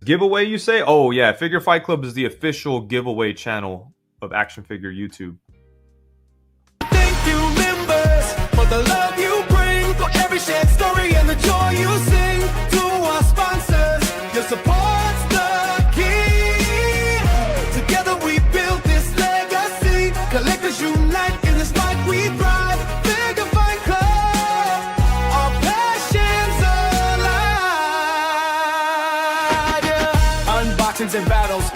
Giveaway, you say? Oh, yeah. Figure Fight Club is the official giveaway channel of Action Figure YouTube. Thank you, members, for the love you bring, for every shared story and the joy you sing. To our sponsors, your support's the key. Together we build this legacy. Collectors unite in this fight we thrive. Figure Fight Club, our passions alive. Yeah. Unboxings and battles,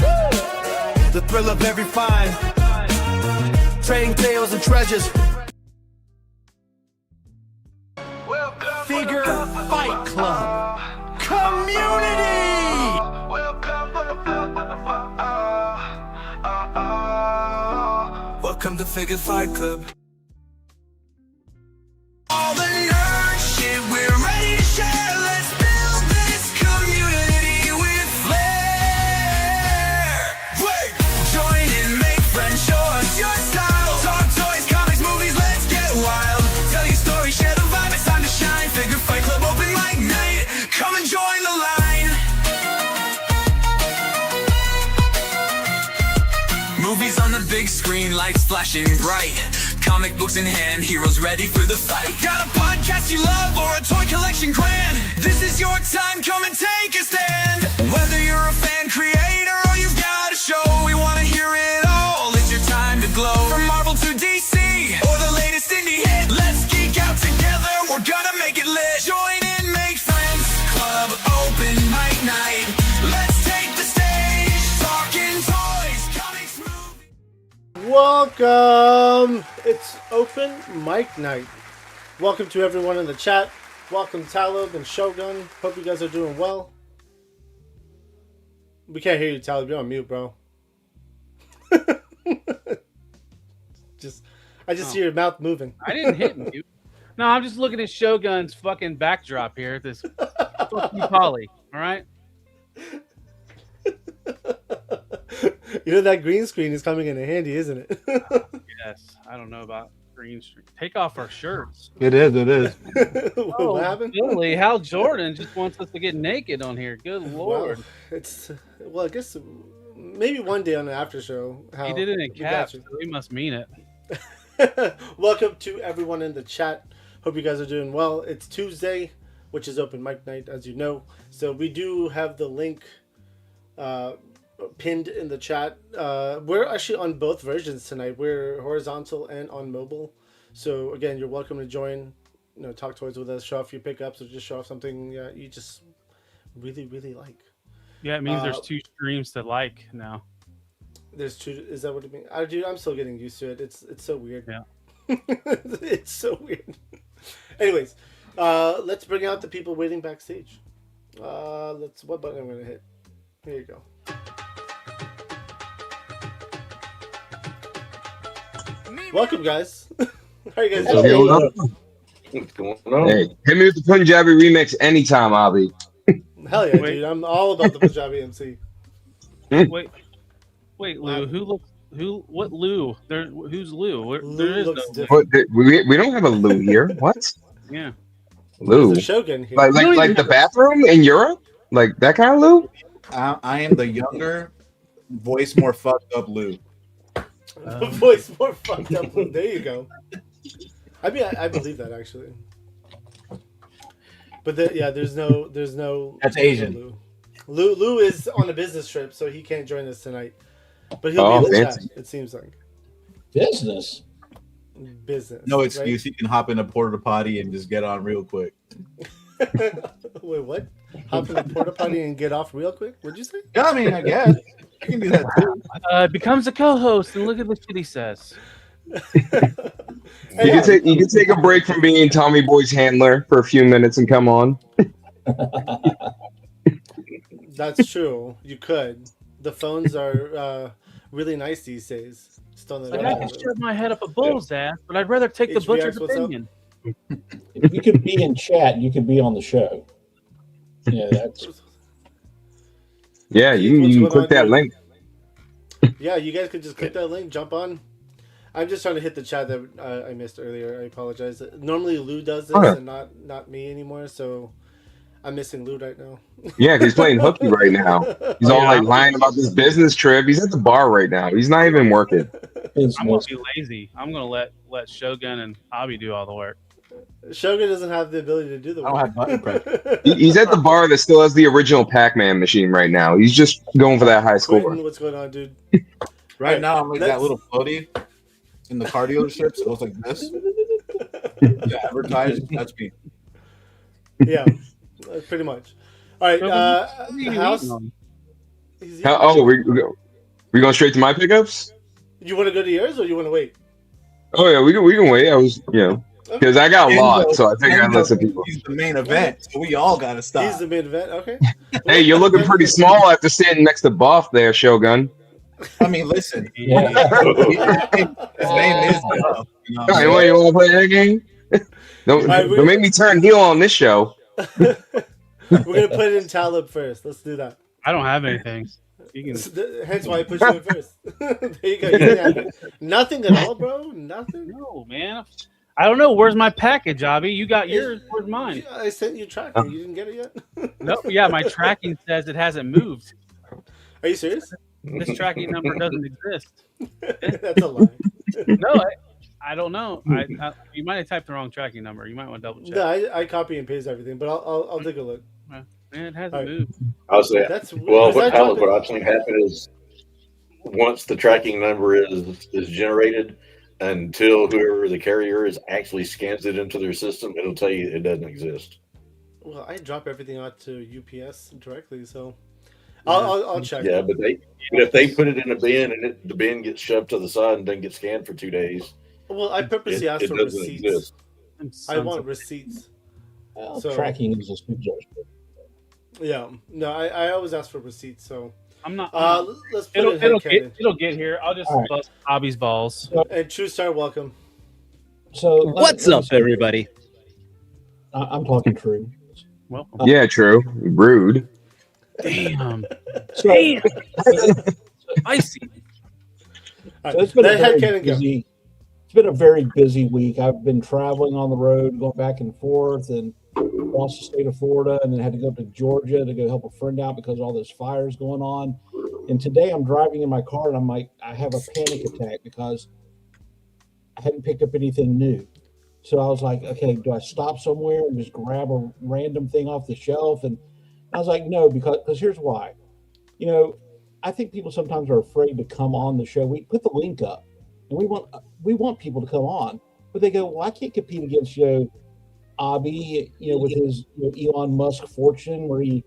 the thrill of every find. Trading tales and treasures. Figure Fight Club Community. Welcome to Figure Fight Club. All the nerd shit we're ready to share. Let's build this community with flair. Wait, join in, make friends, show us your style. Talk toys, comics, movies, let's get wild. Tell your story, share the vibe, it's time to shine. Figure Fight Club open mic night. Come and join the line. Movies on the big screen, lights flashing bright. Comic books in hand, heroes ready for the fight. Got a podcast you love or a toy collection grand? This is your time, come and take a stand. Whether you're a fan, creator, or you've got a show, we wanna hear it all. It's your time to glow. From Marvel to DC, or the latest indie hit. Let's geek out together, we're gonna make it lit. Join in, make friends, club open mic night. Let's take the stage, talking toys, comics, movies. Welcome! It's open mic night. Welcome to everyone in the chat. Welcome Talib and Shogun. Hope you guys are doing well. We can't hear you, Talib. You're on mute, bro. I just see your mouth moving. I didn't hit mute. No, I'm just looking at Shogun's fucking backdrop here. This fuck you, Polly. All right. You know that green screen is coming in handy, isn't it? Yes. I don't know about green screen. Take off our shirts. It is. It is. What happened? Billy, Hal Jordan just wants us to get naked on here. Good lord. Well, I guess maybe one day on the after show. He did it in caps, so he must mean it. Welcome to everyone in the chat. Hope you guys are doing well. It's Tuesday, which is open mic night, as you know. So we do have the link pinned in the chat. We're actually on both versions tonight. We're horizontal and on mobile. So again, you're welcome to join. Talk toys with us. Show off your pickups, or just show off something you just really, really like. Yeah, it means there's two streams to like now. There's two. Is that what it means? I'm still getting used to it. It's so weird. Yeah. It's so weird. Anyways, let's bring out the people waiting backstage. What button I'm gonna hit? Here you go. Welcome, guys. How are you guys doing? What's going on? Hey, hit me with the Punjabi remix anytime, Abby. Hell yeah, dude! I'm all about the Punjabi MC. Wait, Lou. What Lou? Who's Lou? There is no different. We don't have a Lou here. What? Yeah. Lou. There's a Shogun here. Like the bathroom in Europe? Like that kind of Lou? I am the younger, voice more fucked up Lou. The voice more fucked up. There you go. I mean, I believe that actually. But there's no. That's Asian. Lou is on a business trip, so he can't join us tonight. But he'll be in the chat. It seems like business. No excuse. Right? He can hop in a porta potty and just get on real quick. Wait, what? Hop in a porta potty and get off real quick? What'd you say? I mean, I guess you can do that too. Becomes a co-host and look at the shit he says. You can take a break from being Tommy Boy's handler for a few minutes and come on. That's true. You could. The phones are really nice these days. I can shove my head up a bull's ass, but I'd rather take the butcher's opinion. If you could be in chat, you could be on the show. Yeah, that's. Yeah, you can click that link. Yeah, you guys could just click that link, jump on. I'm just trying to hit the chat that I missed earlier. I apologize. Normally Lou does this and not me anymore, so I'm missing Lou right now. Yeah, 'cause he's playing hooky right now. He's all like lying about this business trip. He's at the bar right now. He's not even working. I'm gonna be lazy. I'm gonna let Shogun and Hobby do all the work. Shogun doesn't have the ability to do the work. I don't have button press. He's at the bar that still has the original Pac-Man machine right now. He's just going for that high score. Quentin, what's going on, dude? Right now, I'm like that little floaty in the car dealership. So it looks like this. Yeah, advertising. That's me. Yeah, pretty much. All right, house. We going straight to my pickups? You want to go to yours or you want to wait? Oh yeah, we can wait. I was because I got lost, so I think I listen to people. He's the main event, so we all gotta stop. He's the main event. Okay. Hey, you're looking pretty small after standing next to Buff there, Shogun. I mean, listen. His name is Buff. You know you want to play that game? Don't make me turn heel on this show. We're gonna put it in Talib first. Let's do that. I don't have anything. You can... Hence why I put you in first. There you go. You didn't have nothing at all, bro. Nothing. No, man. I don't know. Where's my package, Abby? You got yours. Where's mine? I sent you tracking. You didn't get it yet? No. Yeah, my tracking says it hasn't moved. Are you serious? This tracking number doesn't exist. That's a lie. No, I don't know. You might have typed the wrong tracking number. You might want to double check. No, I copy and paste everything, but I'll take a look. Man, it hasn't moved. I'll say, what I think happened is once the tracking number is generated, until whoever the carrier is actually scans it into their system, it'll tell you it doesn't exist. Well, I drop everything out to UPS directly, so I'll check. Yeah, but if they put it in a bin and the bin gets shoved to the side and doesn't get scanned for 2 days. Well, I purposely asked for receipts. I want receipts. So tracking is a suggestion. Yeah, no, I always ask for receipts, so I'm not. Let's put it'll get here. I'll just bust Hobby's balls. And True Star, welcome. So what's up, everybody? I'm talking True. Welcome. Yeah, True. Rude. Damn. Damn. Icy. So it's been a very busy week. I've been traveling on the road, going back and forth, and across the state of Florida, and then had to go up to Georgia to go help a friend out because of all those fires going on. And today I'm driving in my car and I'm like, I have a panic attack because I hadn't picked up anything new. So I was like, okay, do I stop somewhere and just grab a random thing off the shelf? And I was like, no, because here's why. You know, I think people sometimes are afraid to come on the show. We put the link up and we want people to come on, but they go, well, I can't compete against Abby, with his Elon Musk fortune where he,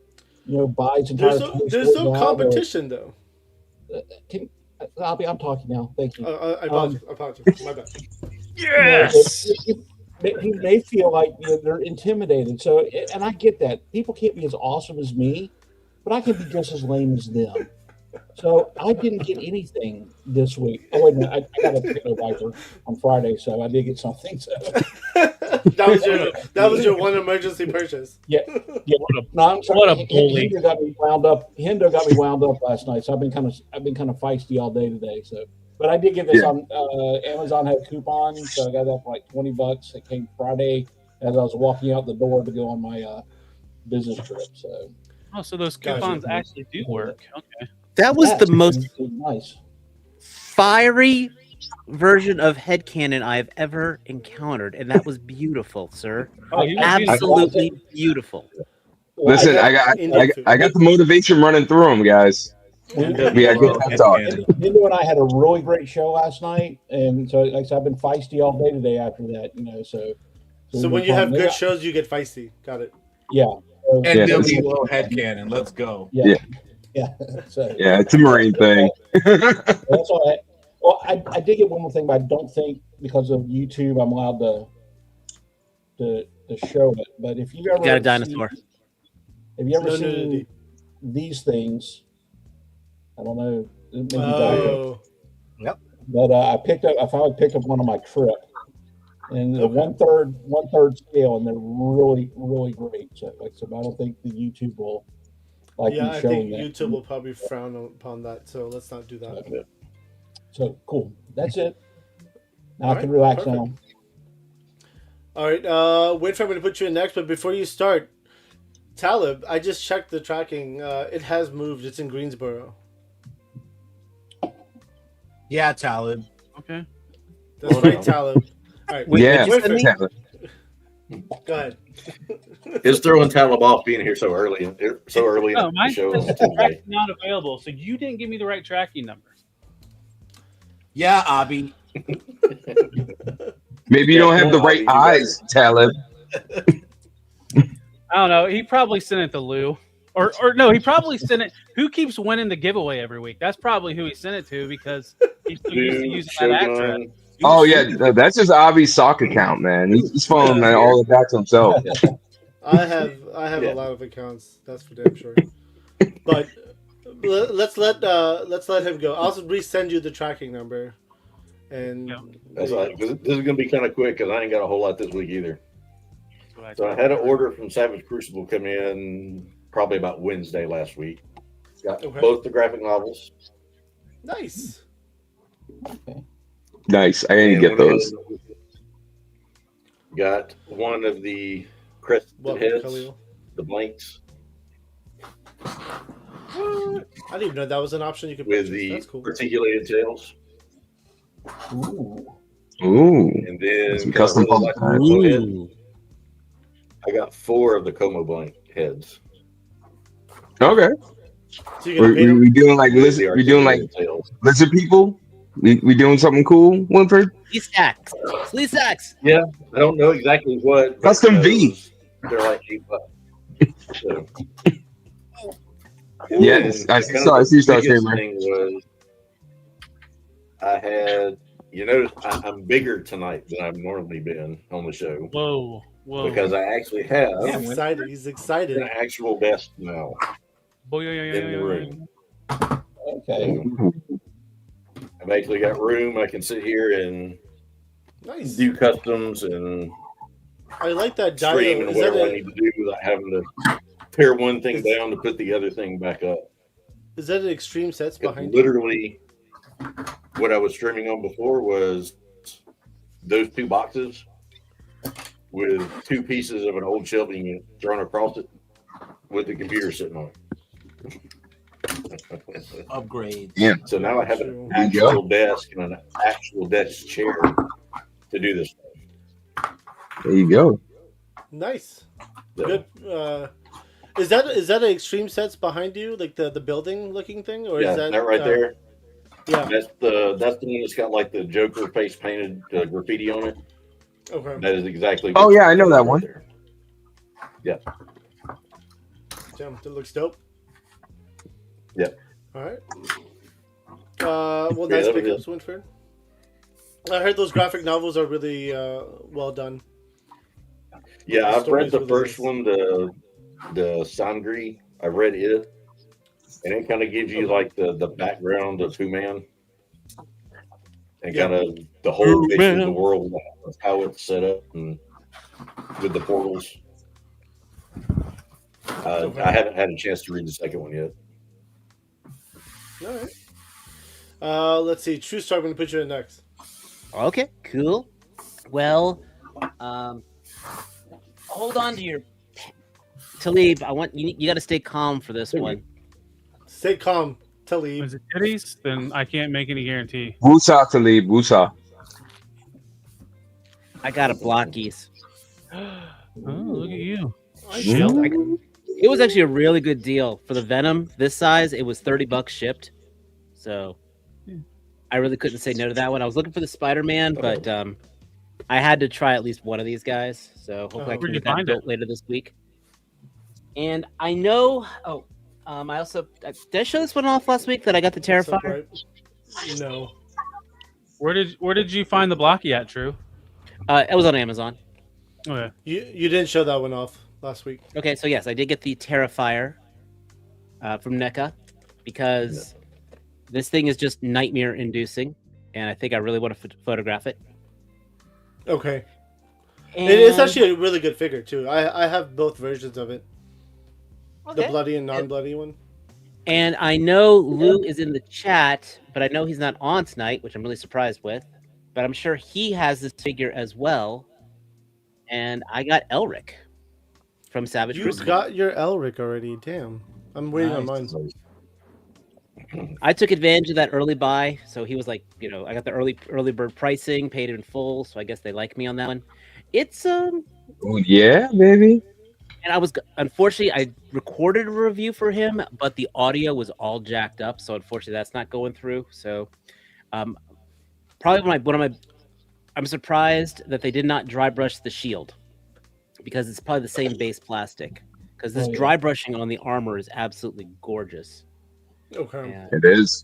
buys entire. There's no competition though. Abby, I'm talking now. Thank you. I apologize. My bad. Yes. He may feel like they're intimidated. So, and I get that people can't be as awesome as me, but I can be just as lame as them. So I didn't get anything this week. Oh wait a minute, I got a pickle wiper on Friday, so I did get something. So that was your one emergency purchase. Yeah. What a bully! Hendo got me wound up last night, so I've been kind of feisty all day today. So, but I did get this on Amazon had a coupon, so I got that for like $20. It came Friday as I was walking out the door to go on my business trip. So those coupons actually do work. Okay. That was the most fiery version of headcanon I have ever encountered, and that was beautiful, sir. Absolutely beautiful. Listen, I got the motivation running through them, guys. We had good talk. Nindo and I had a really great show last night, and so like I said, I've been feisty all day today after that. So when you have good shows, you get feisty. Got it. Yeah. NWO headcanon. Let's go. Yeah. So, yeah, it's a Marine thing. That's all. I did get one more thing, but I don't think because of YouTube I'm allowed to show it. But if you ever got a dinosaur, have you ever seen these things? I don't know. Yep. But I finally picked up one on my trip, and the one third scale, and they're really, really great. So, but I don't think the YouTube will. I think YouTube will probably frown upon that, so let's not do that. Okay. So cool. That's it. Now I can relax now. All right. Wait for me to put you in next, but before you start, Talib, I just checked the tracking. It has moved. It's in Greensboro. Yeah, Talib. Okay. That's right, Talib. All right. Yeah, Winford, Talib. go ahead. It's throwing Talib off being here so early. So early in No, the mine show. says on Tuesday. track not available. So you didn't give me the right tracking numbers. Yeah, Abby. Maybe you don't have the right eyes, Talib. I don't know. He probably sent it to Lou. Or no, he probably sent it. Who keeps winning the giveaway every week? That's probably who he sent it to because he's so used to using that address. Shogun. Oh yeah, that's just Avi's sock account, man. He's following that all back to himself. I have a lot of accounts. That's for damn sure. But let's let him go. I'll resend you the tracking number. And That's right. This is going to be kind of quick because I ain't got a whole lot this week either. So I had an order from Savage Crucible come in probably about Wednesday last week. Got both the graphic novels. Nice. Nice. I need to get those. Got one of the crested heads, Khalil. the blanks. I didn't even know that was an option you could with purchase. the That's cool. articulated tails. Ooh. And then Some custom got a pump. really light head. I got 4 of the Como blank heads. Okay. So you're gonna We doing like lizard? We doing like tails. lizard people? We doing something cool, Winford? Flea sacks. Yeah, I don't know exactly what. Custom V. They're like $8. So. Yes, I see you start saying, man. Was I had, you notice I'm bigger tonight than I've normally been on the show. Whoa. Because I actually have He's excited. He's excited. an actual desk now in the room. Okay. I've actually got room. I can sit here and Nice. do customs and I like that stream dial. and Is that whatever I need to do without having to tear one thing down to put the other thing back up. Is that an extreme sets It's behind you? literally what I was streaming on before was those 2 boxes with 2 pieces of an old shelving unit thrown across it with the computer sitting on it. Upgrade. Yeah. So now I have an There you go. actual desk and an actual desk chair to do this. There you go. Nice. So, Good. Is that an extreme sets behind you, like the building looking thing, or yeah, is that right there. Yeah. That's the one that's got like the Joker face painted graffiti on it. Okay. That is exactly. Oh yeah, I know that one. There. Yeah. Damn, that looks dope. Yep. All right. Well, Yeah, nice that was pickups, Winford. I heard those graphic novels are really well done. Yeah, I've read Stories the really first nice. one, the Sangri. I read it, and it kind of gives you like the background of Who Man, and Yeah. kind of the whole vision of the world, of how it's set up, and with the portals. Okay. I haven't had a chance to read the second one yet. All right. Let's see. True Star, I'm going to put you in next. Okay, cool. Well, hold on to your Talib. I want you got to stay calm for this one. Stay calm, Talib. Is it titties? Then I can't make any guarantee. Wusa Talib, Wusa. I got a blockies. Oh, look at you. It was actually a really good deal for the Venom this size. It was $30 shipped, so I really couldn't say no to that one. I was looking for the Spider-Man, but I had to try at least one of these guys. So hopefully I can Where'd you get that find built later this week. And I know. I also did I show this one off last week that I got the Terrifier. No. Where did you find the blocky at, True? It was on Amazon. Okay. You didn't show that one off last week. Okay, so yes, I did get the Terrifier from NECA because this thing is just nightmare inducing, and I think I really want to photograph it. Okay. And... It's actually a really good figure too. I have both versions of it. Okay. The bloody and non-bloody one. And I know Lou is in the chat, but I know he's not on tonight, which I'm really surprised with. But I'm sure he has this figure as well. And I got Elric. from Savage You Crucible. got your Elric already. Damn. I'm waiting on mine. I took advantage of that early buy, so he was like, I got the early bird pricing, paid in full, so I guess they like me on that one. It's Oh, yeah, baby. and unfortunately I recorded a review for him, but the audio was all jacked up, so unfortunately that's not going through. So, probably I'm surprised that they did not dry brush the shield because it's probably the same base plastic. Because this dry brushing on the armor is absolutely gorgeous. Okay. It is.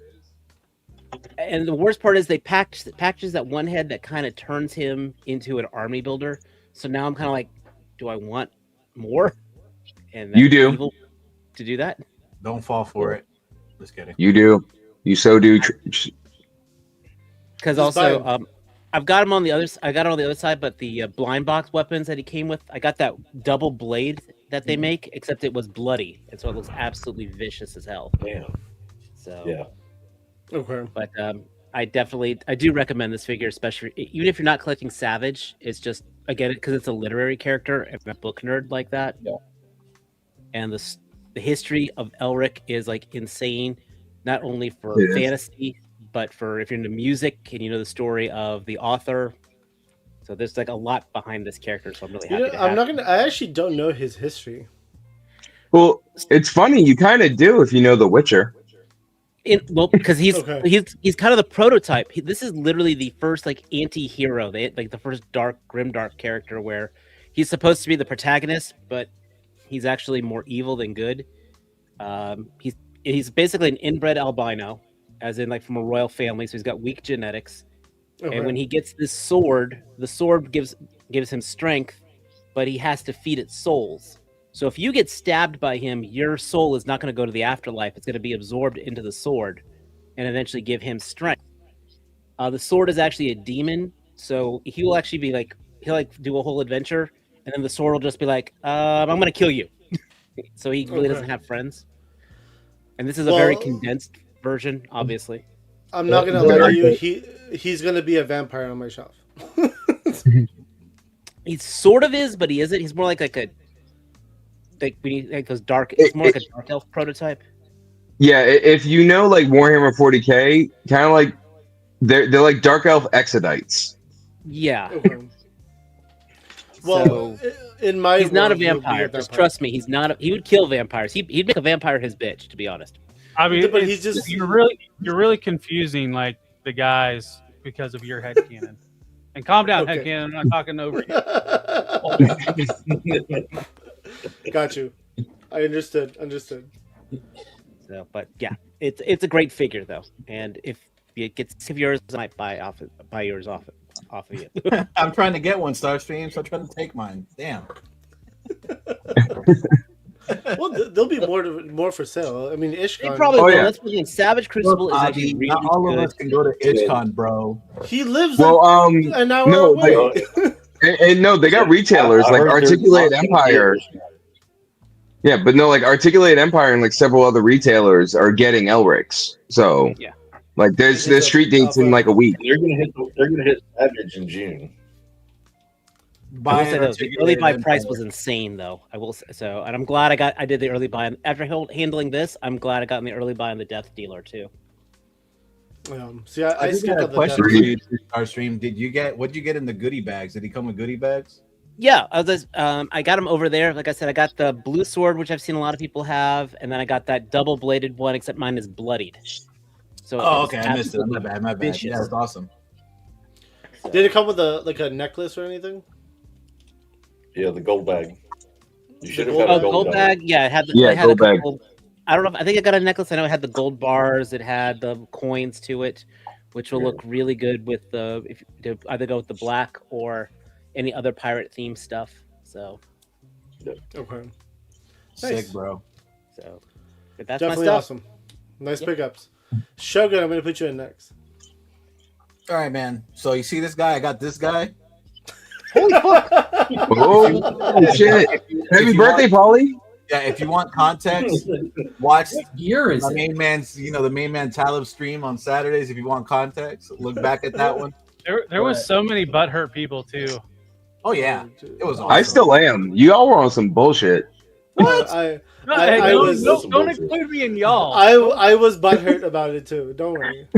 And the worst part is they packages that one head that kind of turns him into an army builder. So now I'm kind of like, do I want more? And You do. evil to do that. Don't fall for it. Just kidding. You do. You so do. Because also, I've got him on the other. I got it on the other side, but the blind box weapons that he came with, I got that double blade that they make, except it was bloody, and so it looks absolutely vicious as hell. Damn. So Yeah. Okay. But I do recommend this figure, especially even if you're not collecting Savage. It's just again because it's a literary character and a book nerd like that. Yeah. And the history of Elric is like insane, not only for It is. fantasy, but for if you're into music and you know the story of the author. So there's like a lot behind this character. So I'm really happy. I actually don't know his history. Well, it's funny. You kind of do if you know The Witcher. Because he's Okay. he's kind of the prototype. This is literally the first like anti-hero, like the first grimdark character where he's supposed to be the protagonist, but he's actually more evil than good. He's basically an inbred albino, as in like from a royal family, so he's got weak genetics. Okay. And when he gets this sword, the sword gives him strength, but he has to feed it souls. So if you get stabbed by him, your soul is not going to go to the afterlife. It's going to be absorbed into the sword and eventually give him strength. The sword is actually a demon, so he will actually be like, he'll do a whole adventure, and then the sword will just be like, I'm going to kill you. So he really doesn't have friends. And this is a very condensed version, obviously. I'm not gonna lie to you. He's gonna be a vampire on my shelf. He sort of is, but he isn't. He's more like those dark. It's more like a dark elf prototype. Yeah, if you know like Warhammer 40k, kind of like they're like dark elf exodites. Yeah. Okay. Well, in my he's not a world, he'll be vampire. Just trust me, he's not. He would kill vampires. He'd make a vampire his bitch, to be honest. I mean, but he's just you're really confusing like the guys because of your headcanon. And calm down, headcanon. I'm not talking over you. Got you. I understood. So, but yeah, it's a great figure though, and if it gets yours, I might buy yours off of you. I'm trying to get one, Starstream, so I'm trying to take mine. Damn. Well, there'll be more for sale. I mean, Ishkan. They probably will. That's the thing. Savage Crucible is actually really not all good. of us can go to IchCon, bro. He lives an hour away. And no, they got retailers like Articulate Empire. Yeah, but no, like Articulate Empire and like several other retailers are getting Elrics. So yeah, like there's street dates in like a week. They're gonna hit Savage in June. I will say though, the early buy price was insane though. I will say so, and I'm glad I did the early buy. After handling this, I'm glad I got in the early buy on the Death Dealer too. See, I just got a question for you, Starstream. What'd you get in the goodie bags? Did he come with goodie bags? Yeah, I got him over there. Like I said, I got the blue sword, which I've seen a lot of people have, and then I got that double-bladed one, except mine is bloodied. So okay, I missed it. My bad. Vicious. Yeah, that's awesome. Did it come with a necklace or anything? Yeah, the gold bag. You should have gold had a bag? gold bag. Yeah, it had gold bag. I don't know. I think I got a necklace. I know it had the gold bars. It had the coins to it, which will look really good with if you either go with the black or any other pirate theme stuff. So okay, Sick, bro. So but that's definitely my stuff. awesome. Nice pickups. Shogun, I'm gonna put you in next. All right, man. So you see this guy? I got this guy. Holy fuck! Oh shit! Happy birthday, Paulie! Yeah, if you want context, watch year is the main man's, the main man Talib stream on Saturdays. If you want context, look back at that one. There was so many butthurt people too. Oh yeah, it was awesome. I still am. You all were on some bullshit. I was don't include me in y'all. I was butthurt about it too. Don't worry.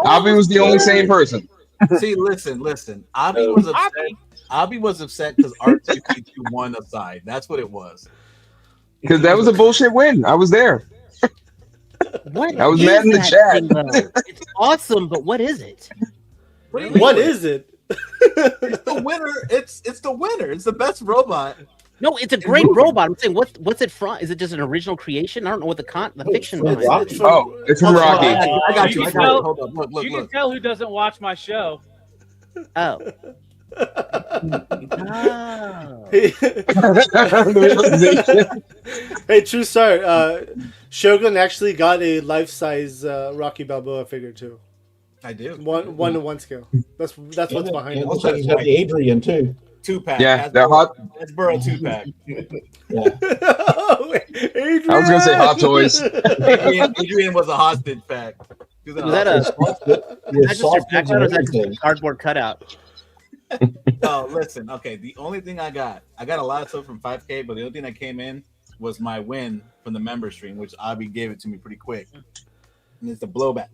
Abby was the only sane person. See, listen. Abby was upset. Abby was upset because R2D2 won a side. That's what it was. Because that was a bullshit win. I was there. What I was is mad in the that chat. thing, though? It's awesome, but what is it? What is it? It's the winner. It's the winner. It's the best robot. No, it's a great robot. I'm saying, what's it from? Is it just an original creation? I don't know what the fiction behind it. It's from Rocky. I got you. Hold up. Look. You can tell who doesn't watch my show. Oh. Hey, true story. Shogun actually got a life-size Rocky Balboa figure too. I do. 1-to-1 scale. That's what's behind it. It looks like he's got the Adrian too. 2-pack. Yeah, they're hot. That's Burrow 2-pack. Adrian! I was gonna say Hot Toys. Adrian was a hostage pack. Was that your background or was that just a cardboard cutout? Oh, listen. Okay, the only thing I got a lot of stuff from 5K, but the only thing that came in was my win from the member stream, which Abby gave it to me pretty quick. And it's the blowback.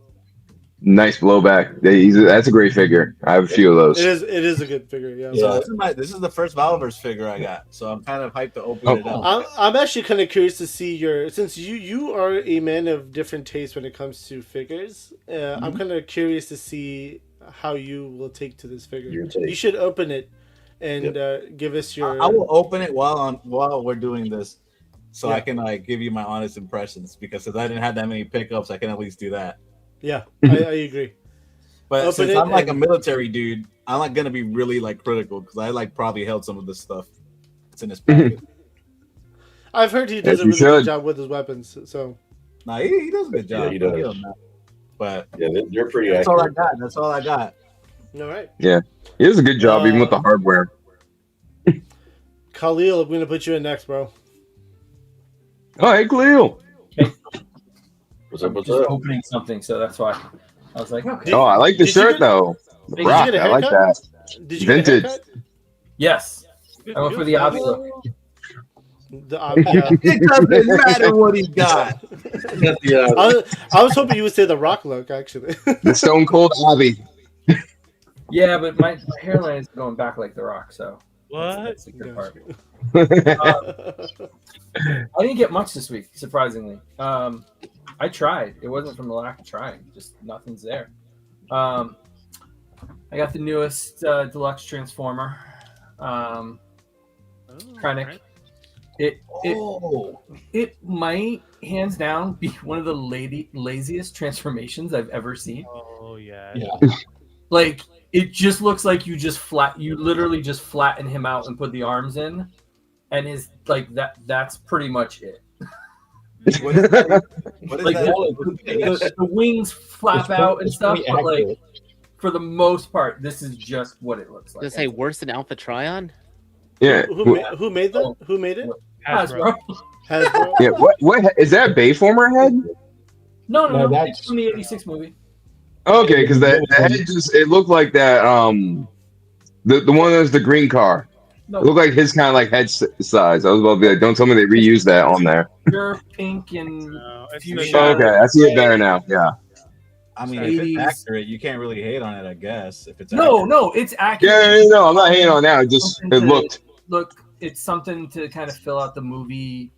Nice blowback. That's a great figure. I have a few of those. It is a good figure. Yeah. So this is the first Valverse figure I got. So I'm kind of hyped to open it up. I'm actually kind of curious to see since you are a man of different tastes when it comes to figures. I'm kind of curious to see how you will take to this figure. You should open it and give us your. I will open it while we're doing this, so I can give you my honest impressions. Because since I didn't have that many pickups, I can at least do that. Yeah, I agree. But open since I'm a military dude, I'm not gonna be really critical because I probably held some of this stuff that's in this package. I've heard he does a really good job with his weapons. So nah, he does a good job. Yeah, he does. But yeah, you're pretty. That's accurate. That's all I got. All right. Yeah, he does a good job even with the hardware. Khalil, I'm gonna put you in next, bro. Oh, hey, Khalil. What's up? Just opening something, so that's why I was like, okay. Oh, I like the shirt though. The rock, I like that. Did you Vintage. Get a haircut? Yes, I went for the Abby look. It doesn't matter what he got. I was hoping you would say the Rock look, actually. The Stone Cold Abby. Yeah, but my hairline is going back like the Rock, so What? that's the good part. I didn't get much this week, surprisingly. I tried. It wasn't from the lack of trying. Just nothing's there. I got the newest deluxe Transformer. Krennic. It might, hands down, be one of the laziest transformations I've ever seen. Oh yeah. Like it just looks like you literally just flatten him out and put the arms in, and is like that. That's pretty much it. What is that? The wings flap out and stuff, but like for the most part, this is just what it looks like. Does it say worse than Alpha Trion? Yeah. Who made that? Who made it? Hasbro. Hasbro. Yeah. What is that? Bayformer head? No, that's from the '86 movie. Okay, because the head it looked like that. The one that was the green car. No. It looked like his kind of like head size. I was about to be like, don't tell me they reused that on there. Pure pink and fuchsia. Okay, I see it better now. Yeah. I mean, if it's accurate, you can't really hate on it, I guess. If it's no, it's accurate. Yeah, no, I'm not hating on that. Look, it's something to kind of fill out the movie,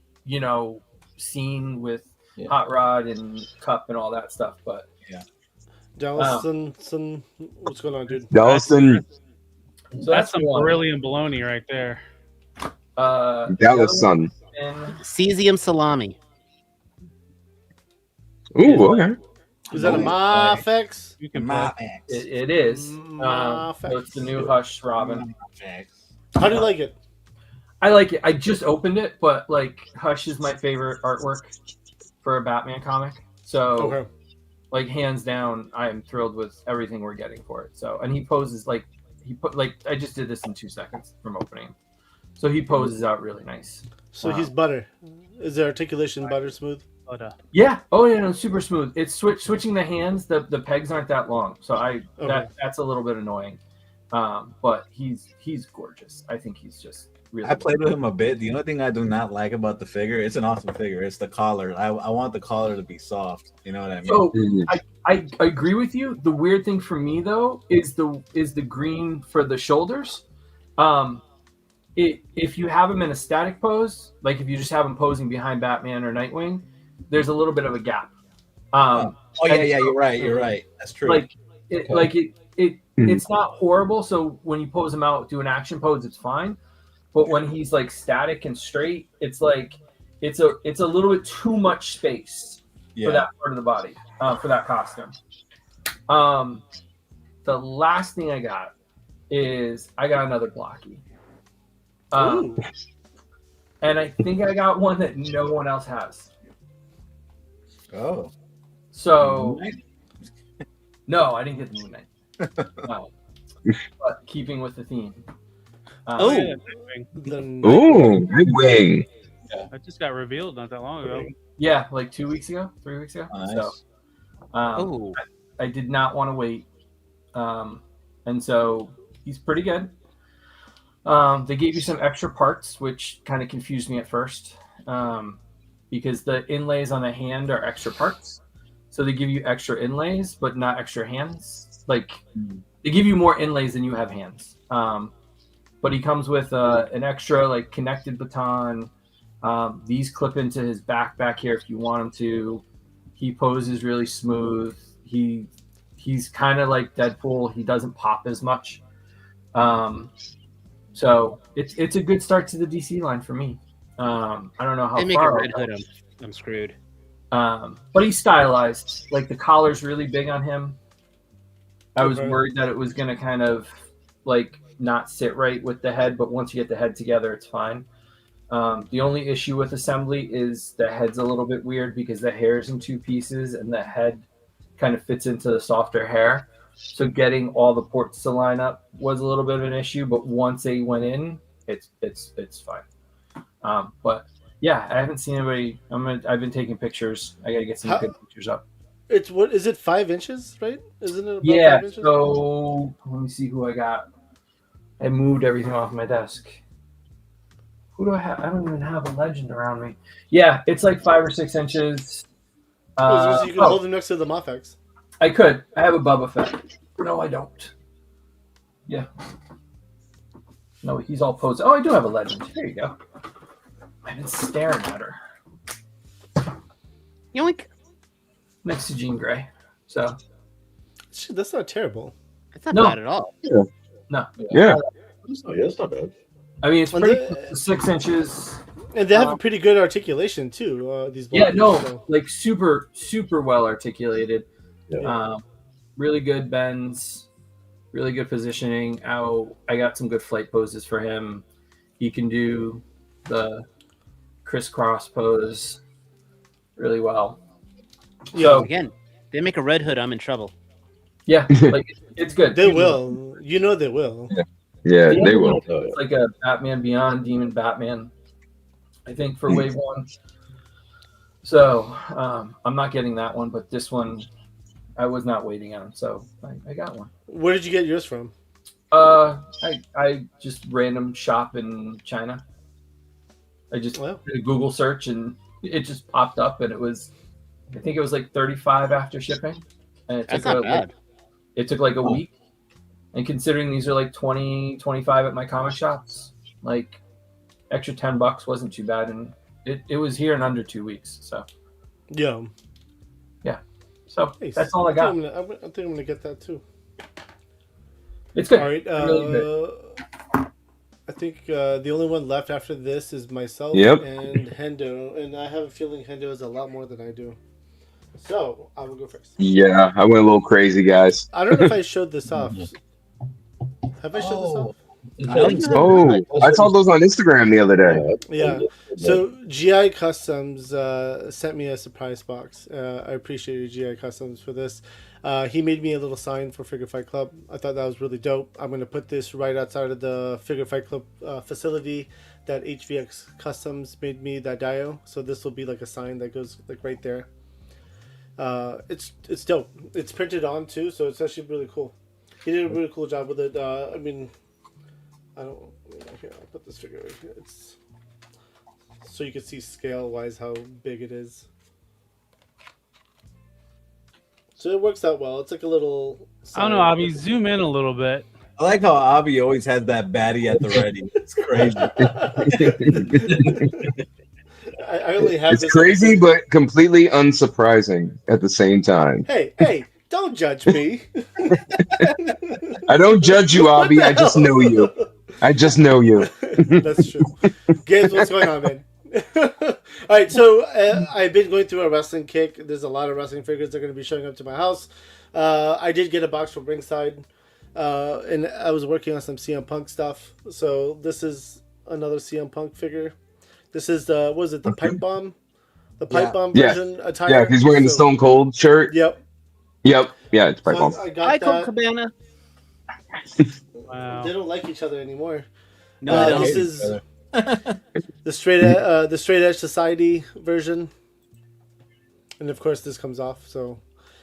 scene with Hot Rod and Cup and all that stuff. But yeah, Dallaston, what's going on, dude? Dallaston. So that's some brilliant baloney right there. Dallas Sun. Cesium salami. Ooh, okay. Is that a Mafex? You can It is. So it's the new Hush Robin. How do you like it? I like it. I just opened it, but like Hush is my favorite artwork for a Batman comic. So, like hands down, I am thrilled with everything we're getting for it. So, and he poses I just did this in 2 seconds from opening. So he poses out really nice. So he's butter. Is the articulation butter smooth? Yeah. Oh yeah, no, super smooth. It's switching the hands. The pegs aren't that long, so that's a little bit annoying. But he's gorgeous. I think he's just really. I played with him a bit. The only thing I do not like about the figure, it's an awesome figure. It's the collar. I want the collar to be soft. You know what I mean? So I agree with you. The weird thing for me though is the green for the shoulders. If you have him in a static pose, like if you just have him posing behind Batman or Nightwing, there's a little bit of a gap. You're right. That's true. It's not horrible. So when you pose him out, do an action pose, it's fine. But when he's like static and straight, it's like it's a little bit too much space for that part of the body, for that costume. The last thing I got is I got another blocky. And I think I got one that no one else has. Oh. So no, I didn't get the Moon Knight. No. But keeping with the theme. Nightwing. That just got revealed not that long ago. Yeah, like 2 weeks ago, 3 weeks ago. Nice. So I did not want to wait. And so he's pretty good. They gave you some extra parts, which kind of confused me at first, because the inlays on the hand are extra parts. So they give you extra inlays, but not extra hands. Like they give you more inlays than you have hands. But he comes with an extra like connected baton. These clip into his back here if you want him to. He poses really smooth. He's kind of like Deadpool. He doesn't pop as much. So it's a good start to the DC line for me. I don't know how They make a Red Hood. I'm screwed. But he's stylized. Like the collar's really big on him. I was worried that it was gonna kind of like not sit right with the head, but once you get the head together, it's fine. The only issue with assembly is the head's a little bit weird because the hair's in two pieces and the head kind of fits into the softer hair. So getting all the ports to line up was a little bit of an issue, but once they went in, it's fine. But yeah, I haven't seen anybody. I've been taking pictures. I gotta get some good pictures up. It's what is it? 5 inches, right? Isn't it? About 5 inches? So let me see who I got. I moved everything off my desk. Who do I have? I don't even have a legend around me. Yeah, it's like 5 or 6 inches. So you can hold them next to the Mofex. I could. I have a Bubba Fett. No, I don't. Yeah. No, he's all posed. Oh, I do have a legend. There you go. I've been staring at her. Yoink. Next to Jean Grey. So. That's not terrible. It's not bad at all. Yeah. No. Yeah. It's not bad. I mean, it's pretty 6 inches. And they have a pretty good articulation too. These blocks, like super well articulated. Yeah. Really good bends, really good positioning. I got some good flight poses for him. He can do the crisscross pose really well. So again, they make a Red Hood, I'm in trouble. Yeah, like it's good. They will. You know they will. Yeah, they will. It's like a Batman Beyond Demon Batman, I think, for Wave 1. So I'm not getting that one, but this one I was not waiting on, so I got one. Where did you get yours from? I just random shop in China. I just did a Google search and it just popped up, and I think it was like $35 after shipping, and That's not bad. It took like a week. And considering these are like $20, $25 at my comic shops, like extra $10 wasn't too bad, and it was here in under 2 weeks. So yeah. So that's all I got. I think I'm gonna get that too. It's good. All right. Really good. I think the only one left after this is myself and Hendo, and I have a feeling Hendo is a lot more than I do. So I will go first. Yeah, I went a little crazy, guys. I don't know if I showed this off. Have I showed this off? I saw those on Instagram the other day. Yeah. So GI Customs sent me a surprise box. I appreciate GI Customs for this. He made me a little sign for Figure Fight Club. I thought that was really dope. I'm going to put this right outside of the Figure Fight Club facility that HVX Customs made me, that dio. So this will be like a sign that goes like right there. It's dope. It's printed on too, so it's actually really cool. he did a really cool job with it. I mean, I don't. Here, I'll put this figure right here. It's so you can see scale wise how big it is. So it works out well. It's like a little. I don't know, Avi. Zoom in a little bit. I like how Avi always has that baddie at the ready. It's crazy. I only have. It's crazy, but completely unsurprising at the same time. Hey! Don't judge me. I don't judge you, Avi. I just know you. I just know you. That's true. Games, what's going on, man? All right, so I've been going through a wrestling kick. There's a lot of wrestling figures that are going to be showing up to my house. I did get a box from Ringside, and I was working on some CM Punk stuff. So this is another CM Punk figure. This is the pipe bomb? The pipe bomb version attire. Yeah, he's wearing the Stone Cold shirt. Yep. Yeah, it's pipe bomb. I got Colt that. Cabana. Wow. They don't like each other anymore. No, they don't. This is the straight edge society version, and of course this comes off. So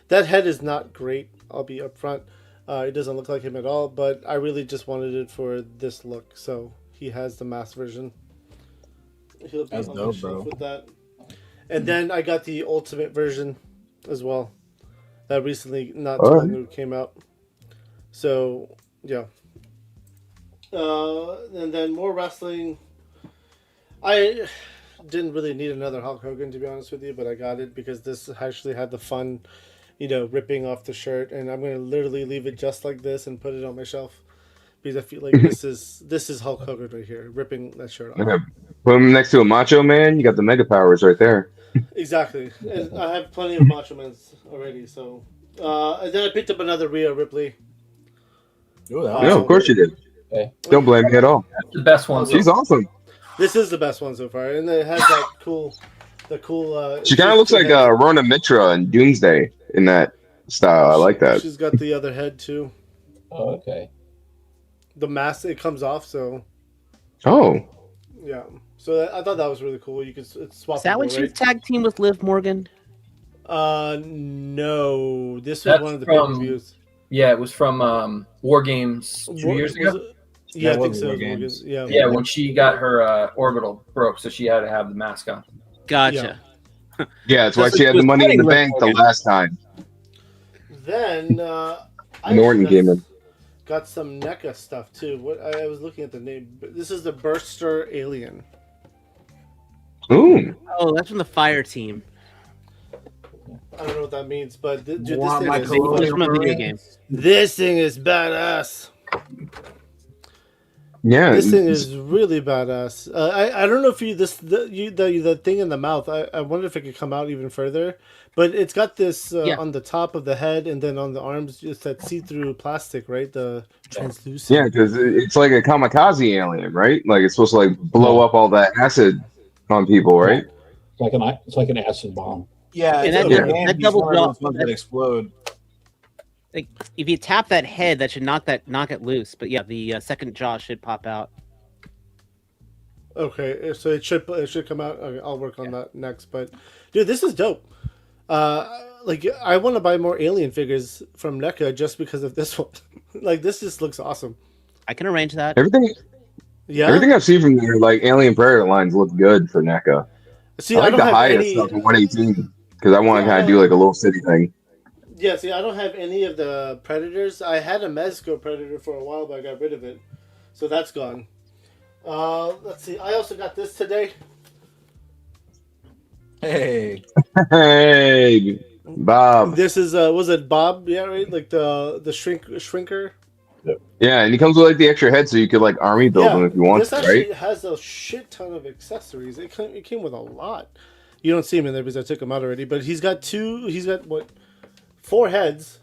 that head is not great. I'll be upfront. It doesn't look like him at all. But I really just wanted it for this look. So he has the mask version. He'll be That's on dope, the shelf bro. with that. And then I got the ultimate version as well. That recently, not too long ago, came out. So yeah. And then more wrestling. I didn't really need another Hulk Hogan, to be honest with you, but I got it because this actually had the fun, ripping off the shirt, and I'm gonna literally leave it just like this and put it on my shelf because I feel like this is Hulk Hogan right here, ripping that shirt off. Okay. Put him next to a Macho Man. You got the Mega Powers right there. Exactly. And I have plenty of Macho Mans already, so. And then I picked up another Rhea Ripley. No, of course you did. Okay. Don't blame me at all. The best one. She's awesome. This is the best one so far, and it has that cool. She kind of looks like Rona Mitra and Doomsday in that style. I like that. She's got the other head too. Oh, okay. The mask, it comes off, so Oh, yeah. So I thought that was really cool. You could swap. Is that when people, she tag team with Liv Morgan? No. This was That's one of the from- pay-per-views. Yeah, it was from War Games 2 years Was ago. it? Yeah, I That think was so. War Games. Yeah. Yeah, when she got her orbital broke, so she had to have the mask on. Gotcha. yeah. That's why That's she what had the she was money in the playing bank with the Morgan. last time. Then I Norton actually came in. got some NECA stuff too. What I was looking at the name. This is the Burster Alien. Ooh. Oh, that's from the Fire Team. I don't know what that means, but dude, this Want thing my is Colonial It's from a video Marines? game. this thing is badass. Yeah. This thing is really badass. I don't know if the thing in the mouth. I wonder if it could come out even further, but it's got this on the top of the head and then on the arms. It's that see-through plastic, right? The translucent. Yeah, because it's like a kamikaze alien, right? Like it's supposed to like blow up all that acid on people, right? It's like an acid bomb. Yeah, And it's that- a hand, that he's double one of those drop- ones that explode. Like if you tap that head, that should knock it loose. But yeah, the second jaw should pop out. Okay, so it should come out. Okay, I'll work on that next. But dude, this is dope. Like I want to buy more Alien figures from NECA just because of this one. Like this just looks awesome. I can arrange that. Everything Yeah. Everything I've seen from their like Alien Predator lines look good for NECA. See, I like don't the have highest any. stuff in 118 because I want to kind of do like a little city thing. Yeah, see, I don't have any of the Predators. I had a Mezco Predator for a while, but I got rid of it, so that's gone. Let's see. I also got this today. Hey, Hey, Bob. This is was it Bob? Yeah, right. Like the shrinker. Yeah, and he comes with like the extra head, so you could like army build them if you want This to, actually right? has a shit ton of accessories. It came with a lot. You don't see him in there because I took him out already. But he's got what, 4 heads,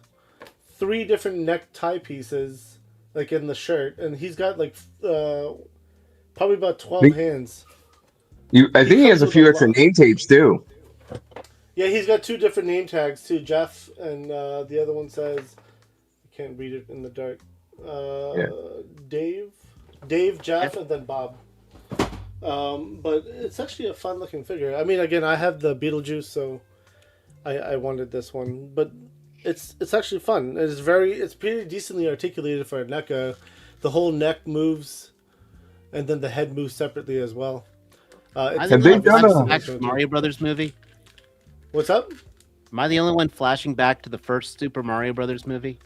3 different neck tie pieces, like in the shirt, and he's got like probably about 12 hands. I think he has a comes few with a extra lot. name tapes too. Yeah, he's got 2 different name tags too, Jeff, and the other one says, I can't read it in the dark. Dave, Jeff, and then Bob. But it's actually a fun looking figure. I mean, again, I have the Beetlejuice, so I wanted this one. But it's actually fun. It's pretty decently articulated for a NECA. The whole neck moves, and then the head moves separately as well. Have they done a Mario Brothers movie? What's up? Am I the only one flashing back to the first Super Mario Brothers movie?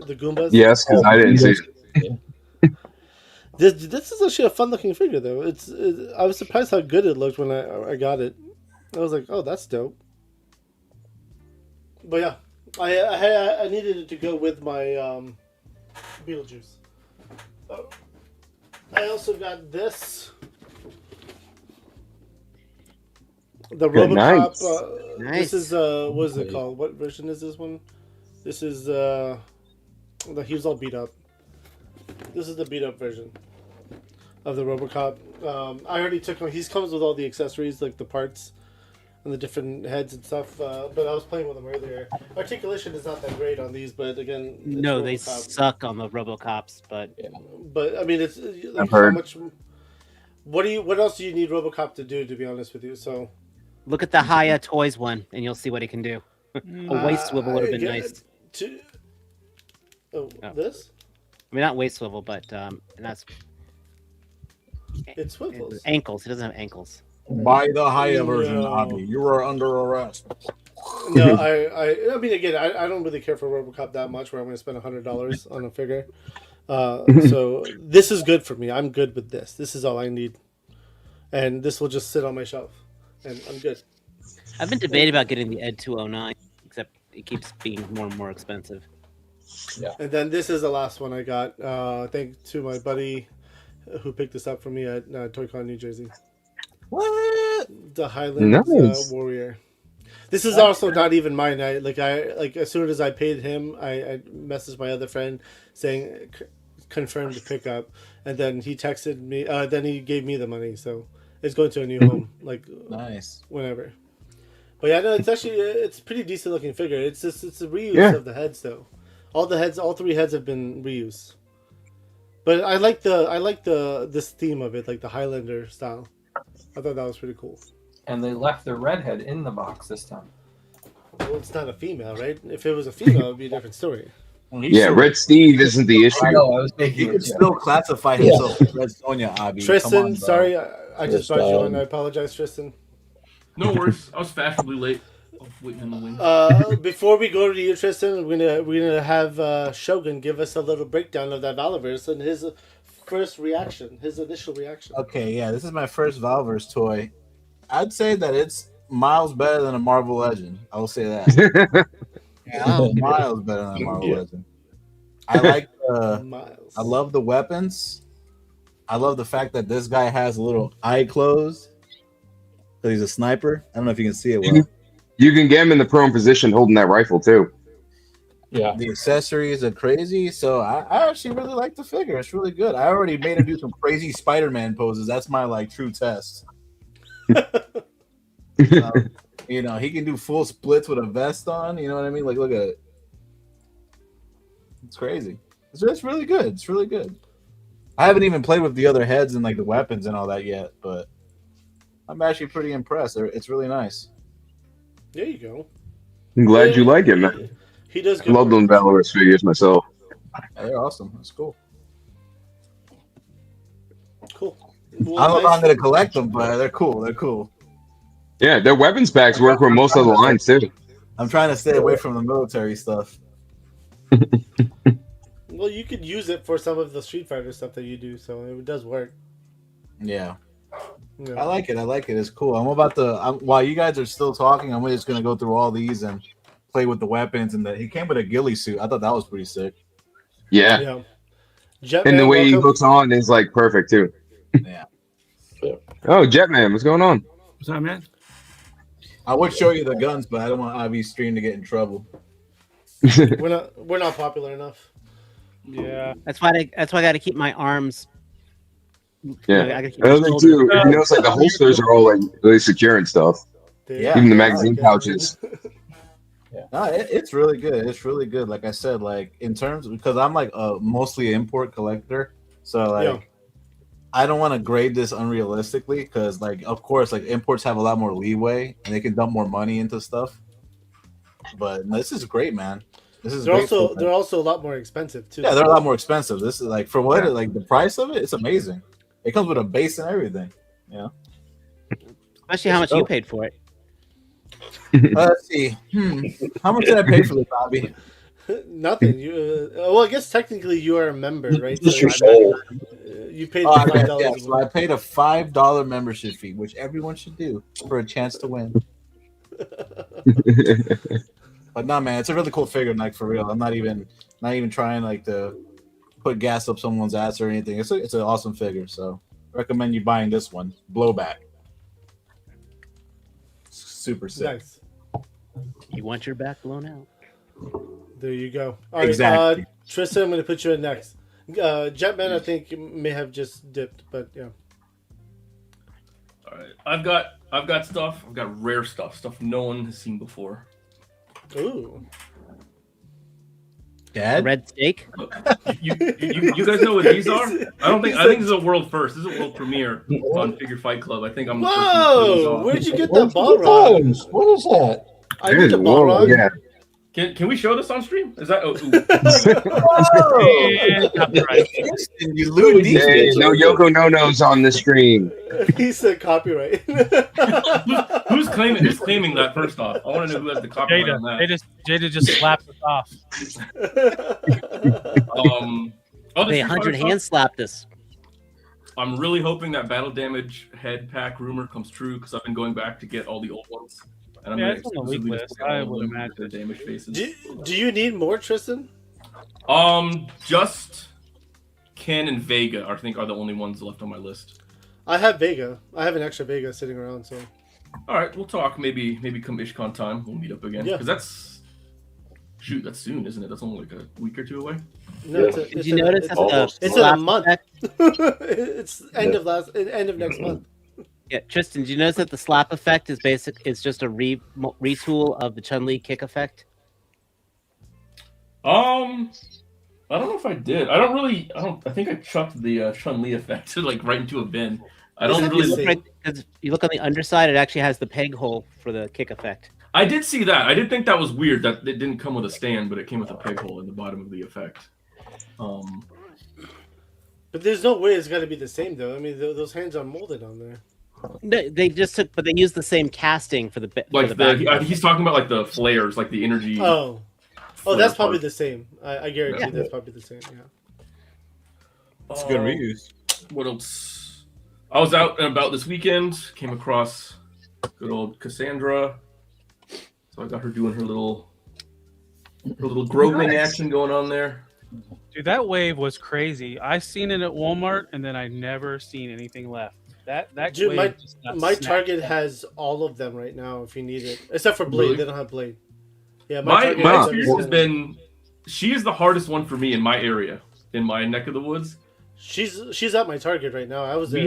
The Goombas? Yes, because I didn't see it. This is actually a fun looking figure though. I was surprised how good it looked when I got it. I was like, oh, that's dope. But yeah, I needed it to go with my Beetlejuice. I also got this. The RoboCop. Nice. This is what is it called? What version is this one? This is he was all beat up. This is the beat up version of the RoboCop. I already took him. He comes with all the accessories, like the parts and the different heads and stuff. But I was playing with them earlier. Articulation is not that great on these, but again, No, RoboCop. they suck on the RoboCops, but But I mean, it's like, I've heard. how much. What else do you need RoboCop to do? To be honest with you, so. look at the Haya Toys one, and you'll see what he can do. A waist swivel would have been nice. This? I mean, not waist swivel, but and that's It swivels. ankles. He doesn't have ankles. Buy the higher version, No. Abby. You are under arrest. No, I mean, again, I don't really care for RoboCop that much where I'm going to spend $100 on a figure. So this is good for me. I'm good with this. This is all I need. And this will just sit on my shelf. And I'm good. I've been debating about getting the Ed 209, except it keeps being more and more expensive. Yeah. And then this is the last one I got. Thanks to my buddy who picked this up for me at ToyCon, New Jersey. What? The Highland Nice. Warrior. This is also not even mine. I as soon as I paid him, I messaged my other friend saying confirmed the pickup, and then he texted me. Then he gave me the money, so it's going to a new home. Like Nice. whenever. But yeah, no, it's a pretty decent looking figure. It's a reuse of the heads though. All three heads have been reused. But I like this theme of it, like the Highlander style. I thought that was pretty cool. And they left the redhead in the box this time. Well, it's not a female, right? If it was a female, it'd be a different story. Yeah, Red Steve isn't the issue. I know. I was He making could still classify himself as Red Sonja, Abby. Tristan, Come on, bro. sorry, I just brought you on. I apologize, Tristan. No worries. I was fashionably late. I was waiting in the wings. Before we go to you, Tristan, we're gonna have Shogun give us a little breakdown of that Valorverse and his initial reaction. Okay, yeah, this is my first Valverse toy. I'd say that it's miles better than a Marvel Legend. I will say that. Miles better than a Marvel Legend. I like I love the weapons. I love the fact that this guy has a little eye closed because he's a sniper. I don't know if you can see it well. You can get him in the prone position holding that rifle too. Yeah. The accessories are crazy, so I actually really like the figure. It's really good. I already made him do some crazy Spider-Man poses. That's my true test. You know, he can do full splits with a vest on. You know what I mean? Like, look at it. It's crazy. It's really good. It's really good. I haven't even played with the other heads and like the weapons and all that yet, but I'm actually pretty impressed. It's really nice. There you go. I'm glad you like him, man. He does. I love those Valorous figures myself. Yeah, they're awesome. That's cool. Cool. Well, I don't know if I'm gonna collect them, but they're cool. They're cool. Yeah, their weapons packs work with most of the lines too. I'm trying to stay away from the military stuff. Well, you could use it for some of the Street Fighter stuff that you do, so it does work. Yeah. Yeah. I like it. It's cool. While you guys are still talking, I'm just gonna go through all these and play with the weapons. And he came with a ghillie suit. I thought that was pretty sick. Yeah. Jetman, And the way he welcome. looks on is like perfect too. Yeah. Oh, Jetman, what's going on? What's up, man? I would show you the guns, but I don't want Ivy Stream to get in trouble. We're not popular enough. Yeah. That's why I got to keep my arms. Yeah. I gotta keep my Another thing shoulders- too, you notice like the holsters are all like really secure and stuff. Yeah. Even the magazine pouches. No, it's really good. It's really good. Like I said, like in terms because I'm like mostly an import collector, so like I don't want to grade this unrealistically because like of course like imports have a lot more leeway and they can dump more money into stuff. but this is great, man. This is they're great also for, they're also a lot more expensive too. Yeah, they're a lot more expensive. This is like for what like the price of it. It's amazing. It comes with a base and everything. Yeah, especially how much you paid for it. Let's see. How much did I pay for this, Bobby? Nothing. You well, I guess technically you are a member, right? This is your soul. You paid Oh, $5. yeah, so I paid a $5 membership fee, which everyone should do for a chance to win. But no, man, it's a really cool figure, like for real. I'm not even trying like to put gas up someone's ass or anything. It's an awesome figure, so recommend you buying this one. Blowback, super sick. Nice. You want your back blown out? There you go. All right, Exactly. Tristan, I'm going to put you in next. Jetman, I think may have just dipped, but yeah. All right, I've got stuff. I've got rare stuff no one has seen before. Ooh. Dad? Red steak? You guys know what these are? I think this is a world first. This is a world premiere on Figure Fight Club. I think I'm. Whoa! Where'd you get that ball rod? What is that? I need a ball rod. Yeah. Can we show this on stream? Is that? You lose these Hey, no Yoko No-Nos on the stream. He said copyright. Who's claiming that? First off, I want to know who has the copyright on that. Jada just slapped us off. They 100 hand slapped us. I'm really hoping that Battle Damage head pack rumor comes true because I've been going back to get all the old ones. And I'm Yeah, gonna it's on the weak exclusively list. just get all I of would them imagine. with the damage faces. Do you need more, Tristan? Just Ken and Vega, I think, are the only ones left on my list. I have Vega. I have an extra Vega sitting around, so. All right, we'll talk. Maybe come IshCon time, we'll meet up again. Yeah. Because that's soon, isn't it? That's only like a week or two away. No, Yeah. Did you notice that it's the in a slap month. effect? It's end of next month. Yeah, Tristan, did you notice that the slap effect is it's just a retool of the Chun-Li kick effect? I don't know if I did. I think I chucked the Chun-Li effect like right into a bin. I don't really Look Right, 'cause you look on the underside, it actually has the peg hole for the kick effect. I did see that. I did think that was weird that it didn't come with a stand, but it came with a peg hole in the bottom of the effect. But there's no way it's got to be the same, though. I mean, those hands are molded on there. No, they used the same casting for the Like for the back. he's talking about like the flares, like the energy. Oh, flare that's probably part. the same. I guarantee Yeah. that's probably the same. Yeah. It's good reuse. What else? I was out and about this weekend. Came across good old Cassandra. So I got her doing her little groping action going on there. Dude, that wave was crazy. I seen it at Walmart, and then I never seen anything left. That Dude, wave just got my snapped Target up. has all of them right now. If you need it, except for Blade, Really? they don't have Blade. Yeah, My Target has experience everything. has been, she is the hardest one for me in my area, in my neck of the woods. She's at my Target right now. I was there.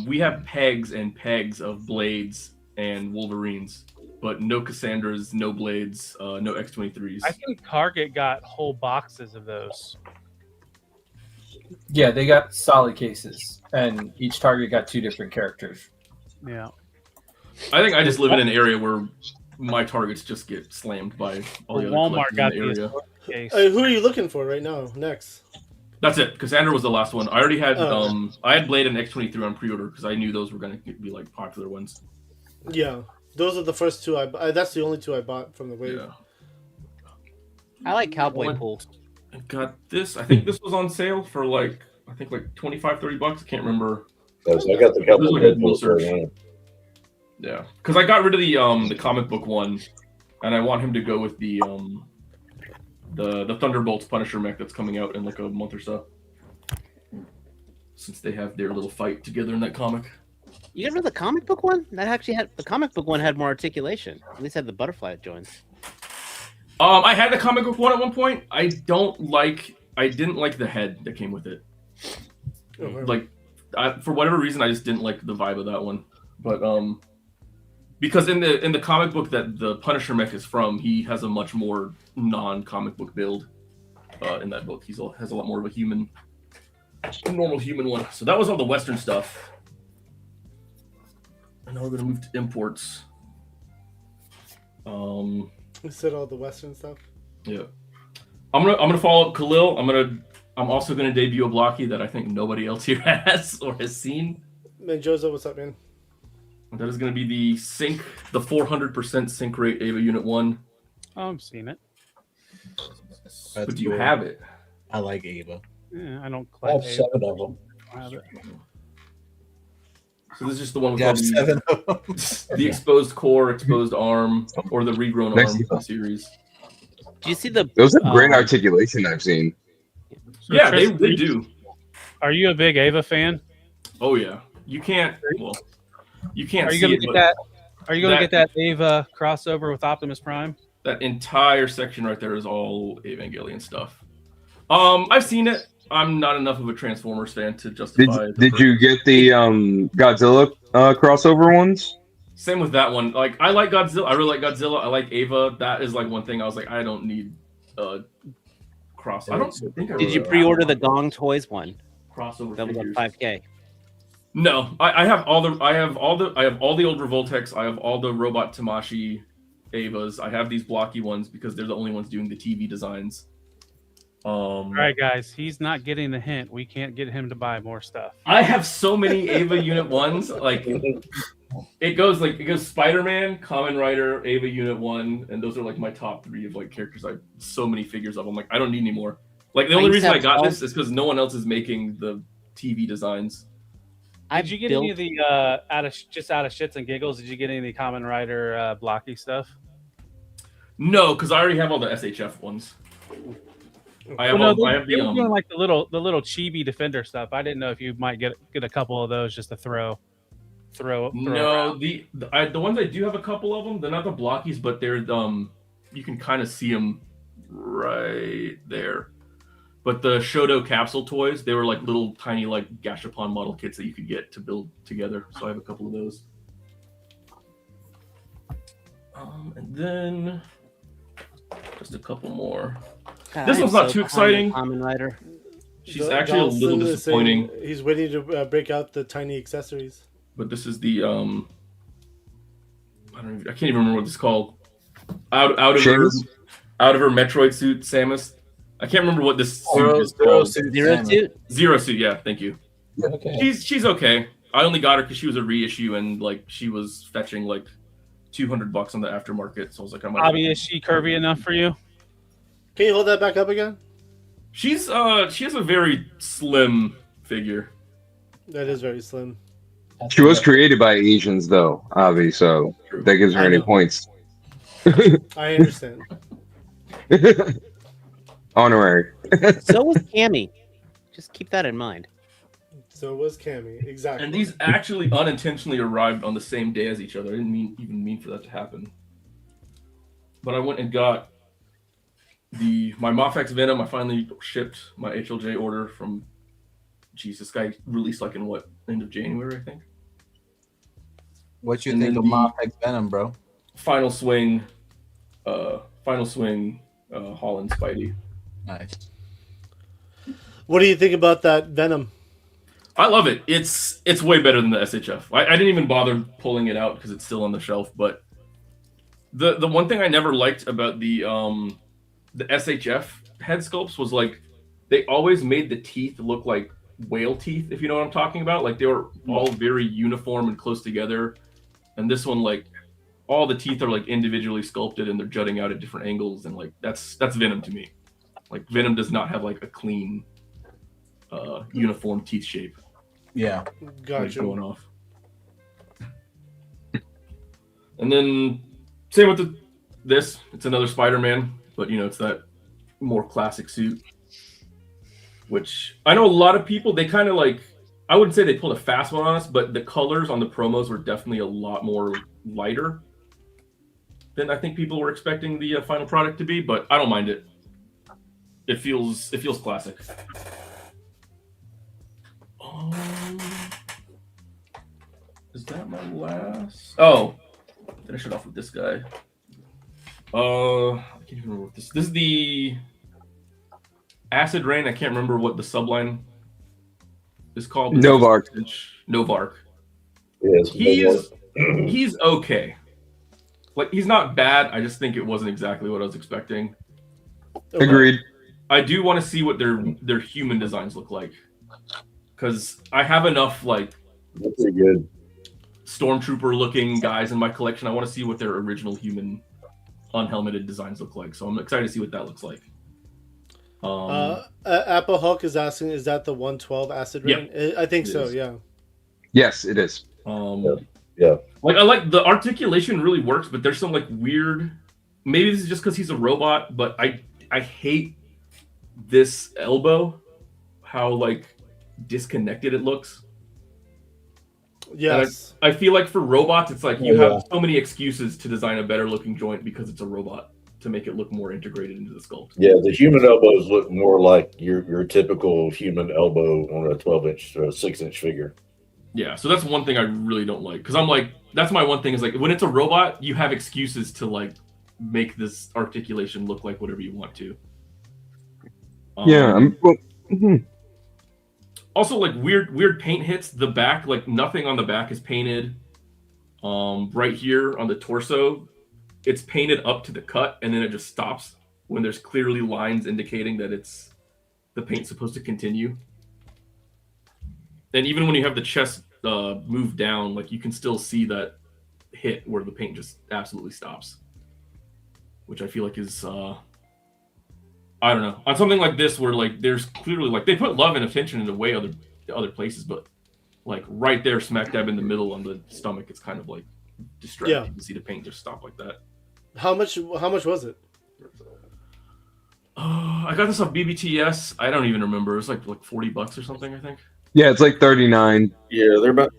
We have pegs and pegs of Blades and Wolverines, but no Cassandras, no Blades, no X-23s. I think Target got whole boxes of those. Yeah, they got solid cases, and each target got 2 different characters. Yeah. I think I just live in an area where my targets just get slammed by all the other Walmart collectors got in the area. the case. Who are you looking for right now? Next. That's it. Cassandra was the last one. I already had Oh. I had Blade and X-23 on pre-order because I knew those were going to be like popular ones. Yeah, those are the first 2 that's the only 2 I bought from the wave. Yeah. I like cowboy One- pools. I got this. I think this was on sale for like $25-30. I can't remember. Yes, I got the couple It was of like a head Google books search. right now. Yeah, because I got rid of the comic book one, and I want him to go with the Thunderbolts Punisher mech that's coming out in like a month or so. Since they have their little fight together in that comic. You get rid of the comic book one? That actually had the comic book one had more articulation. At least had the butterfly joints. I had the comic book one at one point. I didn't like the head that came with it. Okay. Like, for whatever reason, I just didn't like the vibe of that one. But because in the comic book that the Punisher mech is from, he has a much more non-comic book build. In that book, has a lot more of a normal human one. So that was all the Western stuff. And now we're gonna move to imports. You said all the Western stuff. Yeah. I'm gonna follow up Khalil. I'm also gonna debut a blocky that I think nobody else here has or has seen. Man, Jozo, what's up, man? That is gonna be the 400% sync rate Ava Unit 1. Oh, I've seen it. But do you have it? I like Ava. Yeah, I don't I have collect 7 of them. I have it. So this is just the one with You have all 7 of them. the exposed core, exposed arm, or the regrown Next arm series. Do you see the? Those are great articulation I've seen. So Yeah, Tristan, they do. Are you a big Ava fan? Oh yeah, you can't. Well, you can't. Are you see gonna it, get but that? Are you gonna get that Ava crossover with Optimus Prime? That entire section right there is all Evangelion stuff. I've seen it. I'm not enough of a Transformers fan to justify. Did you get the Godzilla crossover ones? Same with that one. Like I like Godzilla. I really like Godzilla. I like Ava. That is like one thing I was like, I don't need cross. I don't think I Did you pre-order the Gong Toys one? Crossover That was on figures. 5K. No, I have all the old Revoltex. I have all the Robot Tamashi Avas. I have these blocky ones because they're the only ones doing the TV designs. All right, guys, he's not getting the hint. We can't get him to buy more stuff. I have so many Ava Unit 1s. Like it goes Spider-Man, Kamen Rider, Ava Unit 1, and those are like my top 3 of like characters. I have so many figures of them. Like I don't need any more. Like the only reason I got this is because no one else is making the TV designs. Did you get any of the out of shits and giggles? Did you get any of the Kamen Rider blocky stuff? No, because I already have all the SHF ones. I have they were doing like the little chibi defender stuff. I didn't know if you might get a couple of those just to throw. No, around. the ones I do have a couple of them. They're not the blockies, but they're you can kind of see them right there. But the Shoto capsule toys, they were like little tiny like Gashapon model kits that you could get to build together. So I have a couple of those. And then just a couple more. God, This I am one's not so too behind exciting. on Kamen Rider. She's actually a little Johnson is saying disappointing. He's waiting to break out the tiny accessories. But this is the I can't even remember what it's called. Out of her Metroid suit, Samus. I can't remember what this suit is called. Zero suit, yeah, thank you. Okay. She's okay. I only got her because she was a reissue and like she was fetching like $200 on the aftermarket. So I was like, Bobby, is she curvy enough for you? Can you hold that back up again? she has a very slim figure. That is very slim. She was created by Asians, though, Avi, so that gives her any points. I understand. Honorary. So was Cammy. Just keep that in mind. So was Cammy, exactly. And these actually unintentionally arrived on the same day as each other. I didn't even mean for that to happen. But I went and got my Mofex Venom. I finally shipped my HLJ order from. Jeez, this guy released like in end of January, I think. What you think of Mofex Venom, bro? Final swing, Holland Spidey. Nice. What do you think about that Venom? I love it. It's way better than the SHF. I didn't even bother pulling it out because it's still on the shelf. But the one thing I never liked about the SHF head sculpts was like they always made the teeth look like whale teeth, if you know what I'm talking about. Like they were all very uniform and close together. And this one, like all the teeth are like individually sculpted and they're jutting out at different angles. And like that's Venom to me. Like Venom does not have like a clean uniform teeth shape. Yeah, gotcha. Going off. And then same with this. It's another Spider-Man, but you know it's that more classic suit. Which I know a lot of people, they kind of like, I wouldn't say they pulled a fast one on us, but the colors on the promos were definitely a lot more lighter than I think people were expecting the final product to be. But I don't mind it. It feels classic. Is that my last? Oh, finish it off with this guy. I can't even remember what this. This is the Acid Rain. I can't remember what the subline is called. Novark. Novark. Yes. He's okay. like he's not bad. I just think it wasn't exactly what I was expecting. Agreed. I do want to see what their human designs look like, because I have enough like That's pretty good. stormtrooper looking guys in my collection. I want to see what their original human unhelmeted designs look like. So I'm excited to see what that looks like. Apple Hulk is asking, is that the 112 acid rain? I think so. Yeah. Yes, it is. Yeah. Like I like the articulation really works, but there's some like weird. Maybe this is just because he's a robot, but I hate this elbow. How like disconnected it looks. Yes. I feel like for robots, it's like you have so many excuses to design a better looking joint because it's a robot to make it look more integrated into the sculpt. Yeah, the human elbows look more like your typical human elbow on a 12-inch or a 6-inch figure. Yeah, so that's one thing I really don't like, because I'm like, that's my one thing is like when it's a robot, you have excuses to like make this articulation look like whatever you want to. Also, like weird paint hits. The back, like nothing on the back is painted. Right here on the torso, it's painted up to the cut, and then it just stops when there's clearly lines indicating that it's the paint's supposed to continue. And even when you have the chest moved down, like you can still see that hit where the paint just absolutely stops, which I feel like is I don't know, on something like this where like there's clearly like they put love and attention into way other places, but like right there smack dab in the middle on the stomach, it's kind of like distracting to see the paint just stop like that. How much was it? I got this off BBTS. I don't even remember. It was like $40 or something, I think. Yeah, it's like 39. Yeah, they're about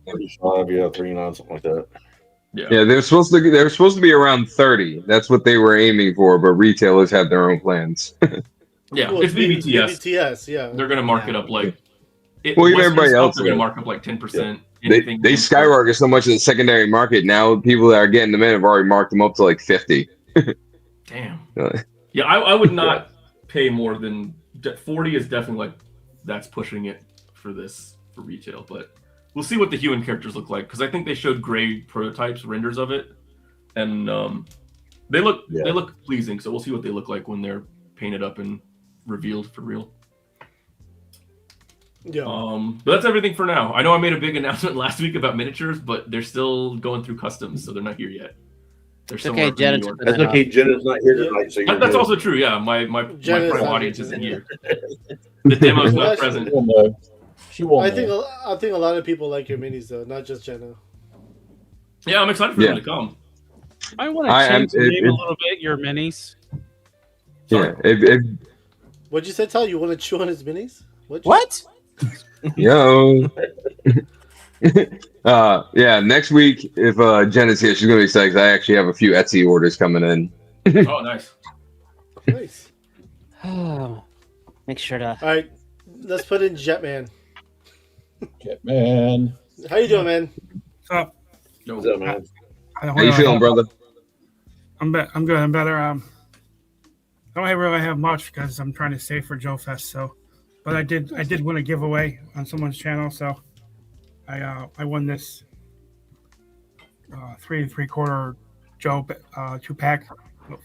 35, 39, something like that. Yeah, they're supposed to be around 30. That's what they were aiming for, but retailers have their own plans. Yeah, it's BBTS. BBTS, yeah. They're gonna mark it up like. Well, even everybody else, they're gonna mark up like 10%. They skyrocket so much in the secondary market now. People that are getting them in have already marked them up to like 50. Damn. Yeah, I would not pay more than 40. Is definitely like that's pushing it for retail, but we'll see what the human characters look like, because I think they showed gray prototypes, renders of it, and they look pleasing. So we'll see what they look like when they're painted up and revealed for real. Yeah. But that's everything for now. I know I made a big announcement last week about miniatures, but they're still going through customs, so they're not here yet. They're okay, Jenna. That's okay. Jenna's not here tonight, so that's also true. Yeah, my prime audience isn't here. The demo's not present. She won't. I think a lot of people like your minis though, not just Jenna. Yeah, I'm excited for them to come. I want to change the name a little bit. Your minis. Yeah. What'd you say, Tal? You want to chew on his minis? What? Yo. Yeah. Next week, if Jenna's here, she's gonna be excited, 'cause I actually have a few Etsy orders coming in. Oh, nice. Nice. Oh, make sure to. All right, let's put in Jetman. Jetman. How you doing, man? What's up? What's up, man? How you feeling, brother? I'm good. I'm better. I don't really have much because I'm trying to save for Joe Fest. So, but I did win a giveaway on someone's channel. So, I won this 3 3/4 Joe 2-pack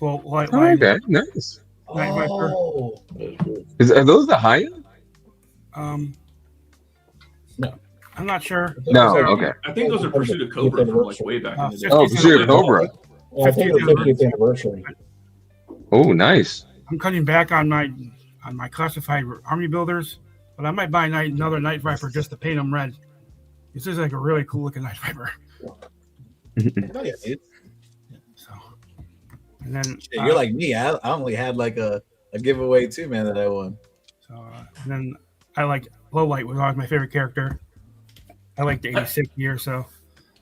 light line. Okay, nice. Night Viper. Are those the high end? No, I'm not sure. No, okay. I think those are Pursuit of Cobra from like way back. In the day. Oh, Pursuit of Cobra. I think the 50th anniversary. Oh, nice. I'm cutting back on my classified army builders, but I might buy another Night Viper just to paint them red. This is like a really cool looking Night Viper. Nice. So, and then you're like me. I only had like a giveaway too, man, that I won. So and then I like Lowlight was always my favorite character. I like the 86 year, so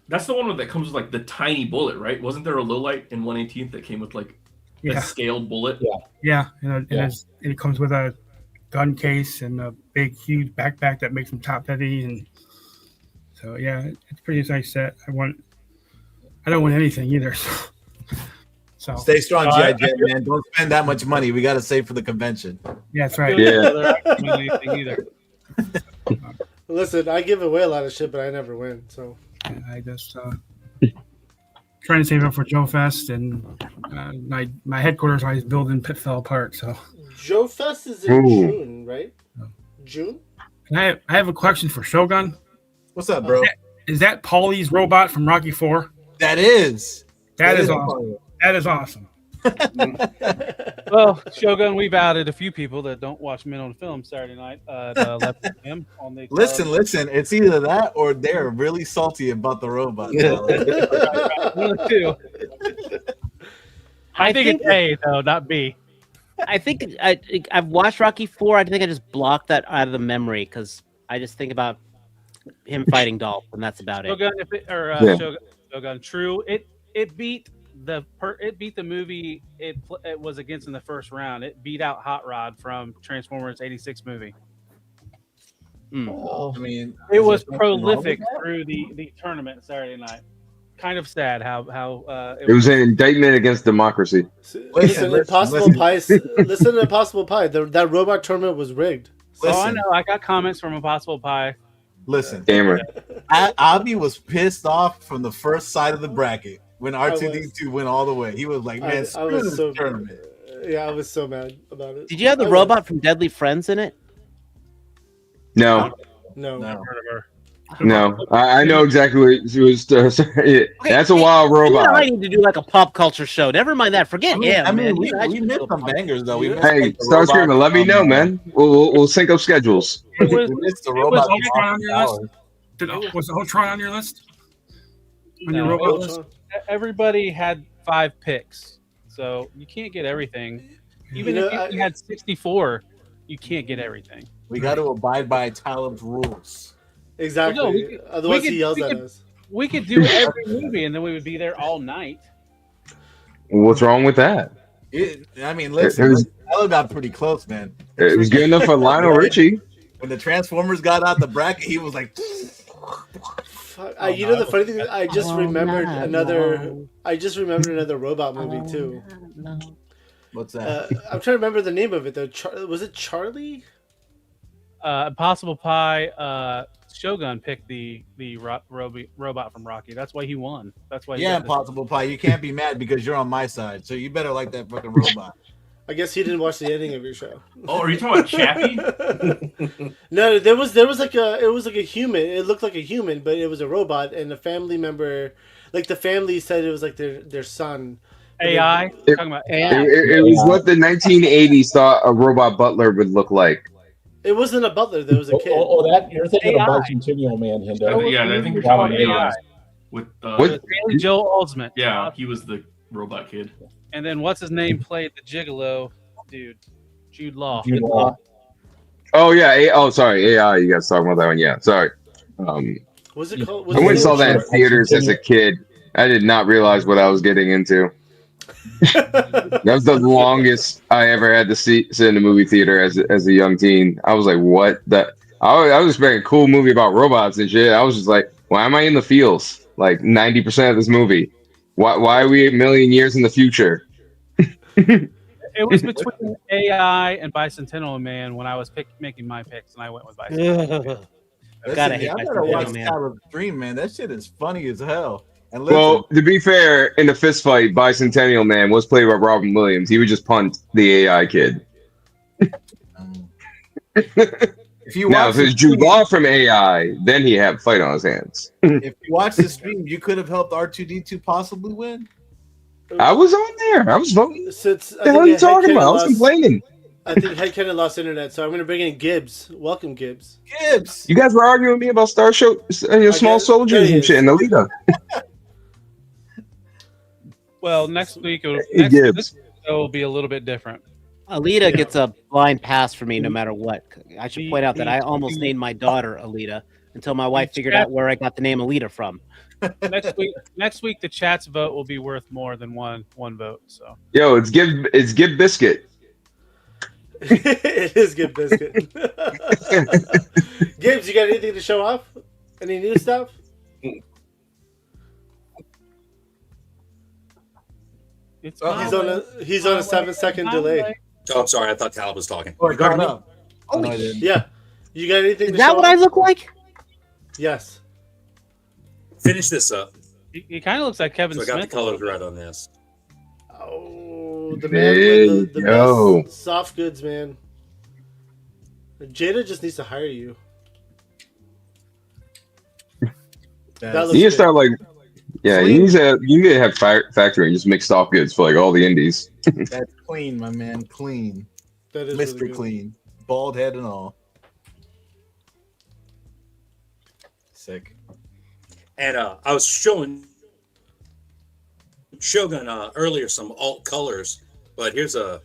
that's the one that comes with like the tiny bullet, right? Wasn't there a Lowlight in 1/18 that came with like a scaled bullet? Yeah, and it comes with a gun case and a big, huge backpack that makes them top heavy, and so yeah, it's a pretty nice set. I don't want anything either. So stay strong, G.I. Jane, man. Don't spend that much money. We got to save for the convention. Yeah, that's right. I don't want anything either. Listen, I give away a lot of shit, but I never win. So I just trying to save up for Joe Fest, and my headquarters I was building fell apart. So Joe Fest is in June, right? June. And I have a question for Shogun. What's up, bro? Is that Paulie's robot from Rocky 4? That is. That is awesome. That is awesome. Well, Shogun, we've outed a few people that don't watch Men on Film Saturday night at 11 p.m. on the. Listen. It's either that or they're really salty about the robot. One of the two. I think it's A though, not B. I think I've watched Rocky 4. I think I just blocked that out of the memory because I just think about him fighting Dolph, and that's about it. Shogun, true. It beat the movie it was against in the first round. It beat out Hot Rod from Transformers '86 movie. I mean, it was prolific through the tournament Saturday night. Kind of sad how it was an indictment against democracy. Listen, Impossible Pie. Listen to Impossible Pie. That robot tournament was rigged. Oh, I know. I got comments from Impossible Pie. Listen, Gamer. Abby was pissed off from the first side of the bracket when R2D2 went all the way. He was like, "Man, I was so tournament." Yeah, I was so mad about it. Did you have the robot from Deadly Friends in it? No. No. I know exactly what it was. That's a wild robot. I need to do like a pop culture show. Never mind that. Forget him. I mean, man. we missed some bangers though. Hey, Star Screamer, let me know, man. We'll sync up schedules. We missed the robot. Was the Ultron on your list? On your robot list? Everybody had 5 picks, so you can't get everything. Even if you had 64, you can't get everything. We got to abide by Talib's rules. Exactly. Otherwise, he yells at us. We could do every movie, and then we would be there all night. What's wrong with that? Listen, Talib got pretty close, man. It was good enough for Lionel Richie. When the Transformers got out the bracket, he was like. You know the funny thing is, I just remembered another robot movie too. What's that? I'm trying to remember the name of it though. Was it Charlie? Impossible Pie. Shogun picked the robot from Rocky. That's why he won. That's why. Impossible Pie. You can't be mad because you're on my side, so you better like that fucking robot. I guess he didn't watch the ending of your show. Oh, are you talking about Chappie? No, there was like a human. It looked like a human, but it was a robot, and a family member, like the family said it was like their son. AI. Talking about AI. It was what the 1980s thought a robot butler would look like. It wasn't a butler. There was a kid. That you're thinking of Bicentennial Man, Hindo. Yeah, I think you're talking about AI. With Joe Aldsman. Yeah, he was the robot kid. And then what's his name played the Gigolo dude? Jude Law. Oh yeah. Sorry. AI. You guys talking about that one? Yeah. Sorry. What's it called? I went and saw that in theaters as a kid. I did not realize what I was getting into. That was the longest I ever had to sit in a movie theater as a young teen. I was like, what? I was expecting a cool movie about robots and shit. I was just like, why am I in the feels? Like 90% of this movie. Why are we a million years in the future? It was between AI and Bicentennial Man when I was making my picks, and I went with Bicentennial Man. I better watch Talib's stream, man. That shit is funny as hell. And well, to be fair, in the fist fight, Bicentennial Man was played by Robin Williams. He would just punt the AI kid. If it's Jude Law from AI, then he had a fight on his hands. If you watch the stream, you could have helped R2D2 possibly win. I was on there. I was voting. What the hell are you talking about? I was complaining. I think Head Cannon lost internet, so I'm going to bring in Gibbs. Welcome, Gibbs. Gibbs. You guys were arguing with me about Star Show, small soldiers and shit in the Alita. Well, next week it will be a little bit different. Alita gets a blind pass for me no matter what. I should point out that I almost named my daughter Alita until my wife figured out where I got the name Alita from. Next week the chat's vote will be worth more than one vote. So it's Give Biscuit. It is Give Biscuit. Gibbs, you got anything to show off? Any new stuff? He's on a 7-second delay. Oh, I'm sorry. I thought Talib was talking. Oh, yeah. You got anything? Is that what I look like? Yes. Finish this up. He kind of looks like Kevin So I got Smith. the colors right on this. Oh, the man with the best soft goods, man. Jada just needs to hire you. You can start like, yeah, you need to have factory and just make soft goods for like all the indies. That's clean, my man. Clean. That is Mr. really Clean. Bald head and all. Sick. And I was showing Shogun earlier some alt colors, but here's like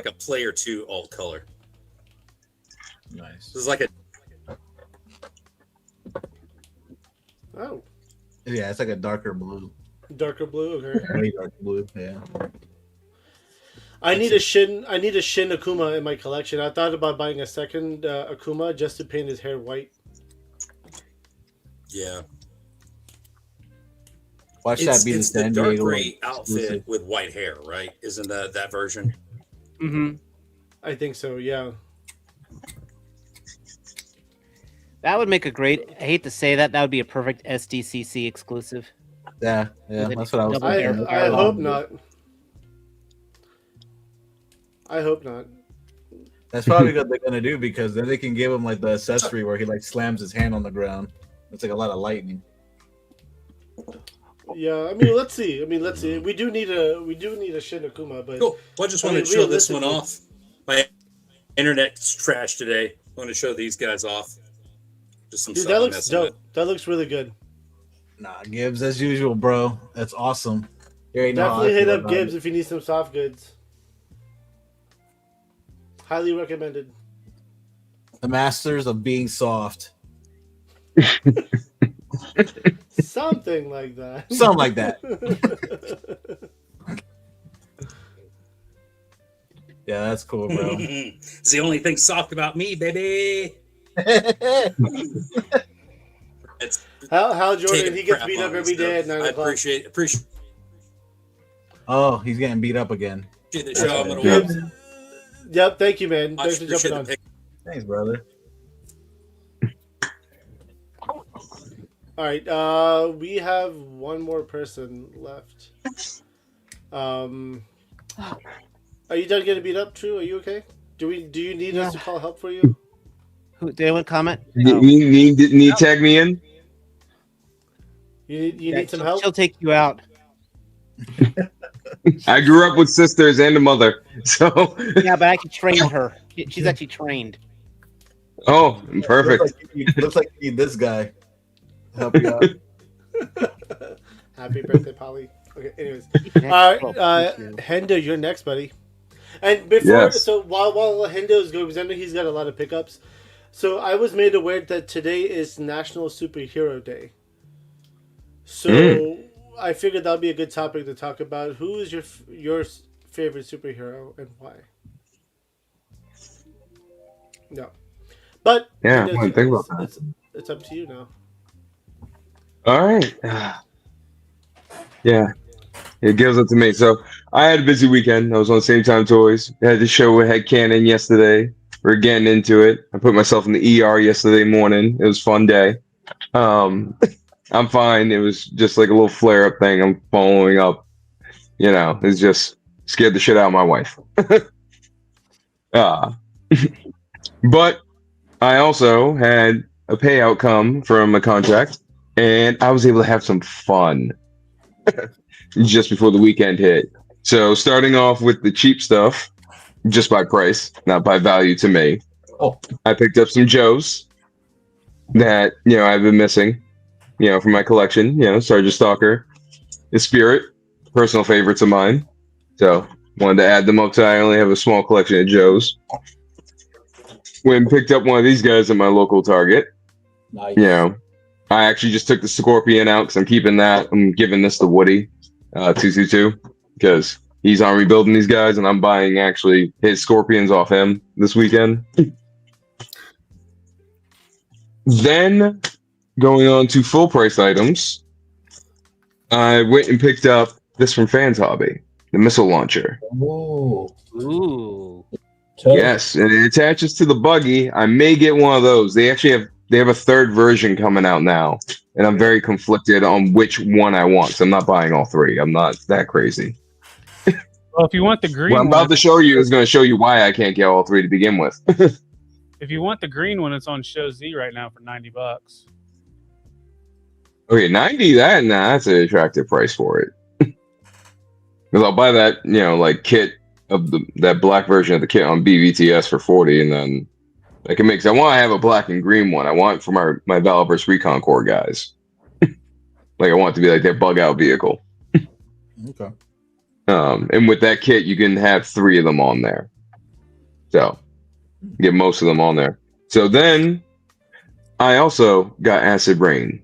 a play or two alt color. Nice. This is like a Yeah, it's like a darker blue. Darker blue, okay. Way darker blue, yeah. I need a Shin Akuma in my collection. I thought about buying a second Akuma just to paint his hair white. yeah. Watch that be it's the the San dark Diego gray one. outfit with white hair, right? Isn't that version? Mm-hmm. I think so, yeah. That would make a great. I hate to say that. That would be a perfect SDCC exclusive. Yeah, that's what I was thinking. I hope not. I hope not. That's probably what they're gonna do because then they can give him like the accessory where he like slams his hand on the ground. It's like a lot of lightning. Yeah, I mean, let's see. We do need a Shin Akuma, but Cool. Well, I just wanted to show this one off. My internet's trash today. I want to show these guys off. Just some dude, stuff that I'm looks messing dope. with. That looks really good. Nah, Gibbs as usual, bro. That's awesome. You already know how I Definitely hit feel up about Gibbs it. if you need some soft goods. Highly recommended. The masters of being soft. Something like that. Something like that. Yeah, that's cool, bro. It's the only thing soft about me, baby. It's How Jordan, taking he gets crap beat on up me every still. day at 9 I o'clock. appreciate Oh, he's getting beat up again. the show. I'm gonna Gibbs. Yep, thank you, man. I Thanks for appreciate jumping on. the pick. Thanks, brother. All right, we have one more person left. Are you done getting beat up, True? Are you okay? Do you need us to call help for you? Who did anyone comment? Need tag me in? You need some help? She'll take you out. I grew up with sisters and a mother, so Yeah, but I can train her. She's actually trained. oh, perfect. Looks like you need this guy. Help you out. Happy birthday, Polly. Okay, anyways. Hendo, you're next, buddy. And before, so while Hendo's going, because I know he's got a lot of pickups. So I was made aware that today is National Superhero Day. So I figured that would be a good topic to talk about. Who is your favorite superhero and why? No. But yeah, I think about that. It's up to you now. All right. Yeah, it gives it to me. So I had a busy weekend. I was on Same Time Toys. I had the show with Headcanon yesterday. We're getting into it. I put myself in the ER yesterday morning. It was a fun day. I'm fine. It was just like a little flare-up thing. I'm following up. You know, it's just scared the shit out of my wife. But I also had a payout come from a contract, and I was able to have some fun just before the weekend hit. So starting off with the cheap stuff, just by price, not by value to me. Oh, I picked up some Joes that, you know, I've been missing, you know, from my collection, you know, Sergeant Stalker, the Spirit, personal favorites of mine. So wanted to add them up to, I only have a small collection of Joes. Went and picked up one of these guys at my local Target. Nice. You know, I actually just took the Scorpion out because I'm keeping that. I'm giving this to Woody, 222, because he's on rebuilding these guys, and I'm buying actually his Scorpions off him this weekend. Then, going on to full price items, I went and picked up this from Fans Hobby, the missile launcher. Ooh. Yes, and it attaches to the buggy. I may get one of those. They have a third version coming out now. and I'm very conflicted on which one I want. So I'm not buying all three. I'm not that crazy. Well, if you want the green What I'm one, about to show you is going to show you why I can't get all three to begin with. if you want the green one, it's on Show Z right now for $90. Okay, 90. That's an attractive price for it. Because I'll buy that, like kit of that black version of the kit on BVTS for 40, and then I can make. I want to have a black and green one. I want it for my Valverse Recon Corps guys. Like I want it to be like their bug out vehicle. Okay. And with that kit, you can have 3 of them on there. So get most of them on there. So then I also got Acid Rain.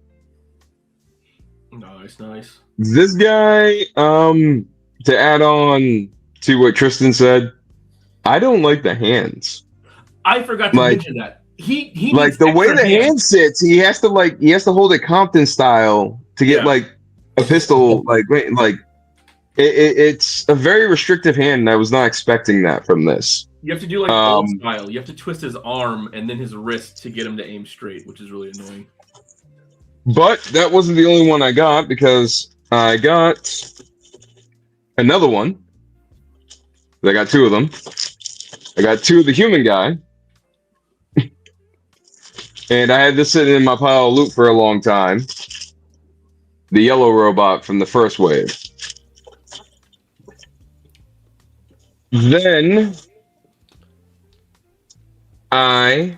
Nice. This guy, to add on to what Tristan said, I don't like the hands. I forgot to mention that. He like needs the way extra the hands. hand sits, he has to hold it Compton style to get like a pistol. It's a very restrictive hand, and I was not expecting that from this. You have to do like old style. You have to twist his arm and then his wrist to get him to aim straight, which is really annoying. But that wasn't the only one I got, because I got another one. I got 2 of them. I got 2 of the human guy. And I had this sitting in my pile of loot for a long time. The yellow robot from the first wave. Then I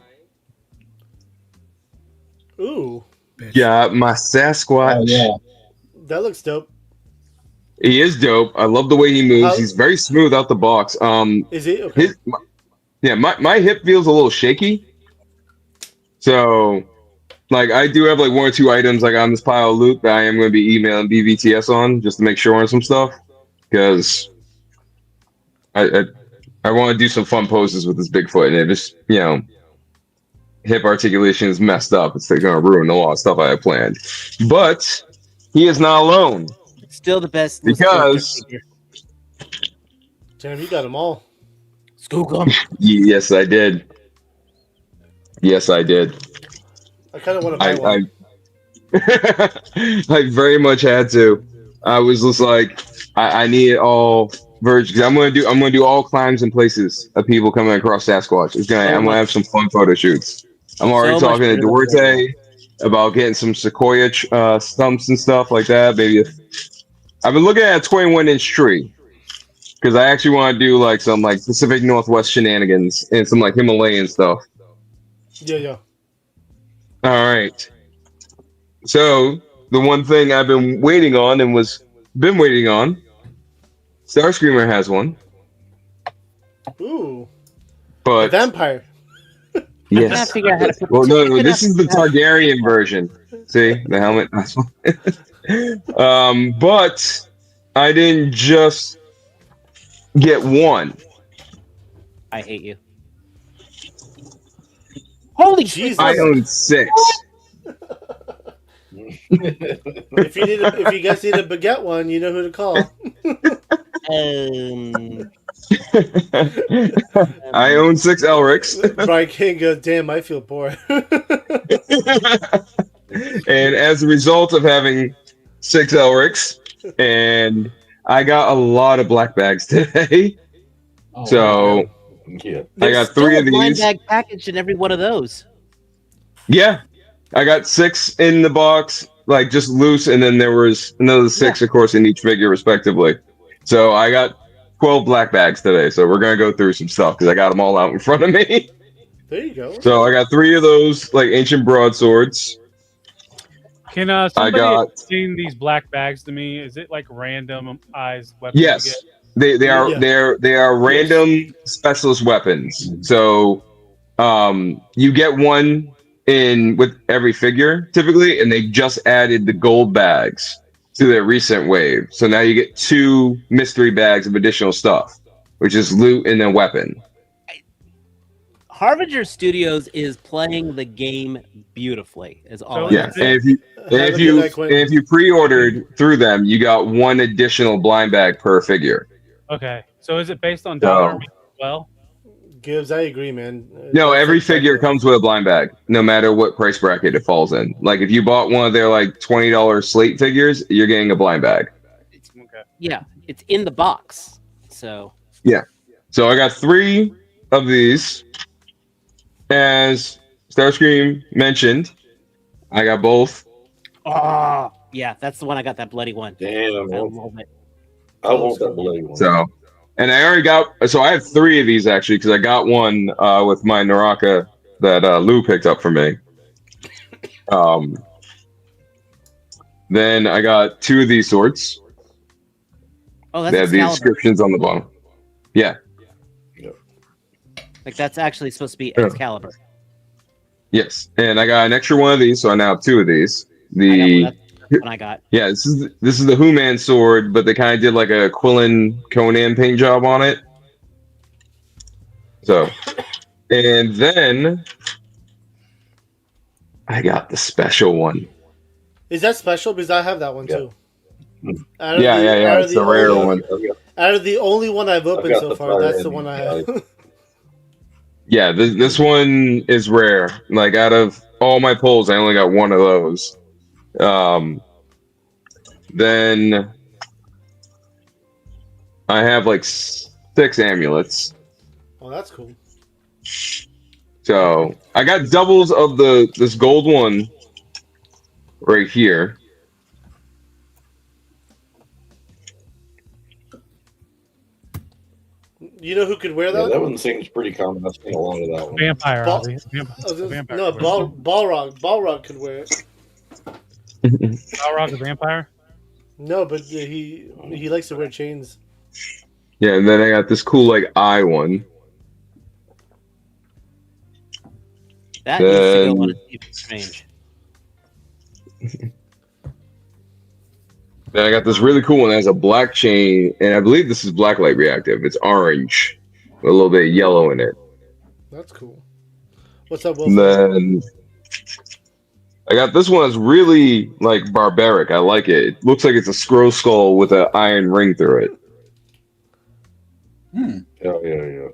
got my Sasquatch. Oh, yeah. That looks dope. He is dope. I love the way he moves. He's very smooth out the box. Is he? Okay. My hip feels a little shaky. So, like, I do have like 1 or 2 items like on this pile of loot that I am going to be emailing BVTS on just to make sure on some stuff, because I want to do some fun poses with this Bigfoot, and it just hip articulation is messed up. It's going to ruin a lot of stuff I have planned. But he is not alone. Still the best. Because Damn, you got them all. Skook them. Yes, I did. I kind of want to buy one. I very much had to. I was just like, I need all versions. I'm gonna do all climbs and places of people coming across Sasquatch. I'm gonna have some fun photo shoots. I'm already talking to Duarte about getting some Sequoia stumps and stuff like that. Maybe I've been looking at a 21-inch tree, because I actually want to do like some like Pacific Northwest shenanigans and some like Himalayan stuff. Yeah. All right. So the one thing I've been waiting on Starscreamer has one. Ooh. But a vampire. Yes. Well, no, this is the Targaryen version. See the helmet. But I didn't just get one. I hate you. Holy Jesus! I own 6. If you guys need a baguette one, you know who to call. I own 6 Elrics. Brian King goes, damn, I feel poor. And as a result of having 6 Elrics, and I got a lot of black bags today. So yeah, I got 3 of these. Blind bag package in every one of those. Yeah, I got 6 in the box, like just loose, and then there was another 6, of course, in each figure, respectively. So I got 12 black bags today. So we're gonna go through some stuff because I got them all out in front of me. There you go. So I got 3 of those like ancient broadswords. Can somebody explain these black bags to me? Is it like randomized weapons? Yes, they are random specialist weapons. So you get one in with every figure typically, and they just added the gold bags to their recent wave. So now you get 2 mystery bags of additional stuff, which is loot and then weapon. Harbinger Studios is playing the game beautifully. Is all. Yeah, and if you pre-ordered through them, you got 1 additional blind bag per figure. Okay, so is it based on dollar as well? Gibbs, I agree, man. No, every figure comes with a blind bag, no matter what price bracket it falls in. Like if you bought one of their like $20 slate figures, you're getting a blind bag. Yeah, it's in the box. So Yeah. So I got 3 of these. As Starscream mentioned, I got both. oh yeah, that's the one I got. That bloody one. Damn, I love it. I want that bloody one. So, and I already got. So I have 3 of these actually because I got one with my Naraka that Lou picked up for me. Then I got 2 of these swords. Oh, that's They have the Excalibur. inscriptions on the bottom. Yeah. Like that's actually supposed to be Excalibur. Yes, and I got an extra one of these, so I now have 2 of these. That's what I got. Yeah, this is the Who-Man sword, but they kind of did like a Quillen Conan paint job on it. So, and then I got the special one. Is that special? Because I have that one too. Yeah. It's the rare one. Out of the only one I've opened got so the far, that's fire the one I have. Yeah, this one is rare. Like out of all my pulls, I only got one of those. Then I have like 6 amulets. Oh, that's cool. So I got doubles of this gold one right here. You know who could wear that? Yeah, that one seems pretty common. I've seen a lot of that one. Vampire. Ball- Ozzy. Vampire. No, Balrog could wear it. Balrog the vampire. No, but he likes to wear chains. Yeah, and then I got this cool like eye one. That needs to go on a Stephen Strange. Then I got this really cool one that has a black chain, and I believe this is blacklight reactive. It's orange, with a little bit of yellow in it. That's cool. What's up, Will? And then I got this one that's really like barbaric. I like it. It looks like it's a scroll skull with an iron ring through it. Yeah.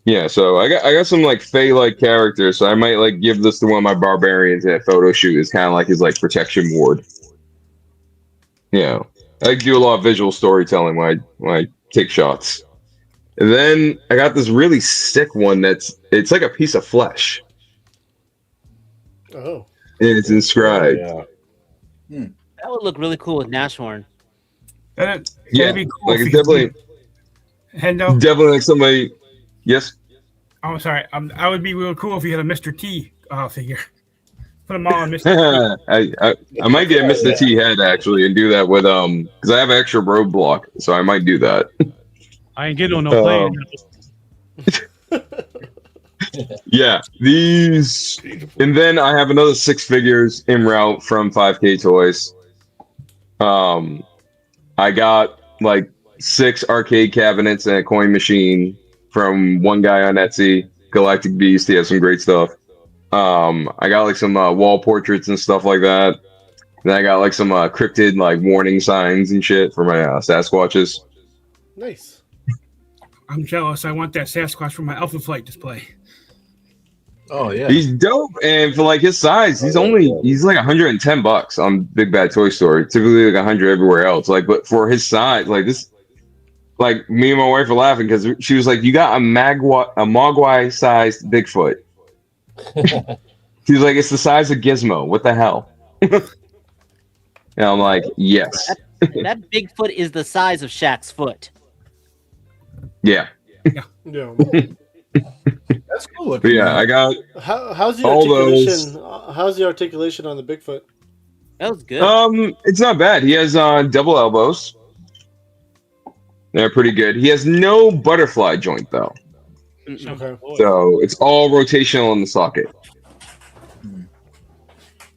Yeah, so I got some like Fey-like characters, so I might like give this to one of my barbarians in a photo shoot. It's kind of like his like protection ward. Yeah, I do a lot of visual storytelling when I take shots. And then I got this really sick one it's like a piece of flesh. Oh. And it's inscribed. Yeah. That would look really cool with Nashorn. That'd Yeah, be cool like if it's you- definitely Hendo. definitely like somebody. Yes. Oh, sorry. I would be real cool if you had a Mr. T figure. Put them all on Mr. T. I might get a Mr. T head actually and do that with because I have an extra roadblock, so I might do that. I ain't getting on no plane. Yeah, these, and then I have another 6 figures en route from 5K Toys. I got like 6 arcade cabinets and a coin machine from one guy on Etsy, Galactic Beast. He has some great stuff. I got like some wall portraits and stuff like that. Then I got like some cryptid like warning signs and shit for my Sasquatches. Nice. I'm jealous. I want that Sasquatch for my Alpha Flight display. Oh yeah, He's dope, and for like his size, he's like $110 on Big Bad Toy Store. Typically like 100 everywhere else. Like, but for his size, like this, like me and my wife were laughing because she was like, "You got a Mogwai sized Bigfoot." She's like, "It's the size of Gizmo. What the hell?" And I'm like, "Yes." That Bigfoot is the size of Shaq's foot. Yeah. Yeah. That's cool. But yeah, I got How's the all articulation? How's the articulation on the Bigfoot? That was good. It's not bad. He has double elbows. They're pretty good. He has no butterfly joint though. Okay. So it's all rotational in the socket.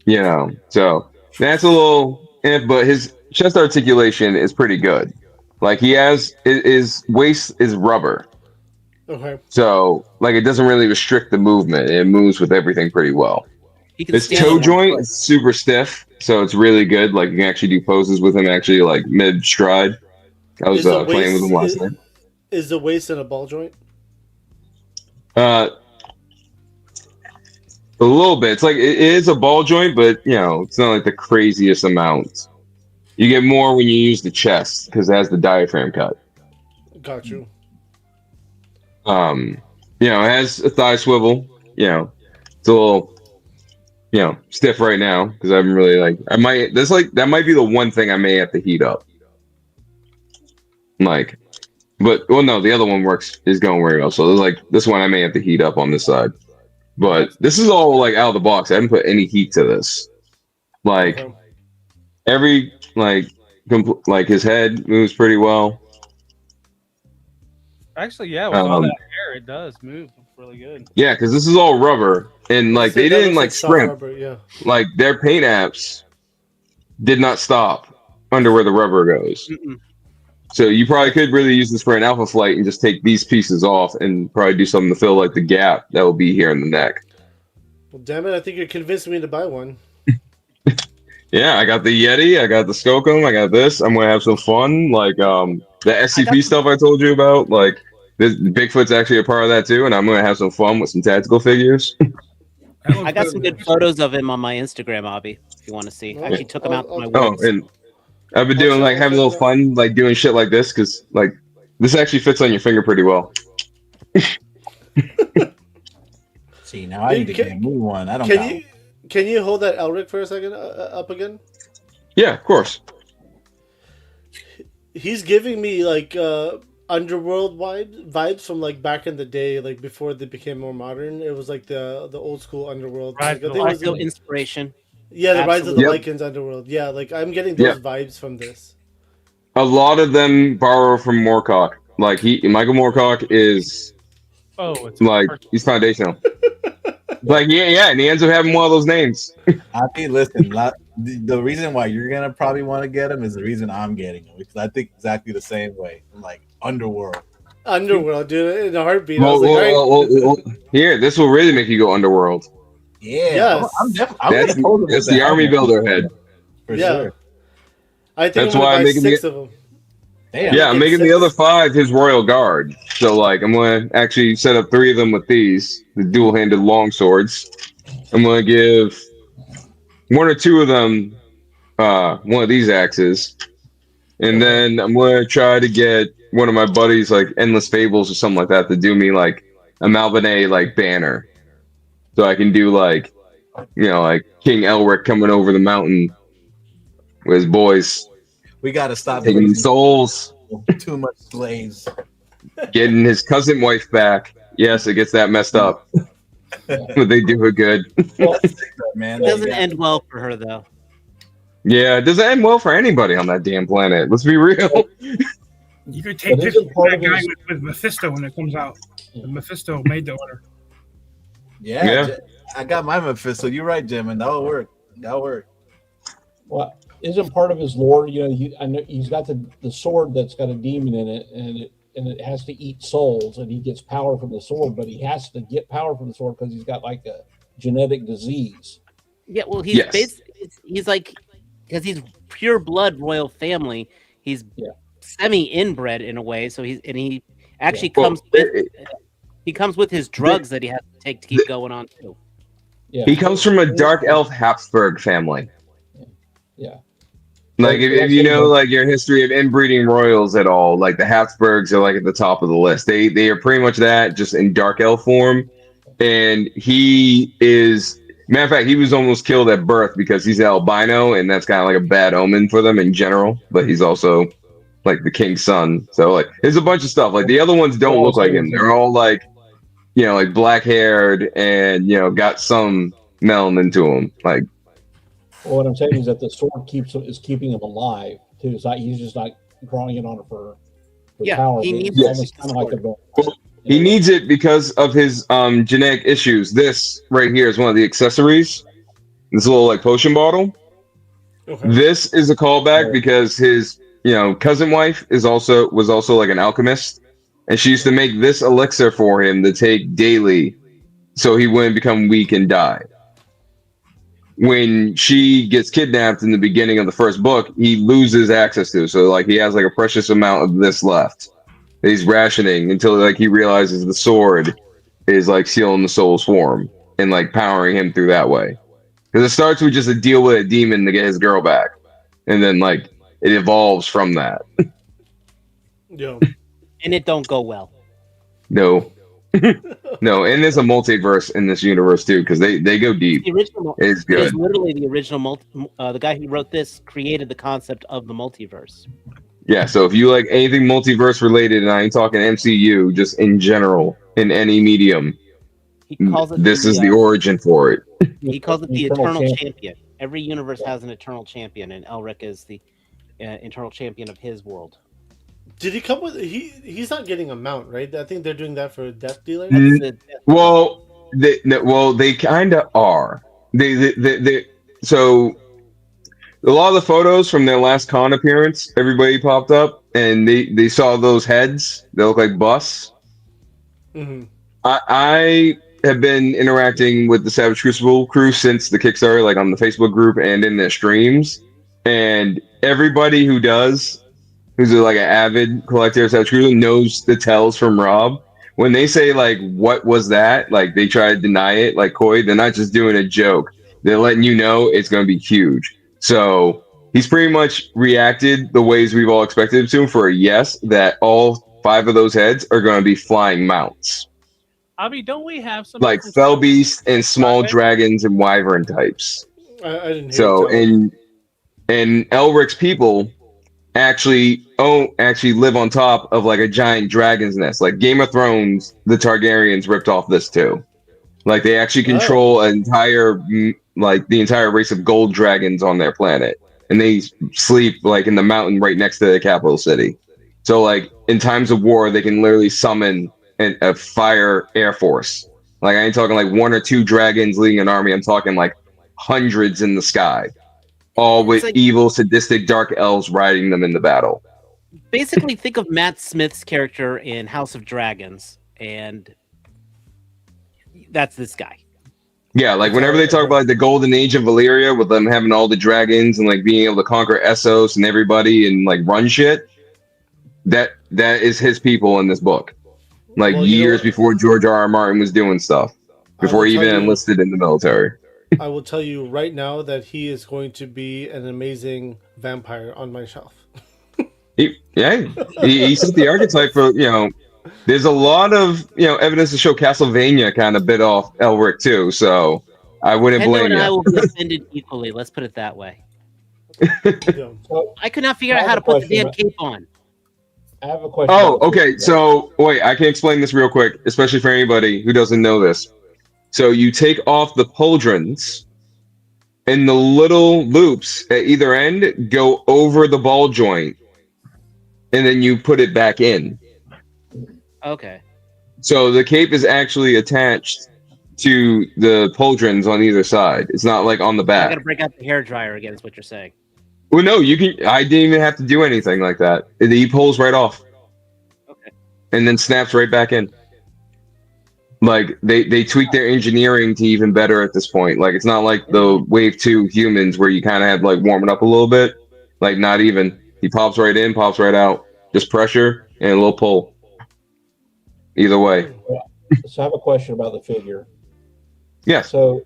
You know, so that's a little, but his chest articulation is pretty good. Like he has, his waist is rubber. Okay. So like it doesn't really restrict the movement. It moves with everything pretty well. His toe joint is super stiff, so it's really good. Like you can actually do poses with him actually like mid stride. I was playing with him last night. Is the waist in a ball joint? A little bit. It's like it is a ball joint, but it's not like the craziest amount. You get more when you use the chest because it has the diaphragm cut. Got you. It has a thigh swivel. It's a little, stiff right now because I haven't really that might be the one thing I may have to heat up. No, the other one is going very well. So this one I may have to heat up on this side. But this is all out of the box. I haven't put any heat to this. Every his head moves pretty well. Actually, yeah, with all that hair, it does move really good. Yeah, because this is all rubber, and they didn't scrimp. Rubber, yeah. Their paint apps did not stop under where the rubber goes. Mm-mm. So you probably could really use this for an alpha flight and just take these pieces off and probably do something to fill the gap that will be here in the neck. Well, damn it! I think you're convincing me to buy one. Yeah, I got the Yeti, I got the Skocum, I got this. I'm gonna have some fun, the SCP stuff I told you about. This Bigfoot's actually a part of that too, and I'm gonna have some fun with some tactical figures. I got some good photos of him on my Instagram, Abby. If you want to see, I actually took him out to my woods. And I've been doing having a little fun, doing shit like this because this actually fits on your finger pretty well. See, now I need to get a new one. I don't know. Can you hold that Elric for a second up again? Yeah, of course. He's giving me underworld vibes from back in the day, before they became more modern. It was the old school underworld. Right, the inspiration. Yeah, the Rise of the Yep. Lycans underworld. Yeah, I'm getting those vibes from this. A lot of them borrow from Moorcock. Michael Moorcock is he's foundational. And he ends up having one of those names. I mean, listen, the reason why you're gonna probably want to get him is the reason I'm getting him, because I think exactly the same way. Underworld, dude, in a heartbeat. Here, this will really make you go Underworld. Yeah, yes. I'm definitely. That's the army builder head. For sure. I think that's why I'm making 6 of them. Damn, I'm making the other 5 his royal guard. So I'm gonna actually set up 3 of them with these, the dual-handed long swords. I'm gonna give 1 or 2 of them one of these axes, and then I'm gonna try to get one of my buddies Endless Fables or something like that to do me a Malvenet banner, so I can do King Elric coming over the mountain with his boys. We gotta stop taking souls. Too much slaves. Getting his cousin wife back. Yes, it gets that messed up. But they do it good. Man, it doesn't end well for her though. Yeah, it doesn't end well for anybody on that damn planet. Let's be real. You could take this that guy with Mephisto when it comes out. Mephisto made the order. Yeah. I got my Mephisto. You're right, Jim, and that'll work. Well, isn't part of his lore? I know he's got the sword that's got a demon in it, and it has to eat souls, and he gets power from the sword, but he has to get power from the sword because he's got a genetic disease. Yeah, well, he's because he's pure blood royal family. He's semi inbred in a way, so he actually comes with his drugs that he has to take to keep going on too. Yeah, he comes from a dark elf Habsburg family. Yeah. If you know your history of inbreeding royals at all, the Habsburgs are at the top of the list. They are pretty much that, just in dark elf form. And he is, matter of fact, he was almost killed at birth because he's albino, and that's kind of a bad omen for them in general. But he's also the king's son. So there's a bunch of stuff. The other ones don't look like him. They're all black haired and got some melanin to them. Well, what I'm saying is that the sword is keeping him alive too. It's he's just not drawing it on it for power. He needs he needs it because of his genetic issues. This right here is one of the accessories. This little potion bottle. Okay. This is a callback because his cousin wife was also an alchemist, and she used to make this elixir for him to take daily, so he wouldn't become weak and die. When she gets kidnapped in the beginning of the first book, he loses access to it. So he has a precious amount of this left that he's rationing until he realizes the sword is like sealing the soul's form and like powering him through that way. Because it starts with just a deal with a demon to get his girl back, and then like it evolves from that. Yeah. And it don't go well. No. No, and there's a multiverse in this universe too, because they go deep. The original, It's It good. is literally the original. The guy who wrote this created the concept of the multiverse. Yeah, so if you like anything multiverse related, and I ain't talking MCU, just in general, in any medium, He calls it this is the origin for it. He calls it the Eternal eternal champion. champion. Every universe has an eternal champion, and Elric is the eternal champion of his world. Did he come with he's not getting a mount, right? I think they're doing that for Death Dealer. Well, they kind of are. So a lot of the photos from their last con appearance, everybody popped up, and they saw those heads. They look like busts. Mm-hmm. I have been interacting with the Savage Crucible crew since the Kickstarter, like on the Facebook group and in their streams. And everybody who's like an avid collector of Savage Crucible knows the tells from Rob. When they say like, "What was that?" Like they try to deny it, like Coy. They're not just doing a joke. They're letting you know it's going to be huge. So he's pretty much reacted the ways we've all expected him to for a yes, that all 5 of those heads are going to be flying mounts. I mean, don't we have some Like fell beast and small dragons and wyvern types. I didn't hear So you tell and Elric's people actually live on top of like a giant dragon's nest. Like Game of Thrones, the Targaryens ripped off this too. Like they actually control the entire race of gold dragons on their planet, and they sleep like in the mountain right next to the capital city. So like in times of war, they can literally summon a fire air force. Like I ain't talking like 1 or 2 dragons leading an army. I'm talking like hundreds in the sky, all with evil, sadistic, dark elves riding them in the battle. Basically, think of Matt Smith's character in House of Dragons, and that's this guy. Yeah, like whenever they talk about like the golden age of Valyria, with them having all the dragons and like being able to conquer Essos and everybody and like run shit, that is his people in this book. Like years before George R.R. Martin was doing stuff, before he even enlisted in the military. I will tell you right now that he is going to be an amazing vampire on my shelf. He's the archetype for, there's a lot of, evidence to show Castlevania kind of bit off Elric too. So I wouldn't Hendo blame and you. I will be offended equally. Let's put it that way. I could not figure out how to put the damn cape on. I have a question. Oh, okay. So wait, I can explain this real quick, especially for anybody who doesn't know this. So you take off the pauldrons, and the little loops at either end go over the ball joint, and then you put it back in. Okay. So the cape is actually attached to the pauldrons on either side. It's not like on the I back. gotta break out the hair dryer again, is what you're saying. Well, no, you can. I didn't even have to do anything like that. He pulls right off. Okay. And then snaps right back in. Like they tweak their engineering to even better at this point. Like it's not like the Wave 2 humans where you kind of had like warm it up a little bit. Like not even. He pops right in, pops right out. Just pressure and a little pull. Either way. So I have a question about the figure. Yeah. So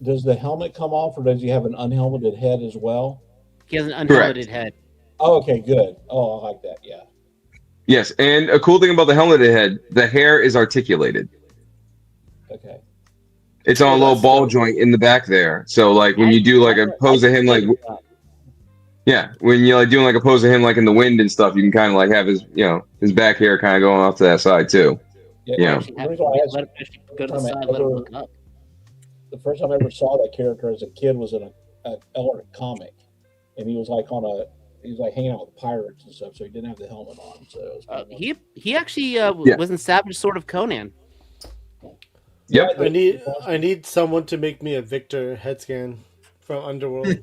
does the helmet come off, or does he have an unhelmeted head as well? He has an unhelmeted head. Oh, okay, good. Oh, I like that. Yeah. Yes, and a cool thing about the helmeted head, the hair is articulated. Okay. It's on a little ball joint in the back there. So like when you do like a pose of him like when you're like doing like a pose of him like in the wind and stuff, you can kind of like have his his back hair kind of going off to that side too. Yeah. The first time I ever saw that character as a kid was in an Elric comic, and he was like hanging out with pirates and stuff, so he didn't have the helmet on. So it was he actually was in Savage Sword of Conan. Yep. I need someone to make me a Victor head scan from Underworld.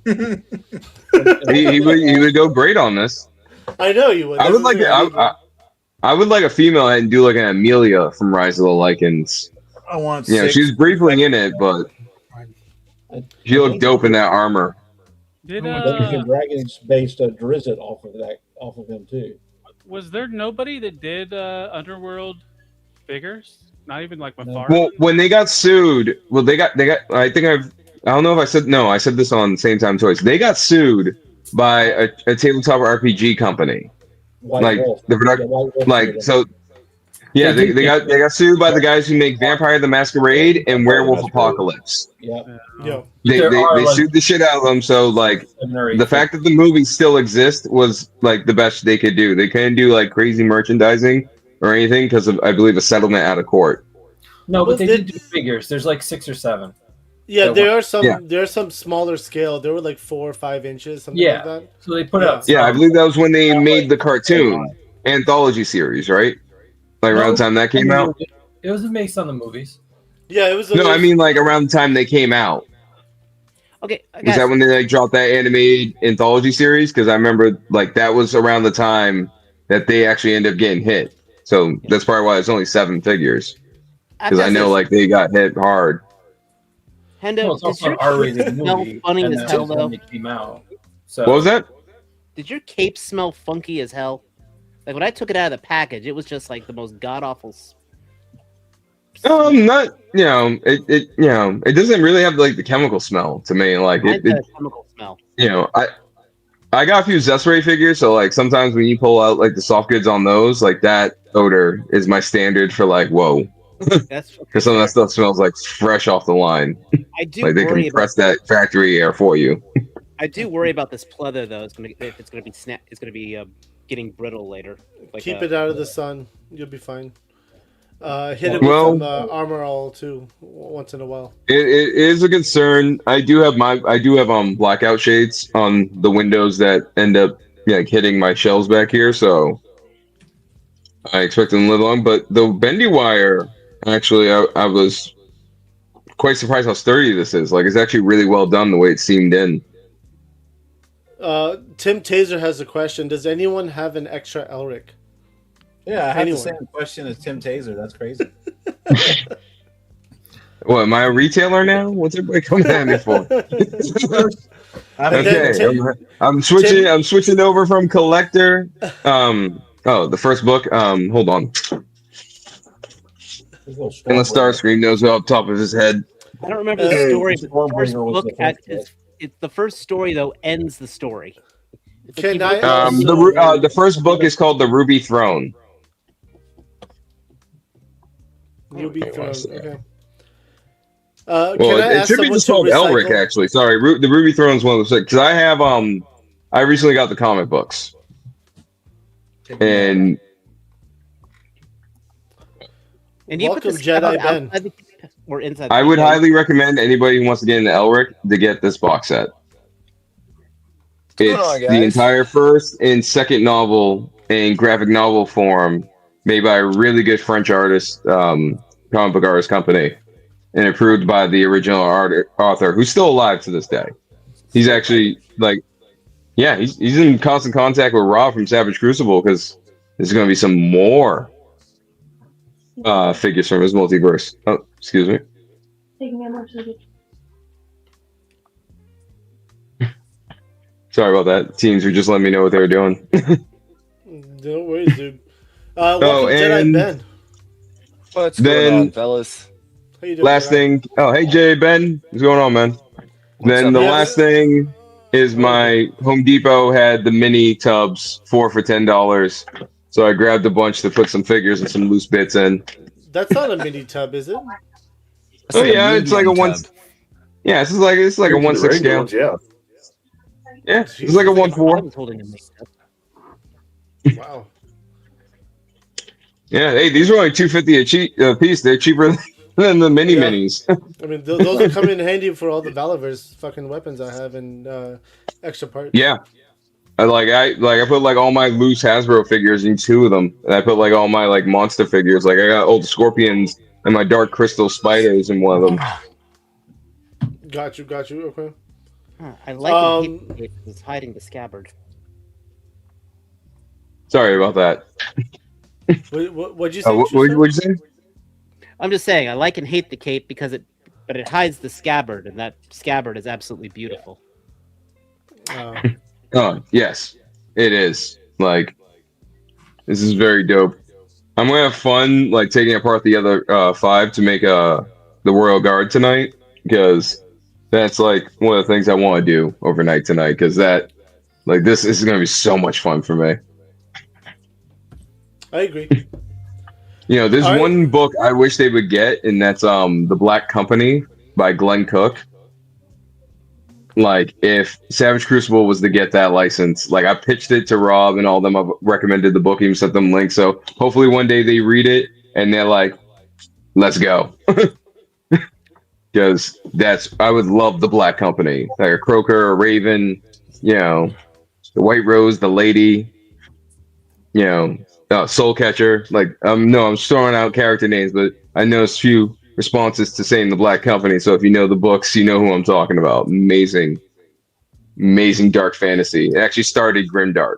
he would go great on this. I know you would. I would like a female head and do like an Amelia from Rise of the Lycans. I want. She was briefly in it, but she looked dope in that armor. Did Dragons based Drizzt off of him too? Was there nobody that did Underworld figures? Not even like Mafara? Well, when they got sued, they got. I think I don't know if I said no. I said this on Same Time Toys. They got sued by a tabletop RPG company. White Wolf. The production, so. Yeah, they got sued by the guys who make Vampire the Masquerade and Werewolf Apocalypse. Yeah. They sued the shit out of them. So the fact that the movie still exists was the best they could do. They couldn't do crazy merchandising or anything because of, I believe, a settlement out of court. No, but they did do figures. There's 6 or 7. Yeah, there are some. Yeah. There are some smaller scale. There were 4 or 5 inches, something like that. So they put up. Yeah, I believe that was when they made the cartoon anthology series, right? Around the time that came out. It was based on the movies. Yeah, it was. No, I mean around the time they came out. Okay, was that when they dropped that animated anthology series? Because I remember that was around the time that they actually ended up getting hit. So that's probably why it's only 7 figures. Because I know they got hit hard. Hendo, did your cape smell funny as hell though? Came out, what was that? Did your cape smell funky as hell? When I took it out of the package, it was just the most god awful. Not it doesn't really have the chemical smell to me. It chemical smell. I got a few Zesray figures, so sometimes when you pull out the soft goods on those, that odor is my standard for whoa. That's because some of that stuff smells fresh off the line. I do. They compress that factory air for you. I do worry about this pleather though. It's gonna be getting brittle later. Keep it out of the sun. You'll be fine. Hit it with some armor all too once in a while. It is a concern. I do have blackout shades on the windows that end up hitting my shelves back here, so I expect them to live long. But the bendy wire, actually, I was quite surprised how sturdy this is. It's actually really well done the way it seamed in. Tim Taser has a question. Does anyone have an extra Elric? Yeah, I had the same question as Tim Taser. That's crazy. What, am I a retailer now? What's everybody coming at me for? Okay, I'm switching over from collector. The first book. Hold on. Unless Starscream knows who up top of his head. I don't remember the story, but the first book the first story though ends the story. The first book is called The Ruby Throne. Ruby Throne. Okay. It should be just called Elric, actually. Sorry, the Ruby Throne is one of those because I have I recently got the comic books, and you welcome Jedi Ben. Or inside. I would highly recommend anybody who wants to get into Elric to get this box set. It's the entire first and second novel in graphic novel form, made by a really good French artist, comic book artist company, and approved by the original author, who's still alive to this day. He's actually he's in constant contact with Rob from Savage Crucible because there's going to be some more figures from his multiverse. Oh, excuse me. Sorry about that. Teams were just letting me know what they were doing. No worries, dude. Welcome Jedi Ben. What's going on, fellas? How you doing, last thing. Oh, hey Jay Ben, what's going on, man? Then the last thing is my Home Depot had the mini tubs 4 for $10, so I grabbed a bunch to put some figures and some loose bits in. That's not a mini tub, is it? Oh yeah, it's like a one. Yeah, it's like a 1/6 scale. Yeah, it's like a 1/4. Wow. Yeah, hey, these are only $2.50 a piece. They're cheaper than the minis. I mean, those will come in handy for all the Valaverse fucking weapons I have and extra parts. Yeah, I put all my loose Hasbro figures in 2 of them, and I put all my monster figures. I got old Scorpions and my Dark Crystal Spiders in one of them. Got you. Okay. I like it. It's hiding the scabbard. Sorry about that. What'd you say? What'd you say? I'm just saying I like and hate the cape because it hides the scabbard, and that scabbard is absolutely beautiful. Oh yes, it is. This is very dope. I'm gonna have fun like taking apart the other 5 to make the Royal Guard tonight, because that's like one of the things I want to do overnight tonight, because that like this is gonna be so much fun for me. I agree. You know, there's All right. one book I wish they would get, and that's The Black Company by Glenn Cook. Like, if Savage Crucible was to get that license, like I pitched it to Rob and all of them. I've recommended the book, even sent them links. So hopefully one day they read it and they're like, "Let's go," because I would love the Black Company, like a Croaker, a Raven, you know, the White Rose, the Lady, you know, Soul Catcher. Like, no, I'm throwing out character names, but I know a few responses to saying the Black Company. So if you know the books, you know who I'm talking about. Amazing dark fantasy. It actually started grimdark.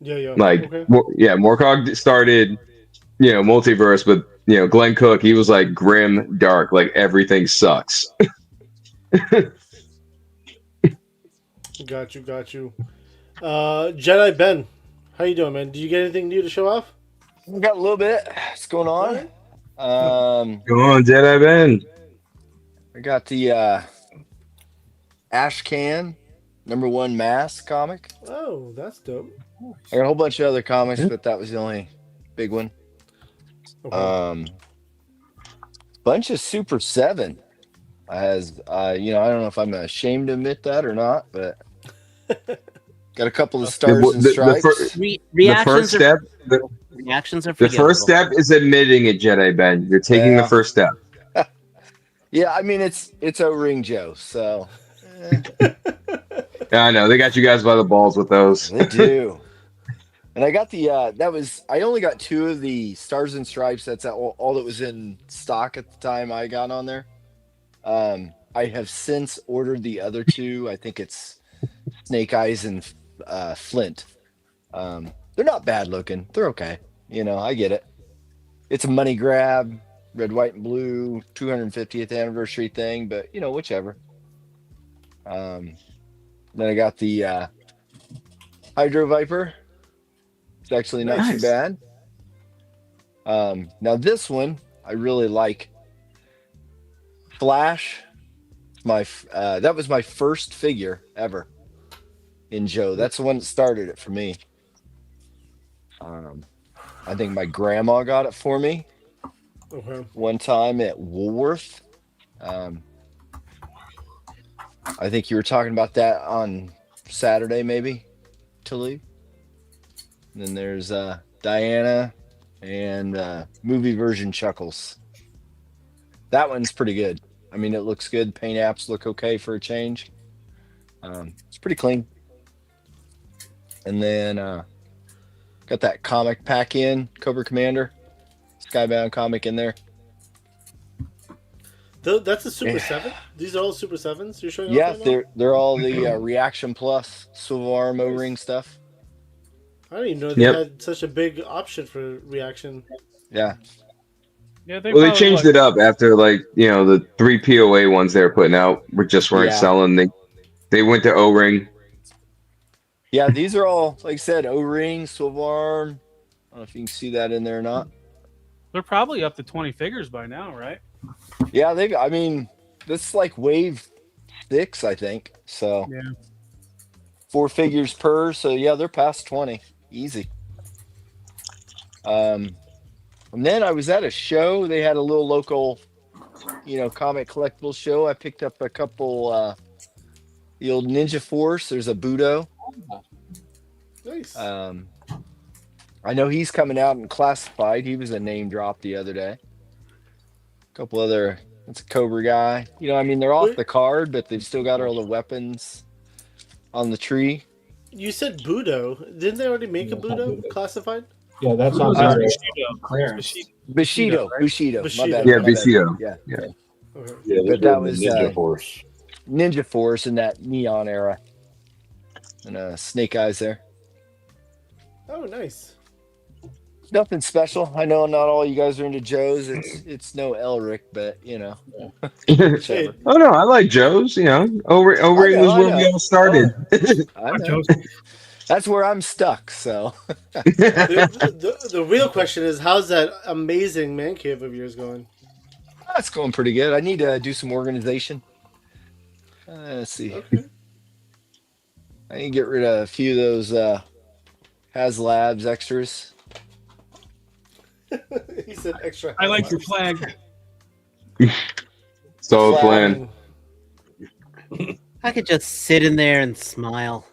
Yeah. Like, Okay. Moorcock started, you know, multiverse, but you know, Glenn Cook, he was like grim dark, like everything sucks. Got you. Jedi Ben, how you doing, man? Did you get anything new to show off? We got a little bit. What's going on? Go on, Jedi Ben. I got the Ashcan #1 Mask comic. Oh, that's dope. I got a whole bunch of other comics, but that was the only big one. Okay. Bunch of Super 7. As you know, I don't know if I'm ashamed to admit that or not, but got a couple of stars and stripes. Reactions are reactions are the first step is admitting it, Jedi Ben. You're taking the first step. Yeah, I mean it's O-Ring Joe, so I know they got you guys by the balls with those. they do. And I got the I only got 2 of the Stars and Stripes. That's all that was in stock at the time I got on there. I have since ordered the other 2. I think it's Snake Eyes and Flint. They're not bad looking. They're okay. You know, I get it. It's a money grab, red, white, and blue, 250th anniversary thing, but you know, whichever. Then I got the Hydro Viper. It's actually not too bad. Now this one I really like. Flash. That was my first figure ever in Joe. That's the one that started it for me. I think my grandma got it for me one time at Woolworth. I think you were talking about that on Saturday, maybe, Talib. And then there's Diana and movie version Chuckles. That one's pretty good. I mean, it looks good. Paint apps look okay for a change. It's pretty clean. And then got that comic pack in, Cobra Commander, Skybound comic in there. That's a Super 7? These are all Super 7s you're showing off? Yeah, right now? they're all the Reaction Plus Swivel Arm O-Ring stuff. I didn't even know they had such a big option for reaction. Yeah. Yeah, They changed it up after, like, you know, the 3 POA ones they were putting out weren't selling. They went to O-Ring. Yeah, these are all, like I said, O-Ring, Swivel Arm. I don't know if you can see that in there or not. They're probably up to 20 figures by now, right? Yeah, I mean, this is like wave 6, I think. So yeah, 4 figures per. So yeah, they're past 20, easy. And then I was at a show. They had a little local, you know, comic collectible show. I picked up a couple. The old Ninja Force. There's a Budo. Nice. I know he's coming out in Classified. He was a name drop the other day. A couple other. It's a Cobra guy. You know, I mean, they're off the card, but they've still got all the weapons on the tree. You said Budo. Didn't they already make a Budo classified? Yeah, that's on Bushido. My bad. Yeah, Bushido. Yeah. Okay. But that was Ninja Force. Ninja Force in that neon era. And Snake Eyes there. Oh, nice. Nothing special. I know not all you guys are into Joe's. It's no Elric, but you know. Oh no, I like Joe's. You know, O-Ring was where we all started. I know. That's where I'm stuck. So The real question is, how's that amazing man cave of yours going? that's going pretty good. I need to do some organization. Let's see. Okay. I need to get rid of a few of those HasLabs extras. He said extra. I like your flag. So plan. I could just sit in there and smile.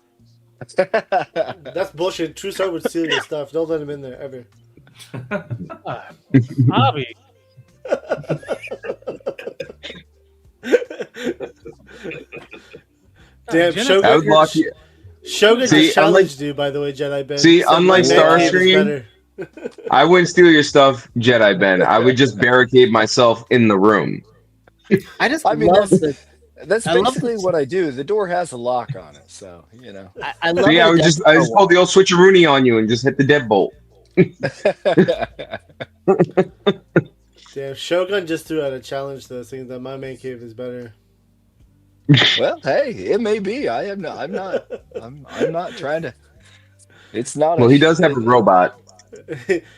That's bullshit. True Star would steal your stuff. Don't let him in there ever. Hobby. Damn, Jennifer- I would lock you. Shogun See, just challenged you, by the way, Jedi Ben. See, He said, unlike "My man cave is Starscream, better." I wouldn't steal your stuff, Jedi Ben. I would just barricade myself in the room. I just I mean, love that's, the. that's I love basically the- what I do. The door has a lock on it, so you know. I love. See, the I just Death pulled the old switcheroony on you and just hit the deadbolt. Damn, Shogun just threw out a challenge though, saying that my man cave is better. Well, hey, it may be. I'm not trying to. It's not. Well, he does have a robot.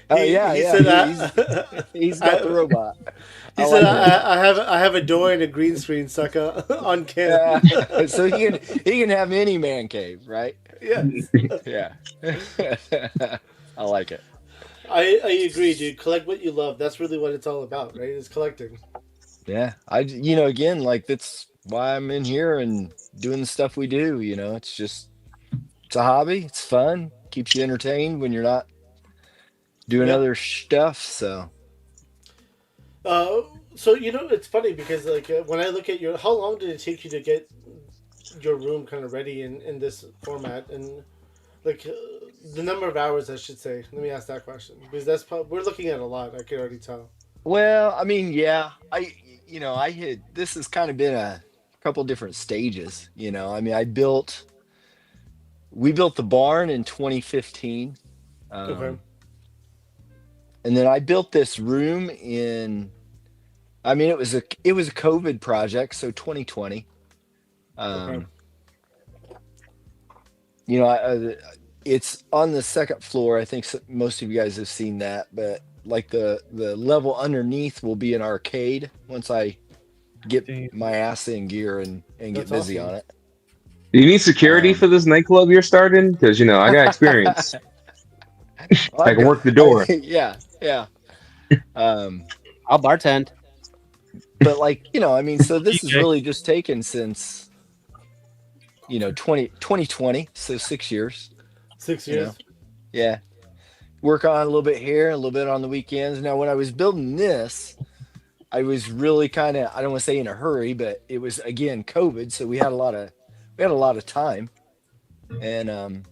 Oh yeah, he yeah. said, he's got the robot. He I said, like it. I have a door and a green screen, sucker, on cam. So he can have any man cave, right? Yeah. Yeah. I like it. I agree, dude. Collect what you love. That's really what it's all about, right? It's collecting. Yeah. Again, like that's why I'm in here and doing the stuff we do. It's a hobby. It's fun. Keeps you entertained when you're not doing other stuff. So. So it's funny because when I look at how long did it take you to get your room kind of ready in this format, and the number of hours, I should say. Let me ask that question because we're looking at a lot. I can already tell. Well, I mean, yeah, this has kind of been a couple different stages. I mean, we built the barn in 2015. Okay. And then I built this room it was a COVID project, so 2020. Okay. It's on the second floor. I think most of you guys have seen that, but the level underneath will be an arcade once I get my ass in gear and get That's busy awesome. on it. Do you need security for this nightclub you're starting? Because I got experience. I can work the door. Yeah. I'll bartend. But so this is really just taken since 2020, so 6 years. 6 years. Yeah. Work on a little bit here, a little bit on the weekends. Now, when I was building this, I was really kind of, I don't want to say in a hurry, but it was again COVID, so we had a lot of time, and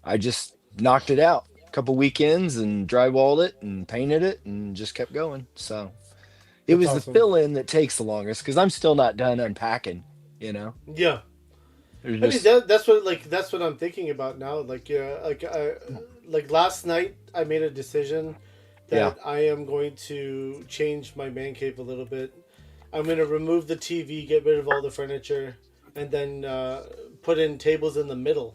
I just knocked it out a couple weekends and drywalled it and painted it and just kept going. So it was awesome. the fill in that takes the longest because I'm still not done unpacking. Yeah. There's That's what I'm thinking about now. Last night I made a decision that I am going to change my man cave a little bit. I'm going to remove the TV, get rid of all the furniture, and then put in tables in the middle.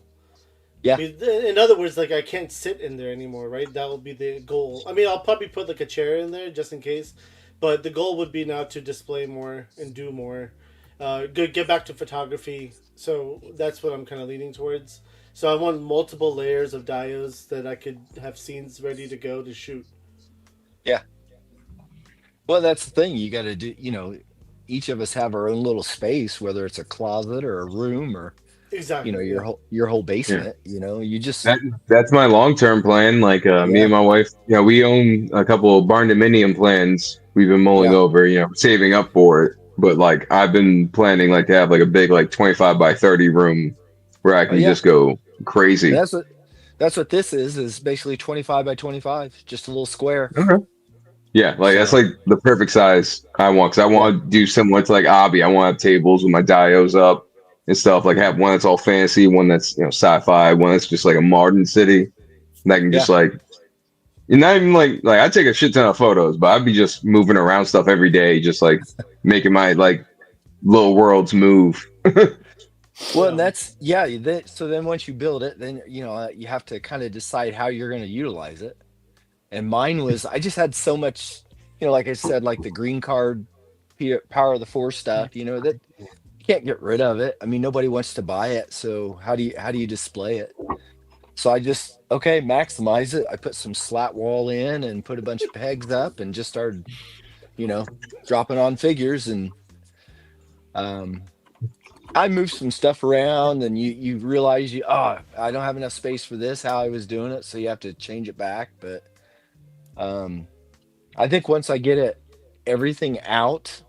Yeah. In other words, I can't sit in there anymore, right? That will be the goal. I mean, I'll probably put a chair in there just in case, but the goal would be now to display more and do more. Get back to photography. So that's what I'm kind of leaning towards. So I want multiple layers of diodes that I could have scenes ready to go to shoot. Yeah. Well, that's the thing. You got to do, each of us have our own little space, whether it's a closet or a room or, Exactly. your whole basement, you just. That's my long-term plan. Me and my wife, we own a couple of barn dominium plans we've been mulling over, saving up for it. But I've been planning to have a big 25 by 30 room where I can just go crazy. That's what this is basically 25 by 25, just a little square. Okay. Yeah, that's the perfect size I want, because I want to do similar to Obby. I want to have tables with my diodes up and stuff. Have one that's all fancy, one that's sci-fi, one that's just a modern city. And I can just you're not even I take a shit ton of photos, but I'd be just moving around stuff every day, just making my little worlds move. Well, and that's so then once you build it, then you have to kind of decide how you're going to utilize it. And mine was I just had so much, like I said, like the green card, Power of the Force stuff. That you can't get rid of it. I mean, nobody wants to buy it, so how do you display it? So I just maximize it. I put some slat wall in and put a bunch of pegs up and just started, dropping on figures and I moved some stuff around, and you realize I don't have enough space for this, how I was doing it, so you have to change it back. But I think once I get everything out,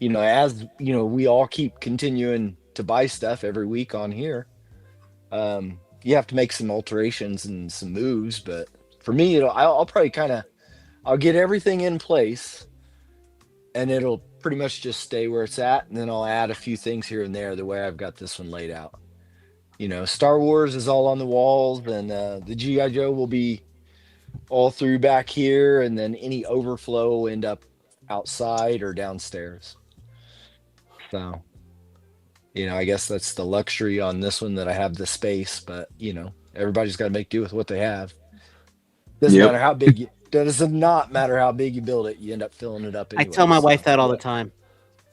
as we all keep continuing to buy stuff every week on here, you have to make some alterations and some moves. But for me, I'll probably I'll get everything in place, and it'll pretty much just stay where it's at, and then I'll add a few things here and there the way I've got this one laid out. Star Wars is all on the walls, and the G.I. Joe will be all through back here, and then any overflow will end up outside or downstairs. So, I guess that's the luxury on this one, that I have the space, but everybody's got to make do with what they have. Doesn't matter how big does not matter how big you build it, you end up filling it up anyway. I tell my wife that all the time.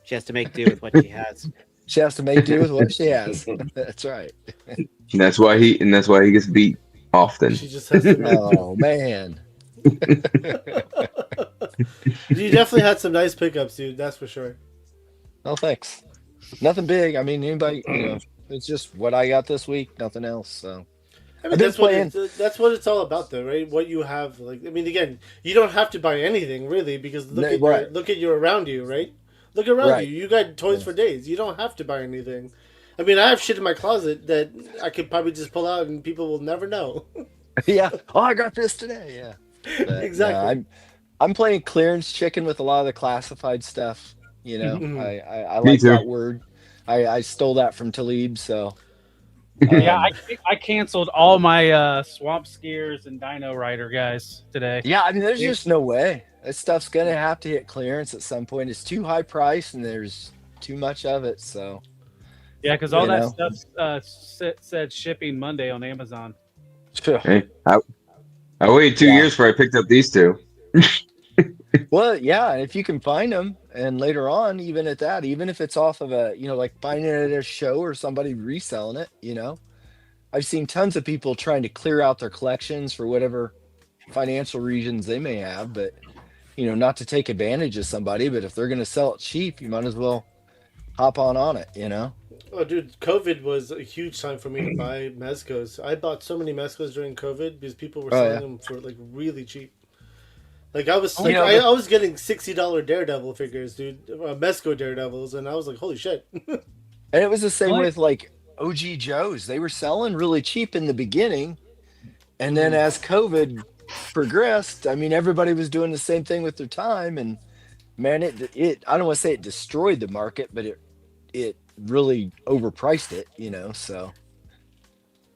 She has to make do with what she has. She has to make do with what she has. That's right. And that's why he gets beat often. She just has to Oh man. You definitely had some nice pickups, dude. That's for sure. Oh, thanks. Nothing big. I mean, anybody, it's just what I got this week, nothing else. So I mean, that's what it's all about, though, right? What you have, again, you don't have to buy anything really, because look at you around you, right? Look around you. You got toys for days. You don't have to buy anything. I mean, I have shit in my closet that I could probably just pull out, and people will never know. Yeah. Oh, I got this today. Yeah. But, exactly. I'm playing clearance chicken with a lot of the classified stuff. I Me like too. that word. I stole that from Talib, so. Yeah, I canceled all my Swamp Skiers and Dino Rider guys today. Yeah, I mean, there's just no way. That stuff's gonna have to hit clearance at some point. It's too high price, and there's too much of it. So. Yeah, because all that stuff said shipping Monday on Amazon. Hey, I waited 2 years before I picked up these two. Well, yeah, and if you can find them, and later on, even at that, even if it's off of a, like finding it at a show or somebody reselling it, I've seen tons of people trying to clear out their collections for whatever financial reasons they may have, but not to take advantage of somebody, but if they're going to sell it cheap, you might as well hop on it, Oh, dude, COVID was a huge time for me to buy Mezcos. I bought so many Mezcos during COVID because people were selling them for really cheap. I was I was getting $60 Daredevil figures, dude, Mezco Daredevils, and I was like, holy shit. And it was the same with OG Joes. They were selling really cheap in the beginning, and then as COVID progressed, I mean, everybody was doing the same thing with their time, and man, it I don't want to say it destroyed the market, but it really overpriced it, so.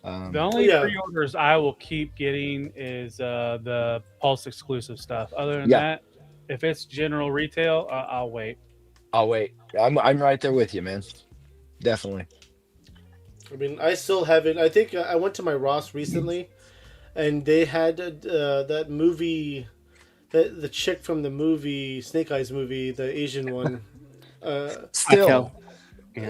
The only pre-orders I will keep getting is the Pulse exclusive stuff. Other than that, if it's general retail, I'll wait. I'll wait. I'm right there with you, man. Definitely. I mean, I still haven't. I think I went to my Ross recently, and they had that movie, the chick from the movie Snake Eyes movie, the Asian one. Still.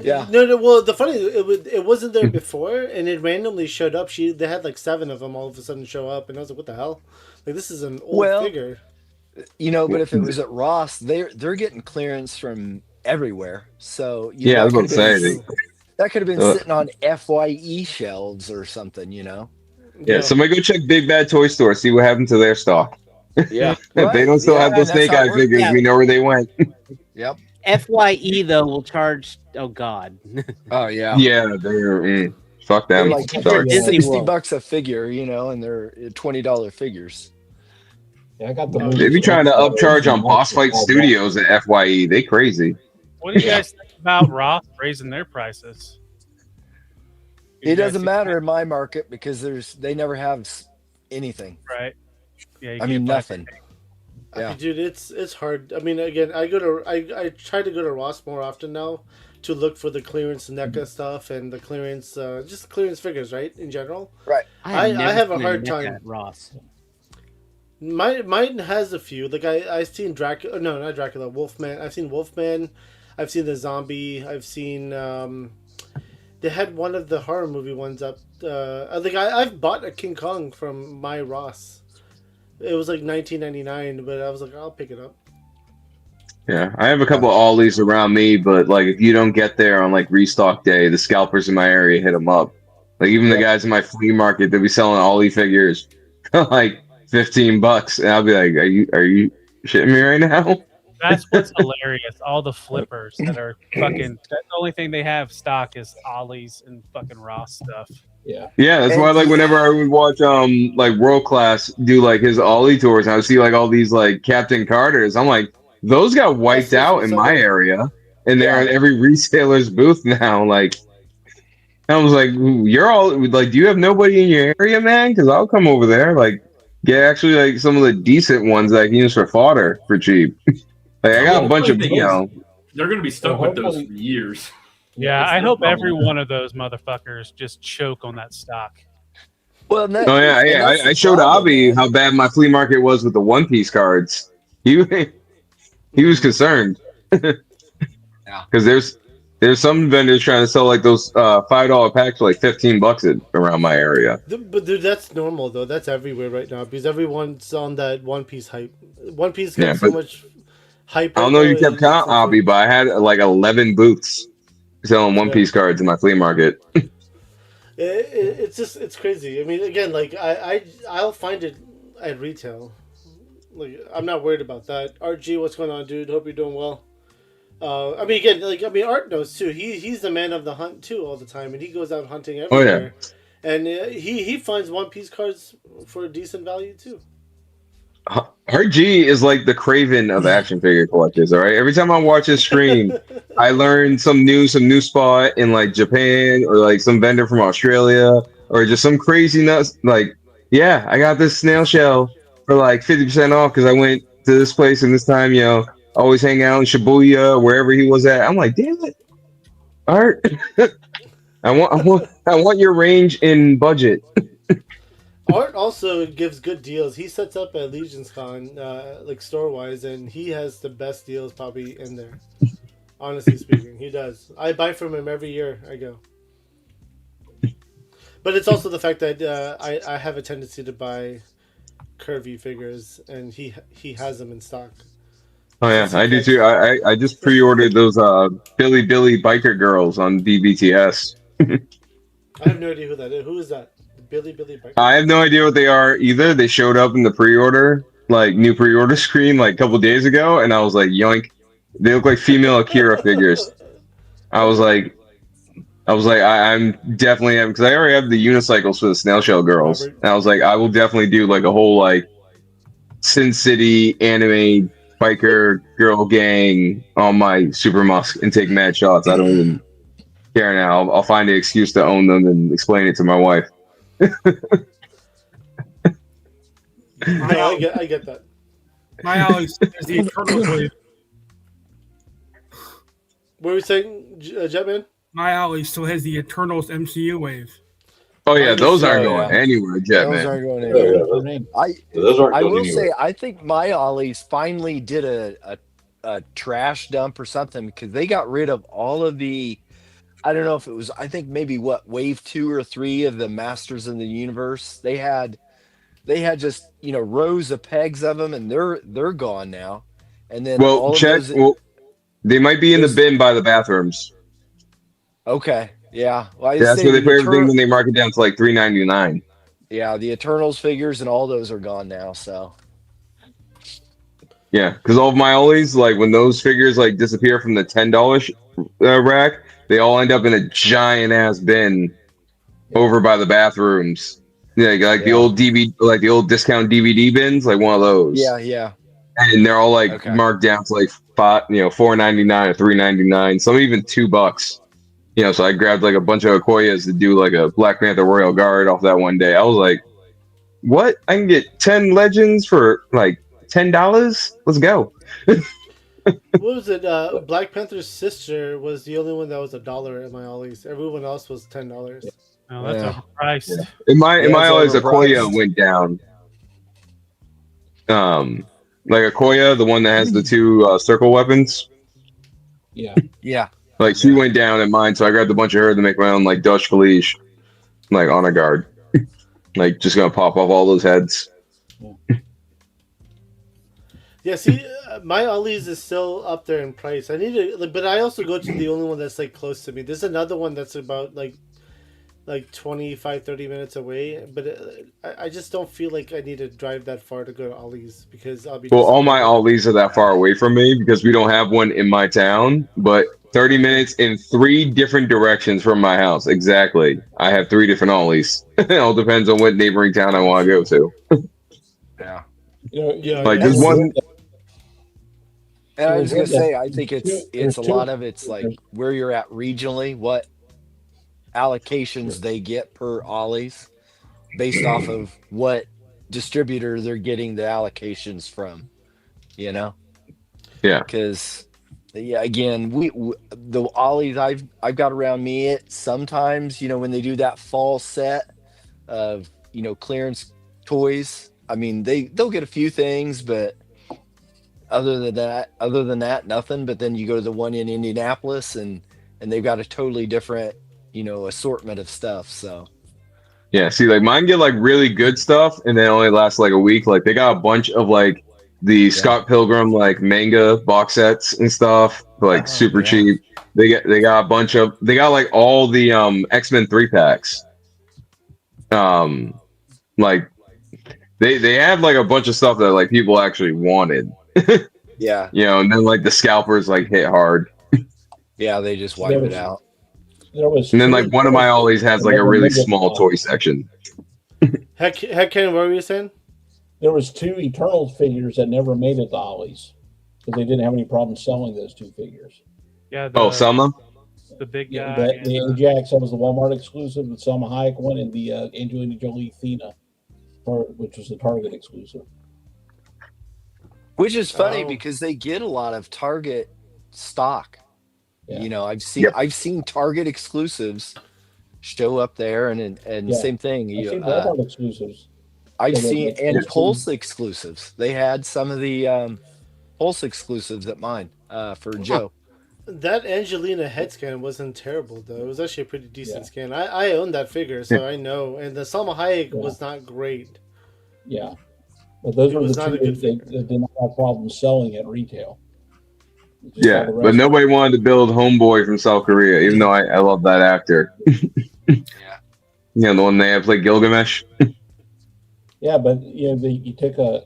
Yeah. No. Well, the funny it wasn't there before, and it randomly showed up. They had 7 of them all of a sudden show up, and I was like, "What the hell? This is an old figure." But if it was at Ross, they're getting clearance from everywhere. So I was about to say that could have been sitting on FYE shelves or something. Yeah. Somebody go check Big Bad Toy Store, see what happened to their stock. Yeah. If they don't still have those Snake Eye figures, we know where they went. Yep. FYE though will charge. Oh God. Oh yeah. Yeah, they're fuck them. They're $60 a figure, and they're $20 figures. Yeah, I got the. They be trying to upcharge on Boss Fight Studios at FYE. They crazy. What do you guys think about Ross raising their prices? It doesn't matter in my market because they never have anything. Right. Yeah. I mean nothing. Yeah, dude, it's hard. I mean, again, I try to go to Ross more often now to look for the clearance NECA stuff and the clearance, just clearance figures, right? In general, right? I have a seen hard NECA time. at Ross. Mine has a few. Like I've seen Dracula. No, not Dracula. Wolfman. I've seen Wolfman. I've seen the zombie. I've seen. They had one of the horror movie ones up. I've bought a King Kong from my Ross. It was like $19.99, but I was like, I'll pick it up. Yeah, I have a couple of ollies around me, but like if you don't get there on like restock day, the scalpers in my area hit them up. Like even the guys in my flea market, they'll be selling ollie figures for like $15, and I'll be like, "Are you shitting me right now?" That's what's hilarious. All the flippers that are fucking. The only thing they have stock is ollies and fucking Ross stuff. Yeah. Yeah, that's why like whenever I would watch like World Class do like his ollie tours, and I would see like all these like Captain Carters, I'm like, those got wiped out in my area, and they're at every reseller's booth now. Like, I was like, you're all like, do you have nobody in your area, man? Because I'll come over there. Like, get actually like some of the decent ones that I can use for fodder for cheap. Like, I got a bunch of, you know. They're going to be stuck with those for years. Yeah, I hope every one of those motherfuckers just choke on that stock. Well, Oh yeah, I showed Avi how bad my flea market was with the One Piece cards. He was concerned. Because there's some vendors trying to sell like those $5 packs for like $15 around my area. But dude, that's normal though. That's everywhere right now because everyone's on that One Piece hype. One Piece got so much hype. I don't know if you kept count, Avi, but I had like 11 booths selling One Piece cards in my flea market. It's crazy. I mean, again, like I'll find it at retail. Like I'm not worried about that. RG, what's going on, dude? Hope you're doing well. I mean, again, Art knows too. He's the man of the hunt too all the time, and he goes out hunting everywhere. And he finds One Piece cards for a decent value too. RG is like the Craven of action figure collectors. All right, every time I watch his stream, I learn some new spot in like Japan or like some vendor from Australia or just some crazy nuts. Like, yeah, I got this snail shell for like 50% off because I went to this place and this time, you know, always hang out in Shibuya, wherever he was at. I'm like, damn it, Art. I want your range in budget. Art also gives good deals. He sets up at Legion's Con, like store wise, and he has the best deals probably in there. Honestly speaking, he does. I buy from him every year I go. But it's also the fact that I have a tendency to buy curvy figures, and he has them in stock. Oh yeah, I do too. I just pre-ordered those Billy biker girls on BBTS. I have no idea who that is. Who is that? Billy biker. I have no idea what they are either. They showed up in the pre-order, like new pre-order screen, like a couple days ago, and I was like, yoink! They look like female Akira figures. I was like, I'm definitely because I already have the unicycles for the snail shell girls, and I was like, I will definitely do like a whole like Sin City anime biker girl gang on my Super Musk and take mad shots. I don't even care now. I'll find an excuse to own them and explain it to my wife. I get that. My always is the Eternal wave. What were we saying, Jetman? My alley still has the Eternals MCU wave. Oh yeah, those aren't going anywhere, Jetman. Those aren't going anywhere. I will say, I think my ollies finally did a trash dump or something because they got rid of all of the. I don't know if it was. I think maybe wave 2 or 3 of the Masters in the Universe. They had just rows of pegs of them, and they're gone now. And then they might be in the bin by the bathrooms. Okay, yeah. Well, that's where they put everything when they mark it down to like $3.99. Yeah, the Eternals figures and all those are gone now. So. Yeah, because all of my ollies, like when those figures like disappear from the $10 rack, they all end up in a giant ass bin over by the bathrooms. Yeah, like the old DVD, like the old discount DVD bins, like one of those. Yeah. And they're all like marked down to like $4.99 or $3.99, some even $2. So I grabbed like a bunch of Okoyas to do like a Black Panther Royal Guard off that one day. I was like, what? I can get 10 legends for like $10? Let's go. What was it? Black Panther's sister was the only one that was $1 at my Ollie's. Everyone else was $10. Oh, that's overpriced. In my Ollie's, it's Okoye overpriced. went down. Like Okoye, the one that has the two circle weapons. Yeah. Yeah. Like she went down in mine, so I grabbed a bunch of her to make my own like Dutch Kalish, like honor guard. Like just gonna pop off all those heads. Yeah, see, my Ollie's is still up there in price. I need to, but I also go to the only one that's like close to me. There's another one that's about like 25, 30 minutes away, but I just don't feel like I need to drive that far to go to Ollie's because I'll be. Well, all my Ollie's are that far away from me because we don't have one in my town, but 30 minutes in 3 different directions from my house. Exactly. I have 3 different Ollie's. It all depends on what neighboring town I want to go to. Yeah. Like there's one. And I was gonna say, I think it's a lot of it's like where you're at regionally, what allocations they get per Ollie's, based off of what distributor they're getting the allocations from. You know. Yeah. Because, yeah, again, the Ollie's I've got around me, it sometimes, you know, when they do that fall set of, you know, clearance toys. I mean, they'll get a few things, but other than that, nothing. But then you go to the one in Indianapolis, and they've got a totally different, you know, assortment of stuff. So Yeah, see, like mine get like really good stuff, and then only lasts like a week. Like they got a bunch of like the Scott Pilgrim like manga box sets and stuff, like super cheap. They got a bunch of like all the X-Men 3-packs. Like they have like a bunch of stuff that like people actually wanted. Yeah. You know, and then like the scalpers like hit hard. Yeah, they just wipe it out. And then like one of my Ollies has like a really small toy section. Heck, Ken, what were you saying? There was 2 Eternals figures that never made it to Ollie's because they didn't have any problem selling those 2 figures. Yeah. Selma? The big guy. The Ajax, that was the Walmart exclusive, the Selma Hayek one, and the Angelina Jolie Athena, which was the Target exclusive. Which is funny because they get a lot of Target stock. Yeah. You know, I've seen Target exclusives show up there, and same thing. I've seen Walmart exclusives. I've seen Pulse exclusives. They had some of the Pulse exclusives at mine for Joe. That Angelina head scan wasn't terrible though. It was actually a pretty decent scan. I own that figure, so I know. And the Salma Hayek was not great. Yeah, but those were the 2 that did not have problems selling at retail. Yeah, but nobody wanted to build Homeboy from South Korea, even though I love that actor. Yeah, the one they have played Gilgamesh. Yeah, but you know, you took a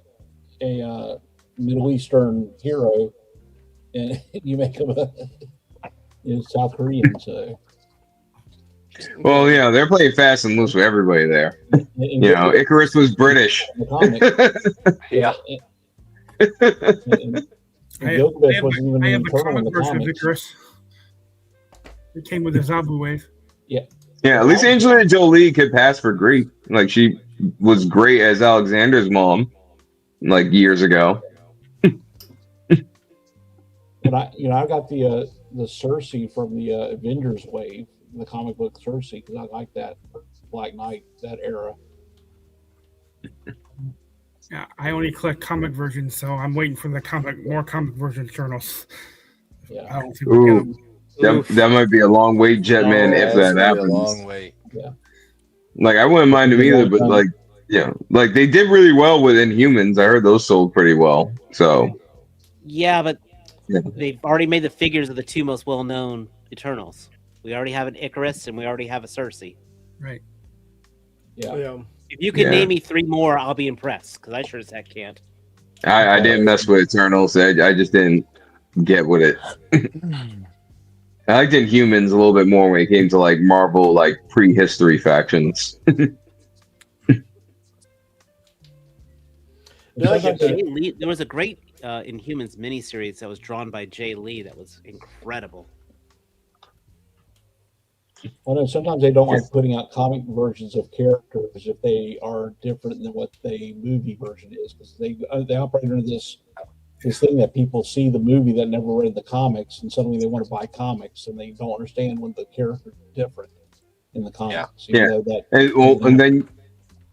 Middle Eastern hero and you make him a South Korean. So, well, yeah, they're playing fast and loose with everybody there. You know, Icarus was British. Yeah. I have a comic version of Icarus. It came with a zombie wave. Yeah. Yeah, at least Angelina Jolie could pass for Greek. Like she was great as Alexander's mom, like years ago. But I got the Cersei from the Avengers wave, the comic book Cersei, because I like that Black Knight, that era. Yeah, I only collect comic versions, so I'm waiting for the more comic version journals. Yeah, I don't think we'll get them. That might be a long wait, Jetman, if that happens. A long wait. Yeah. Like I wouldn't mind them either, but like like they did really well with Inhumans. I heard those sold pretty well. So yeah, but they've already made the figures of the 2 most well-known Eternals. We already have an Icarus and we already have a Cersei. Right. Yeah. If you can name me 3 more, I'll be impressed because I sure as heck can't. I didn't mess with Eternals. I just didn't get with it. I liked Inhumans a little bit more when it came to like Marvel, like prehistory factions. There was a great Inhumans miniseries that was drawn by Jay Lee that was incredible. Well, no, sometimes they don't like putting out comic versions of characters if they are different than what the movie version is, because they operate under this this thing that people see the movie that never read the comics, and suddenly they want to buy comics, and they don't understand when the characters are different in the comics. Yeah.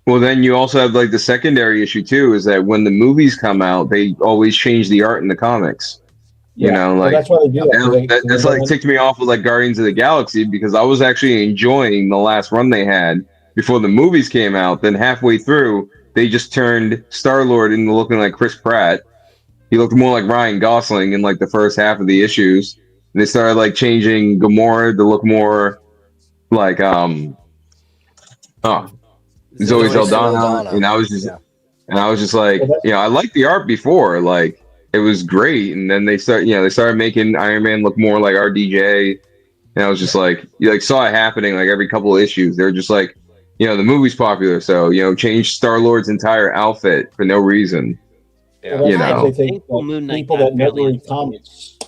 Then you also have like the secondary issue too, is that when the movies come out, they always change the art in the comics. You know, like that's why they do that. That's like ticked me off with like Guardians of the Galaxy, because I was actually enjoying the last run they had before the movies came out. Then halfway through, they just turned Star-Lord into looking like Chris Pratt. He looked more like Ryan Gosling in like the first half of the issues. And they started like changing Gamora to look more like Zoe Saldana, and I was just like, I liked the art before, like it was great, and then they started making Iron Man look more like RDJ, and I was just like, you like saw it happening like every couple of issues. They're just like, the movie's popular, so change Star-Lord's entire outfit for no reason. They think people that never read comics,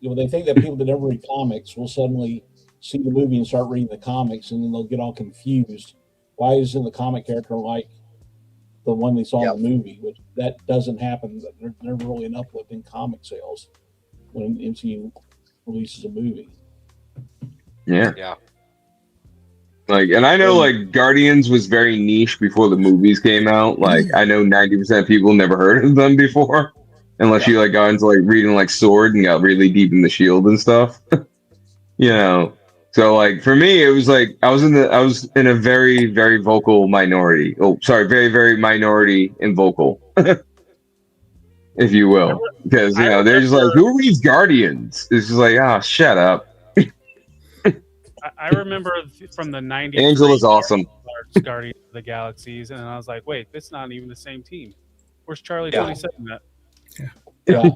they think that people that never read comics will suddenly see the movie and start reading the comics, and then they'll get all confused. Why isn't the comic character like the one they saw in the movie? Which that doesn't happen. There's never really an uplift in comic sales when MCU releases a movie. Yeah. Like, and I know like Guardians was very niche before the movies came out. Like, I know 90% of people never heard of them before, unless you like got into like reading like Sword and got really deep in the Shield and stuff. So like for me, it was like I was in a very, very vocal minority. Oh, sorry, very, very minority and vocal, if you will, because they're just like, who reads Guardians? It's just like, shut up. I remember from the 90s. Angela's awesome. Guardians of the Galaxies, and I was like, wait, it's not even the same team. Where's Charlie 27 at? Yeah.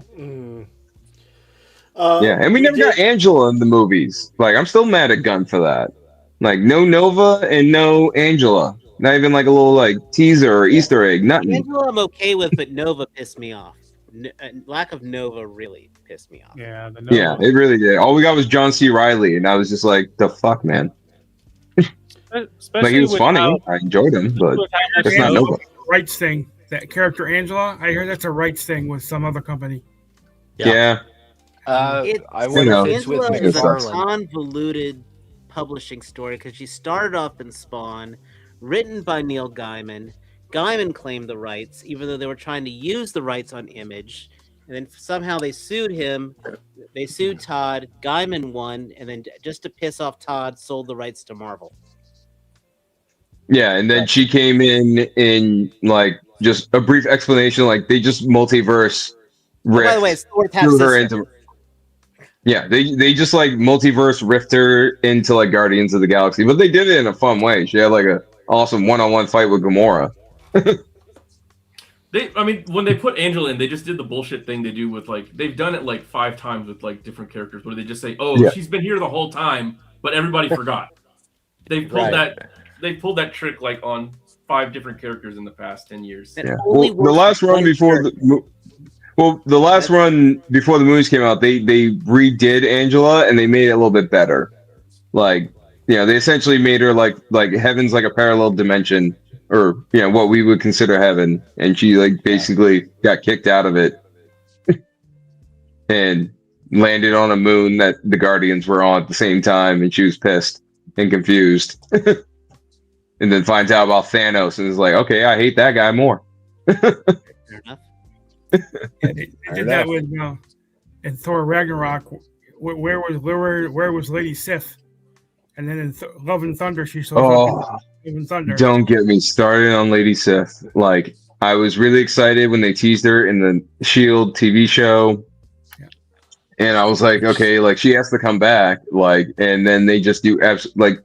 And we never got Angela in the movies. Like, I'm still mad at Gunn for that. Like, no Nova and no Angela. Not even like a little like teaser or Easter egg. Nothing. Angela I'm okay with, but Nova pissed me off. Lack of Nova really pissed me off. Yeah, it really did. All we got was John C. Reilly, and I was just like, the fuck, man. Like, he was funny. I enjoyed him, but it's not Nova. Rights thing. That character Angela, I hear that's a rights thing with some other company. Yeah. I wonder if it's with Angela is a McFarlane. convoluted publishing story because she started off in Spawn, written by Neil Gaiman. Gaiman claimed the rights, even though they were trying to use the rights on Image. And then somehow they sued him. They sued Todd. Gaiman won, and then just to piss off Todd, sold the rights to Marvel. Yeah, and then she came in like just a brief explanation, like they just multiverse rift. By the way, Sword has her into. Yeah, they just like multiverse rift her into like Guardians of the Galaxy, but they did it in a fun way. She had like a awesome one-on-one fight with Gamora. When they put Angela in, they just did the bullshit thing they do with like they've done it like 5 times with like different characters where they just say, she's been here the whole time, but everybody forgot. They pulled that trick like on 5 different characters in the past 10 years. Yeah. The last run before the movies came out, they redid Angela and they made it a little bit better. Like, they essentially made her like heaven's like a parallel dimension, or what we would consider heaven, and she like basically got kicked out of it and landed on a moon that the Guardians were on at the same time, and she was pissed and confused. And then finds out about Thanos and is like, okay, I hate that guy more. Fair enough. They did that with in Thor Ragnarok. Where was Lady Sif? And then in Love and Thunder, she shows up in Love and Thunder. Don't get me started on Lady Sif. Like, I was really excited when they teased her in the S.H.I.E.L.D. TV show. Yeah. And I was like, okay, like, she has to come back. Like, and then they just do, like,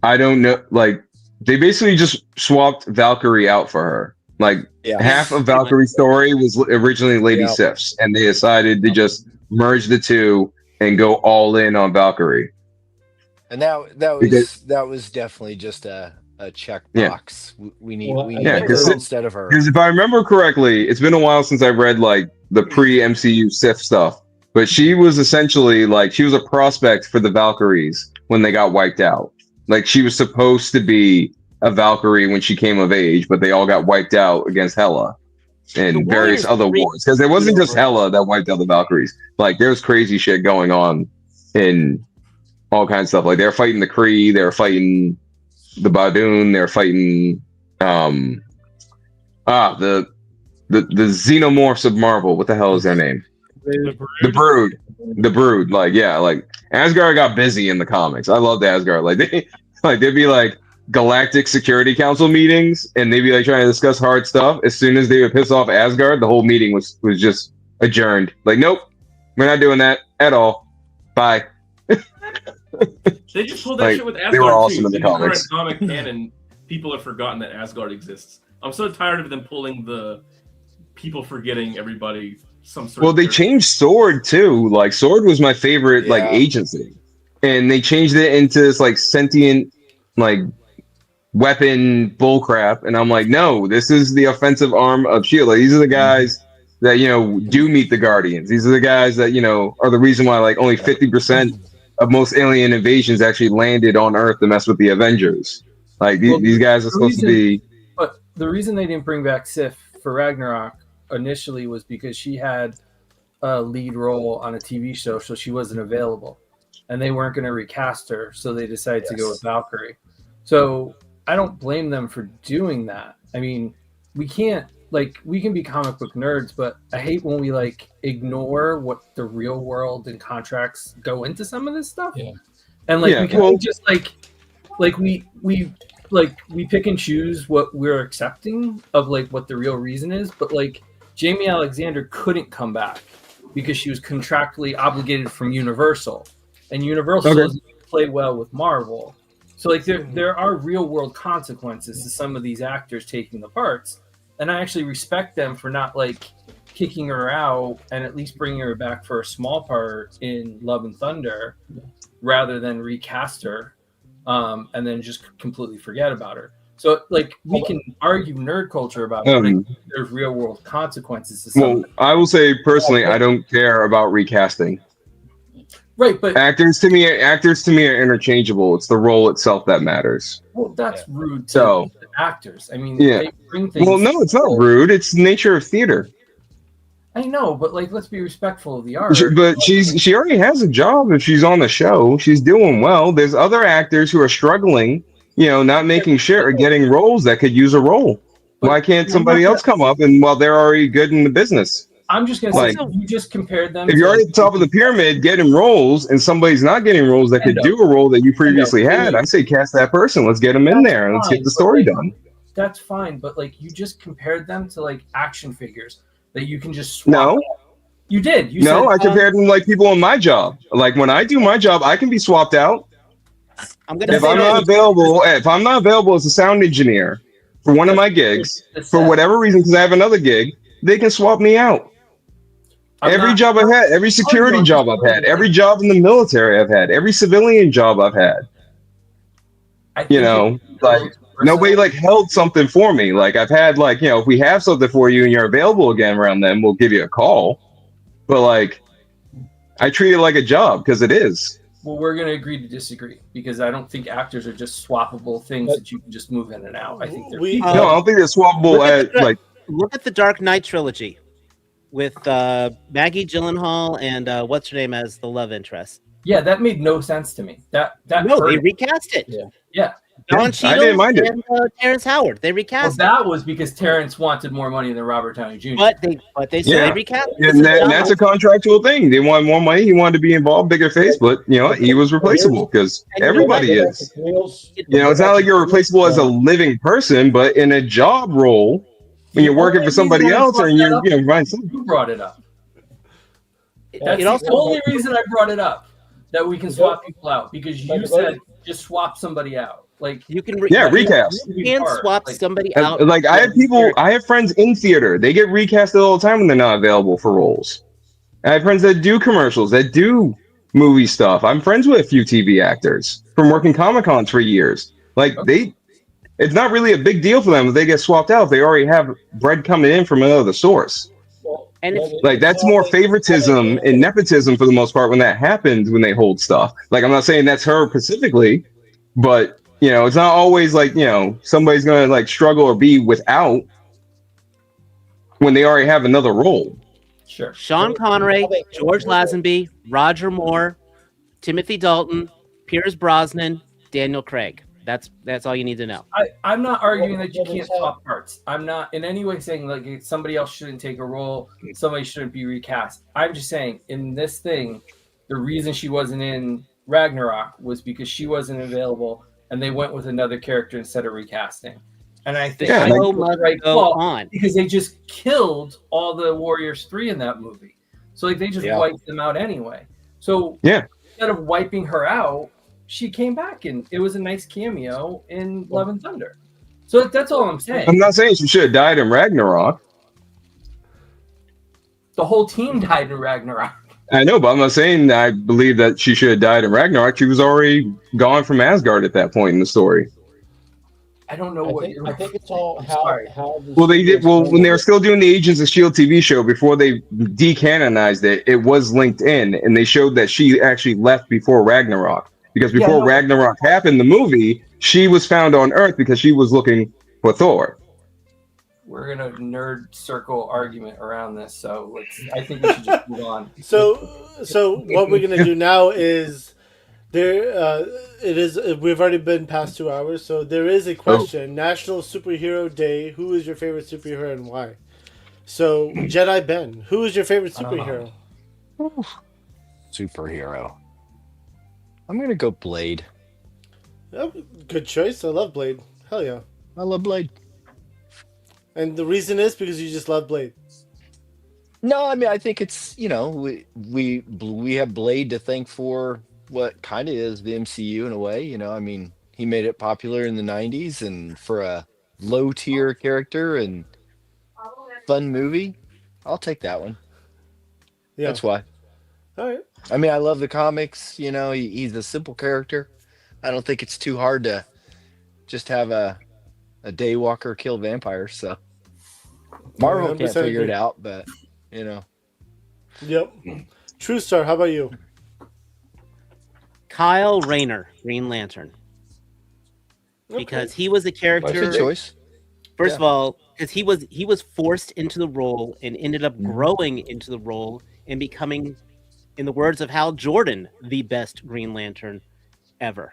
I don't know, like, they basically just swapped Valkyrie out for her. Like, half of Valkyrie's story was originally Lady Sif's, and they decided to just merge the two and go all in on Valkyrie. And that was definitely just a check box. We need her instead of her. Because if I remember correctly, it's been a while since I read like the pre-MCU Sif stuff, but she was essentially like she was a prospect for the Valkyries when they got wiped out. Like, she was supposed to be a Valkyrie when she came of age, but they all got wiped out against Hela. and various other wars, because it wasn't just Hela that wiped out the Valkyries. Like there's crazy shit going on in all kinds of stuff. Like they're fighting the Kree, they're fighting the Badoon, they're fighting the xenomorphs of Marvel. What the hell is their name? The Brood. Like, yeah, like Asgard got busy in the comics. I love the Asgard. Like they'd be like Galactic Security Council meetings, and they'd be like trying to discuss hard stuff. As soon as they would piss off Asgard, the whole meeting was just adjourned. Like, nope, we're not doing that at all. Bye. They just pulled that Like, shit with Asgard they were awesome too. in the comics. Current comic canon, people have forgotten that Asgard exists. I'm so tired of them pulling the people forgetting everybody. Well, they changed Sword too. Like Sword was my favorite like agency, and they changed it into this like sentient like weapon bullcrap. And I'm like, no, this is the offensive arm of Shield. Like, these are the guys that do meet the Guardians. These are the guys that are the reason why like only 50% of most alien invasions actually landed on Earth to mess with the Avengers. Like these guys are supposed to be. But the reason they didn't bring back Sif for Ragnarok initially was because she had a lead role on a TV show, so she wasn't available, and they weren't going to recast her, so they decided to go with Valkyrie. So I don't blame them for doing that. I mean, we can be comic book nerds, but I hate when we like ignore what the real world and contracts go into some of this stuff. Yeah. And like we can just we pick and choose what we're accepting of like what the real reason is, but like Jamie Alexander couldn't come back because she was contractually obligated from Universal, and Universal doesn't play well with Marvel. So like there are real world consequences to some of these actors taking the parts, and I actually respect them for not like kicking her out and at least bringing her back for a small part in Love and Thunder, rather than recast her and then just completely forget about her. So like we can argue nerd culture about it, but there's real world consequences to something. Well, I will say personally, I don't care about recasting. Right, but actors to me are interchangeable. It's the role itself that matters. Well, that's rude to the actors. I mean, they bring things. Well, no, it's not rude. It's the nature of theater. I know, but like, let's be respectful of the art. But she already has a job if she's on the show. She's doing well. There's other actors who are struggling, not making shit or getting roles that could use a role. Why can't somebody else come up and while they're already good in the business? I'm just gonna say, you just compared them. If you're already at the top of the pyramid getting roles, and somebody's not getting roles that could do a role that you previously had, I say cast that person. Let's get them in there and let's get the story done. That's fine, but like you just compared them to like action figures that you can just swap. No, you did. You no, said, I compared them like people in my job. Like when I do my job, I can be swapped out. If I'm not available as a sound engineer for one of my gigs for whatever reason, because I have another gig, they can swap me out. Every job I've had, every security job I've had, every job in the military I've had, every civilian job I've had. Like nobody like held something for me. Like I've had like, if we have something for you and you're available again around then, we'll give you a call. But like I treat it like a job because it is. Well, we're gonna agree to disagree because I don't think actors are just swappable things that you can just move in and out. I think they're no, I don't think they're swappable look at the Dark Knight trilogy with Maggie Gyllenhaal and what's her name as the love interest. Yeah, that made no sense to me. That they recast it. Yeah. Don Cheadle and Terrence Howard. They recast. Well, that was because Terrence wanted more money than Robert Downey Jr. But they said they recast. And that's a contractual thing. They wanted more money. He wanted to be involved, bigger face, but he was replaceable because everybody is. It's not like you're replaceable as a living person, but in a job role. When you're working for somebody else, or you're you brought it up. That's the only reason I brought it up. That we can swap people out because you said just swap somebody out. Like you can recast. You can swap somebody out. Like I have friends in theater. They get recasted all the time when they're not available for roles. I have friends that do commercials, that do movie stuff. I'm friends with a few TV actors from working Comic-Cons for years. Like it's not really a big deal for them if they get swapped out if they already have bread coming in from another source. And that's more favoritism and nepotism for the most part when that happens when they hold stuff. Like I'm not saying that's her specifically, but it's not always like somebody's gonna like struggle or be without. when they already have another role. Sure. Sean Connery, George Lazenby, Roger Moore, Timothy Dalton, Pierce Brosnan, Daniel Craig. That's all you need to know. I'm not arguing that you can't swap parts. I'm not in any way saying like somebody else shouldn't take a role, somebody shouldn't be recast. I'm just saying in this thing, the reason she wasn't in Ragnarok was because she wasn't available, and they went with another character instead of recasting. And I think The show must right go call on. because they just killed all the Warriors 3 in that movie. So like they just wiped them out anyway. So instead of wiping her out, she came back and it was a nice cameo in Love and Thunder. So that's all I'm saying. I'm not saying she should have died in Ragnarok. The whole team died in Ragnarok. I know, but I'm not saying I believe that she should have died in Ragnarok. She was already gone from Asgard at that point in the story. I don't know I think it's all how Well, they did. Well, when they were still doing the Agents of S.H.I.E.L.D. TV show, before they decanonized it, it was linked in, and they showed that she actually left before Ragnarok. Because before Ragnarok happened, the movie, she was found on Earth because she was looking for Thor. We're in a nerd circle argument around this, so I think we should just move on. So what we're gonna do now is we've already been past 2 hours, so there is a question. National Superhero Day. Who is your favorite superhero and why? So Jedi Ben, who is your favorite superhero? Superhero. I'm gonna go Blade. Oh, good choice. I love Blade. Hell yeah. I love Blade. And the reason is because you just love Blade. No, I mean I think it's we have Blade to thank for what kind of is the MCU in a way. I mean he made it popular in the '90s, and for a low tier character and fun movie, I'll take that one. Yeah, that's why. All right. I mean, I love the comics. He's a simple character. I don't think it's too hard to just have a daywalker kill vampires. So Marvel can't figure it out, but Yep. True Star, how about you? Kyle Rayner, Green Lantern. Because he was a character. Good choice. First of all, because he was forced into the role and ended up growing into the role and becoming, in the words of Hal Jordan, the best Green Lantern ever.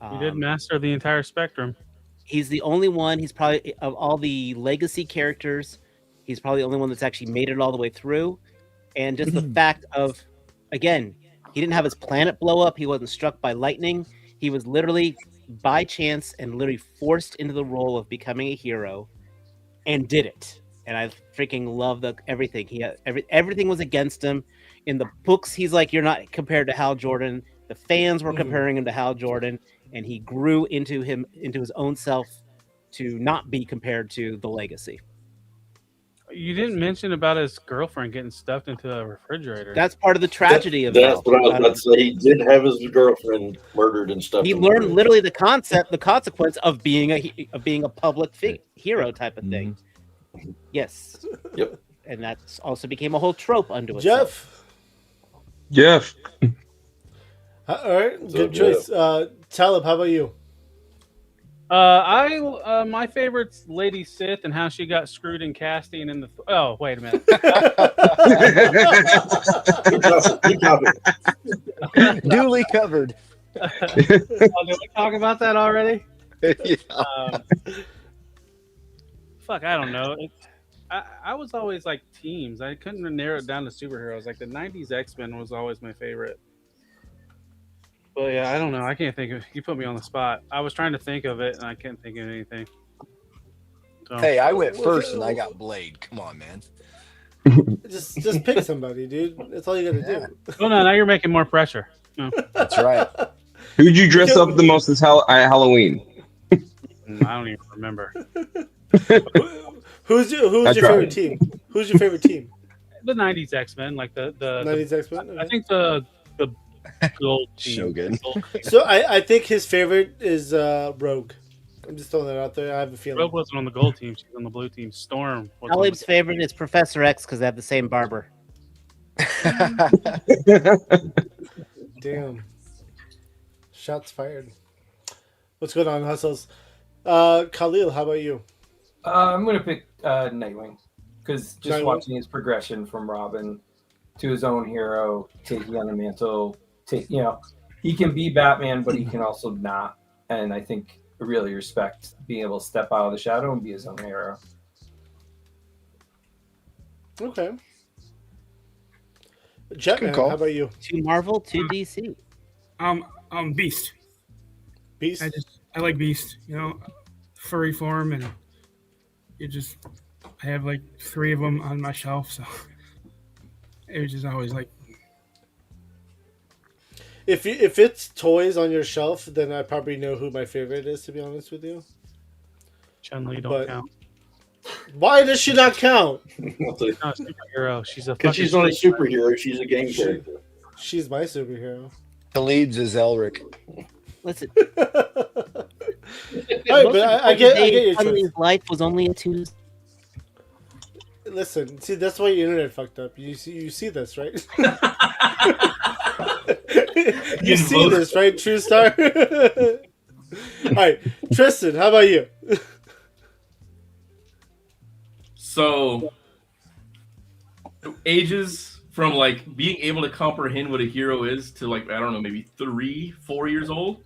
He did master the entire spectrum. He's the only one. He's probably, of all the legacy characters, he's probably the only one that's actually made it all the way through. And just the fact of, again, he didn't have his planet blow up. He wasn't struck by lightning. He was literally by chance and literally forced into the role of becoming a hero and did it. And I freaking love everything. He had everything was against him. In the books, he's like, you're not compared to Hal Jordan. The fans were comparing him to Hal Jordan, and he grew into his own self to not be compared to the legacy. You didn't mention about his girlfriend getting stuffed into a refrigerator. That's part of the tragedy of that's what I was about to say. He did have his girlfriend murdered and stuff. He learned literally the consequence of being a public hero type of thing. Yes. Yep. And that also became a whole trope unto itself. Jeff. All right, good choice. Talib, how about you? My favorite's Lady Sith and how she got screwed in casting in the. Oh, wait a minute. Duly covered. Did we talk about that already? Yeah. Fuck, I don't know. I was always like teams. I couldn't narrow it down to superheroes. Like the '90s X-Men was always my favorite. But yeah, I don't know. I can't think of. You put me on the spot. I was trying to think of it, and I can't think of anything. So. Hey, I went first, and I got Blade. Come on, man. Just pick somebody, dude. That's all you gotta do. Well, no, now you're making more pressure. No. That's right. Who'd you dress up the most as Halloween? I don't even remember. Who's your favorite team? Who's your favorite team? The '90s X-Men, like the 90s X-Men. Okay. I think the gold team. Shogun. So I think his favorite is Rogue. I'm just throwing that out there. I have a feeling. Rogue wasn't on the gold team. She's on the blue team. Storm. Talib's favorite is Professor X because they have the same barber. Damn. Shots fired. What's going on, Hustles? Khalil, how about you? I'm gonna pick Nightwing because just Nightwing? watching his progression from Robin to his own hero, taking on the mantle, he can be Batman, but he can also not. And I think I really respect being able to step out of the shadow and be his own hero. Okay. Jetman, how about you? 2 Marvel, 2 DC. Beast. Beast. I like Beast. Furry form, and I have like 3 of them on my shelf, so it was just always like. If it's toys on your shelf, then I probably know who my favorite is. To be honest with you, Chun-Li don't count. Why does she not count? She's not a superhero. She's a Because she's not a superhero. She's a game character. She's my superhero. Khalid's is Elric. Listen. All right, but I get your choice. His life was only a 2. Listen, see, that's why your internet fucked up. You see this, right? You see this, right, True Star? All right, Tristan, how about you? So, ages from like being able to comprehend what a hero is to like, I don't know, maybe 3-4 years old,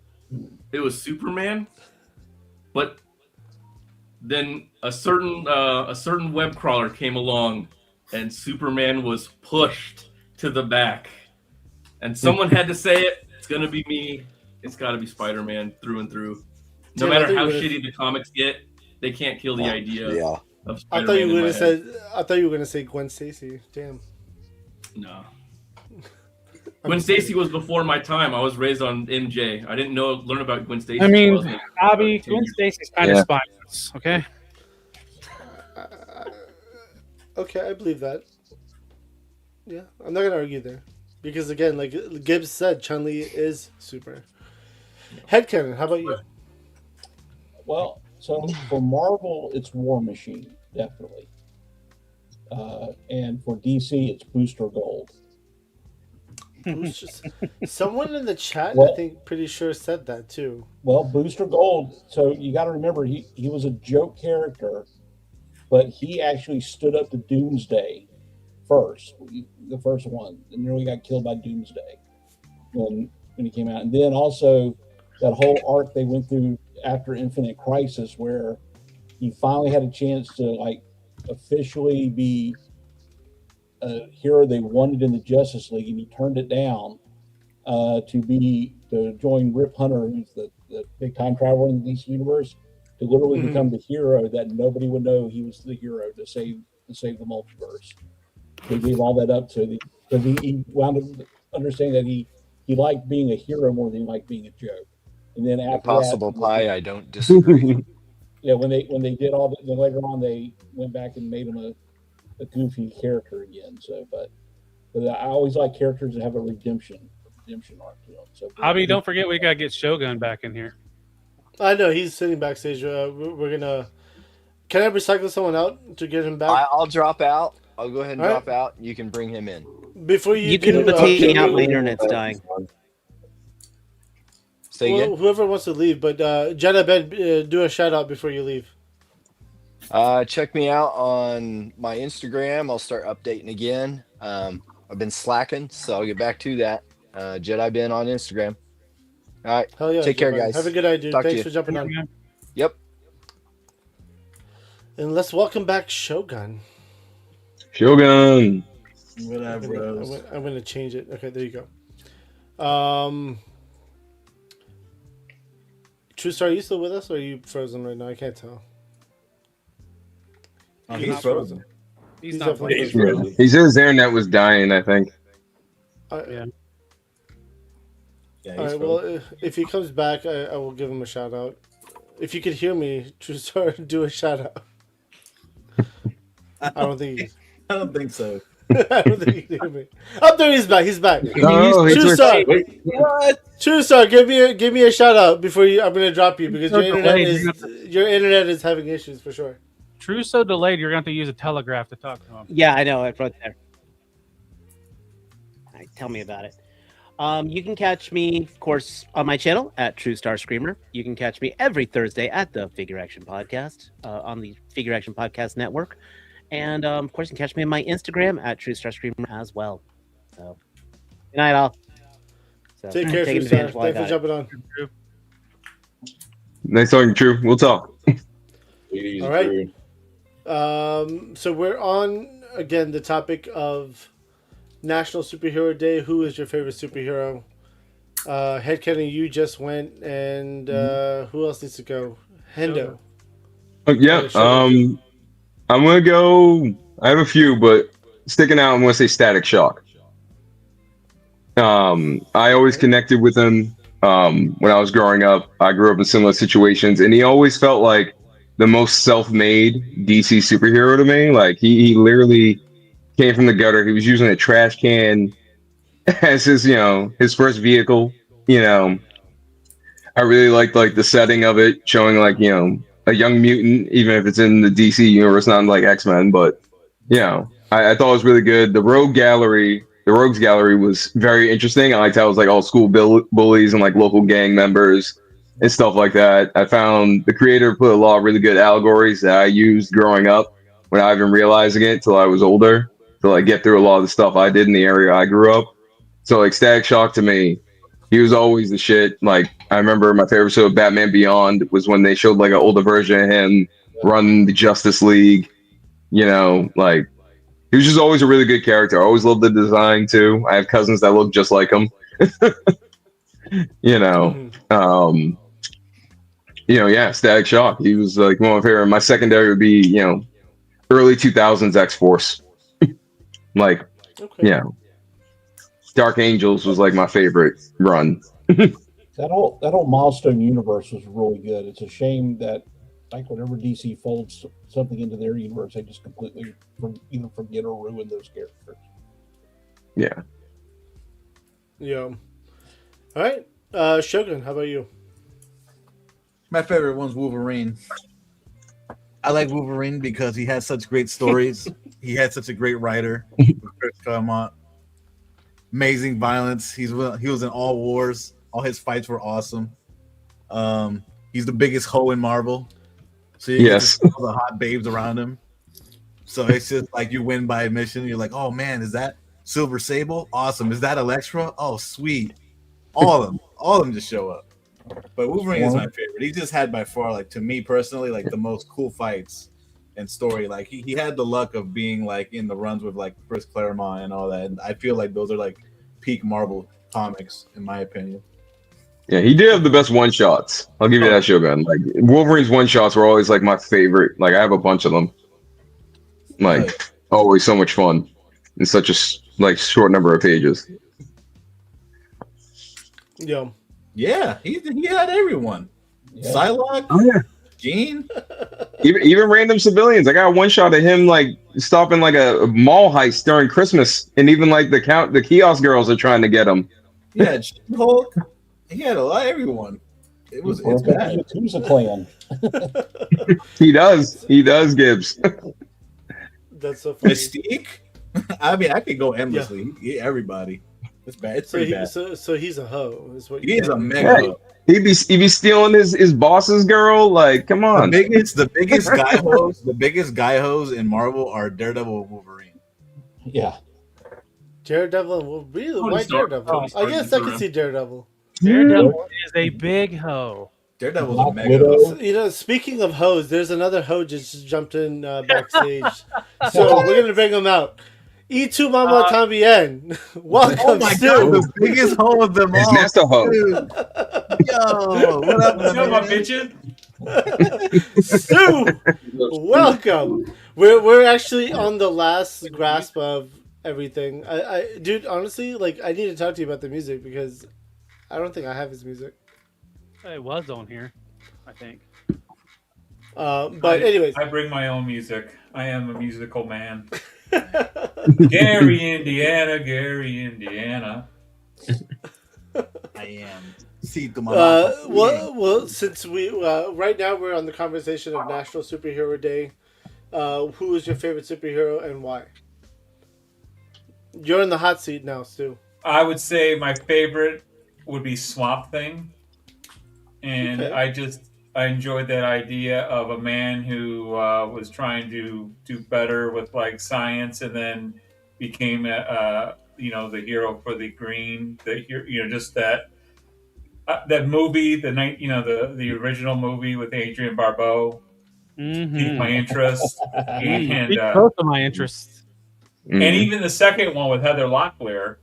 it was Superman. But then a certain web crawler came along and Superman was pushed to the back. And someone had to say it. It's going to be me. It's got to be Spider-Man through and through. No matter how shitty the comics get, they can't kill the idea of Spider-Man. I thought you were gonna say Gwen Stacy. Damn. No. Gwen Stacy was before my time. I was raised on MJ. I didn't learn about Gwen Stacy. I mean, Bobby, Gwen Stacy's kind of spineless, okay? Okay, I believe that. Yeah, I'm not gonna argue there. Because again, like Gibbs said, Chun-Li is super. Headcanon, how about you? Well, so for Marvel, it's War Machine, definitely. And for DC, it's Booster Gold. Someone in the chat, Well, I think, pretty sure said that too. Well, Booster Gold, so you got to remember, he was a joke character, but he actually stood up to Doomsday first, the first one, and nearly got killed by Doomsday when he came out. And then also that whole arc they went through after Infinite Crisis, where he finally had a chance to like officially be a hero they wanted in the Justice League, and he turned it down to join Rip Hunter, who's the big time traveler in the DC universe, to literally become the hero that nobody would know he was the hero to save the multiverse. They gave all that up to because he wound up understanding that he liked being a hero more than he liked being a joke. And then after Impossible Pie, I don't disagree. Yeah, when they did all that, then later on they went back and made him a goofy character again. So, but I always like characters that have a redemption arc to them. So, Bobby, don't forget we gotta get Shogun back in here. I know he's sitting backstage. We're gonna. Can I recycle someone out to get him back? I'll drop out. I'll go ahead and drop out. You can bring him in. Before you can take me out. My internet's dying. Say again? Whoever wants to leave, but Jedi Ben, do a shout out before you leave. Check me out on my Instagram. I'll start updating again. I've been slacking, so I'll get back to that. Jedi Ben on Instagram. All right. Hell yeah, Take care, Jedi. guys. Have a good night, dude. Talk to Thanks you. for jumping on. Yep. And let's welcome back Shogun. Shogun. Whatever. I'm gonna change it. Okay, there you go. True Star, are you still with us, or are you frozen right now? I can't tell. He's frozen. He's definitely frozen. He said his internet was dying, I think. Yeah. All right. Well, if he comes back, I will give him a shout out. If you could hear me, True Star, do a shout out. I don't think so. I don't think he can hear me. Oh, there he's back. He's back. No, True Star. What? True Star, give me a shout out before I'm gonna drop you because your internet is having issues for sure. True, so delayed. You're going to have to use a telegraph to talk to him. Yeah, I know. It's right there. All right, tell me about it. You can catch me, of course, on my channel at True Star Screamer. You can catch me every Thursday at the Figure Action Podcast on the Figure Action Podcast Network. And, of course, you can catch me on my Instagram at True Star Screamer as well. So, good night, all. So, Take care, True Star. Thanks for jumping on. Nice talking, True. We'll talk. All right. So we're on, again, the topic of National Superhero Day. Who is your favorite superhero? Headcanon, you just went, and who else needs to go? Hendo. Yeah. I'm gonna go. I have a few, but sticking out, I'm gonna say Static Shock. I always connected with him when I was growing up. I grew up in similar situations, and he always felt like the most self-made DC superhero to me. Like he literally came from the gutter. He was using a trash can as his, his first vehicle. I really liked like the setting of it, showing like, a young mutant, even if it's in the DC universe, not like X-Men, but I thought it was really good. The Rogues Gallery was very interesting. I liked how it was like all school bullies and like local gang members and stuff like that. I found the creator put a lot of really good allegories that I used growing up without even realizing it till I was older to like get through a lot of the stuff I did in the area I grew up. So like Static Shock to me, he was always the shit. Like I remember my favorite show of Batman Beyond was when they showed like an older version of him running the Justice League. Like he was just always a really good character. I always loved the design too. I have cousins that look just like him. Yeah, Static Shock. He was like one of my favorite. My secondary would be, early 2000s X-Force. Like, yeah. Dark Angels was like my favorite run. That whole Milestone universe was really good. It's a shame that like whenever DC folds something into their universe, they just completely either forget or ruin those characters. Yeah. Yeah. All right. Shogun, how about you? My favorite one's Wolverine. I like Wolverine because he has such great stories. He had such a great writer, Chris Claremont. Amazing violence. He was in all wars. All his fights were awesome. He's the biggest hoe in Marvel. So you get to see all the hot babes around him. So it's just like you win by admission. You're like, oh man, is that Silver Sable? Awesome. Is that Elektra? Oh sweet. All of them just show up. But Wolverine is my favorite. He just had by far, like to me personally, like the most cool fights and story. Like he had the luck of being like in the runs with like Chris Claremont and all that. And I feel like those are like peak Marvel comics in my opinion. Yeah, he did have the best one shots. I'll give you that, Shogun. Like Wolverine's one shots were always like my favorite. Like I have a bunch of them. Like always so much fun in such a short number of pages. Yeah, he had everyone. Yeah. Psylocke, Jean, even random civilians. I got one shot of him like stopping like a mall heist during Christmas, and even like the kiosk girls are trying to get him. Yeah, Hulk. He had a lot of everyone. It's bad. Who's a clan? He does, Gibbs. That's so funny. Mystique. I mean, I could go endlessly. Yeah. Everybody. It's bad. It's pretty bad. So he's a hoe. Is what he is a mega hoe. He'd be stealing his boss's girl. Like, come on. The biggest guy hoes in Marvel are Daredevil and Wolverine. Yeah. Daredevil and Wolverine. Why Daredevil? I guess I can see Daredevil. Daredevil is a big hoe. Daredevil's a mega hoe. Speaking of hoes, there's another hoe just jumped in backstage. So we're gonna bring him out. E2 Mama Tambien. Welcome, oh my Stu. God, the biggest hoe of them all. It's Master Hoe. Yo, what up, Stu, welcome. We're actually on the last grasp of everything. Dude, honestly, like I need to talk to you about the music because I don't think I have his music. It was on here, I think. But anyways, I bring my own music. I am a musical man. Gary, Indiana. I am. Well, since we right now we're on the conversation of National Superhero Day, who is your favorite superhero and why? You're in the hot seat now, Stu. I would say my favorite would be Swamp Thing, and Okay. I enjoyed that idea of a man who was trying to do better with like science, and then became the hero for the green. Just that movie, the original movie with Adrian Barbeau, piqued my interest, and Piqued both of my interests. and even the second one with Heather Locklear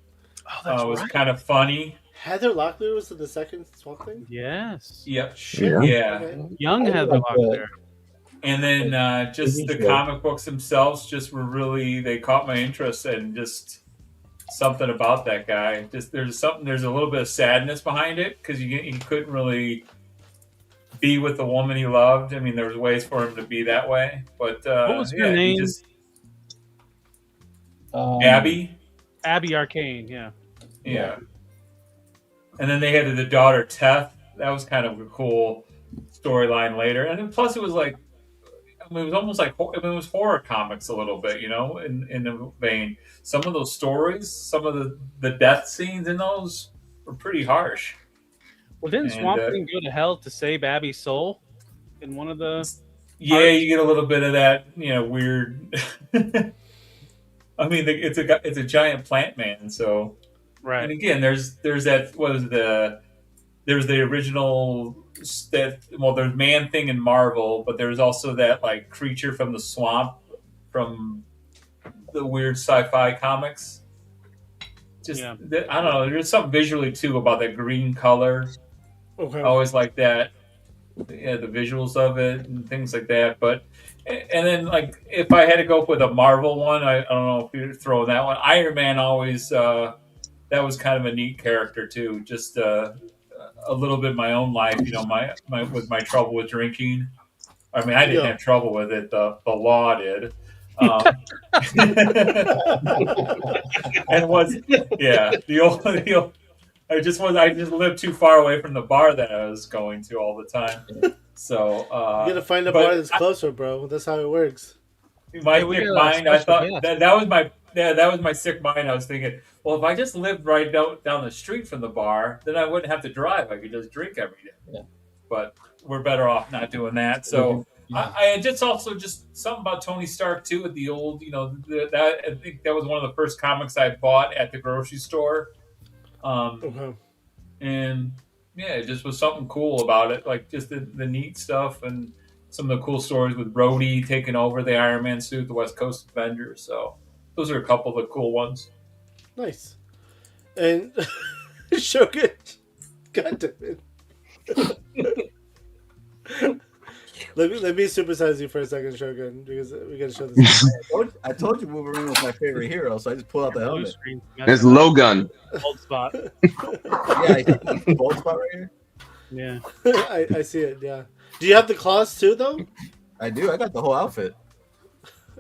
was kind of funny. Heather Locklear was in the second Swamp Thing? Yes. Yep. Shit. Yeah. Okay. Young Heather Locklear. And then just the comic books themselves just were really, they caught my interest, and just something about that guy. Just there's a little bit of sadness behind it, because he couldn't really be with the woman he loved. I mean, there was ways for him to be that way, but What was her name? Abby. Abby Arcane. Yeah. Yeah. And then they had the daughter Teth. That was kind of a cool storyline later. And then plus it was like, it was almost like, it was horror comics a little bit, in the vein. Some of those stories, some of the death scenes in those were pretty harsh. Well, didn't Swamp Thing go to hell to save Abby's soul in one of the? Yeah, you get a little bit of that, weird. I mean, it's a giant plant man, so. Right. And again, there's that there's the original there's Man Thing in Marvel, but there's also that like creature from the swamp from the weird sci-fi comics. I don't know. There's something visually too about that green color. Okay. I always like that. Yeah, the visuals of it and things like that. But and then like if I had to go with a Marvel one, I don't know if you're throwing that one. Iron Man always. That was kind of a neat character too. Just a little bit of my own life, with my trouble with drinking. I mean, I didn't have trouble with it. The law did. And was the old. I just lived too far away from the bar that I was going to all the time. So you gotta find a bar that's closer, bro. That's how it works. My sick mind. I thought that was my. Yeah, that was my sick mind. I was thinking, well, if I just lived right down the street from the bar, then I wouldn't have to drive. I could just drink every day. Yeah. But we're better off not doing that. So I just also just something about Tony Stark too, with the old, that I think that was one of the first comics I bought at the grocery store. And yeah, it just was something cool about it, like just the neat stuff and some of the cool stories with Rhodey taking over the Iron Man suit, the West Coast Avengers. So. Those are a couple of the cool ones. Nice. And Shogun. God damn it. let me supersize you for a second, Shogun, because we gotta show this. I told you Wolverine was my favorite hero, so I just pulled out the helmet. There's Logun. Bold spot. Bold spot right here. Yeah. I see it. Yeah. Do you have the claws too, though? I do. I got the whole outfit.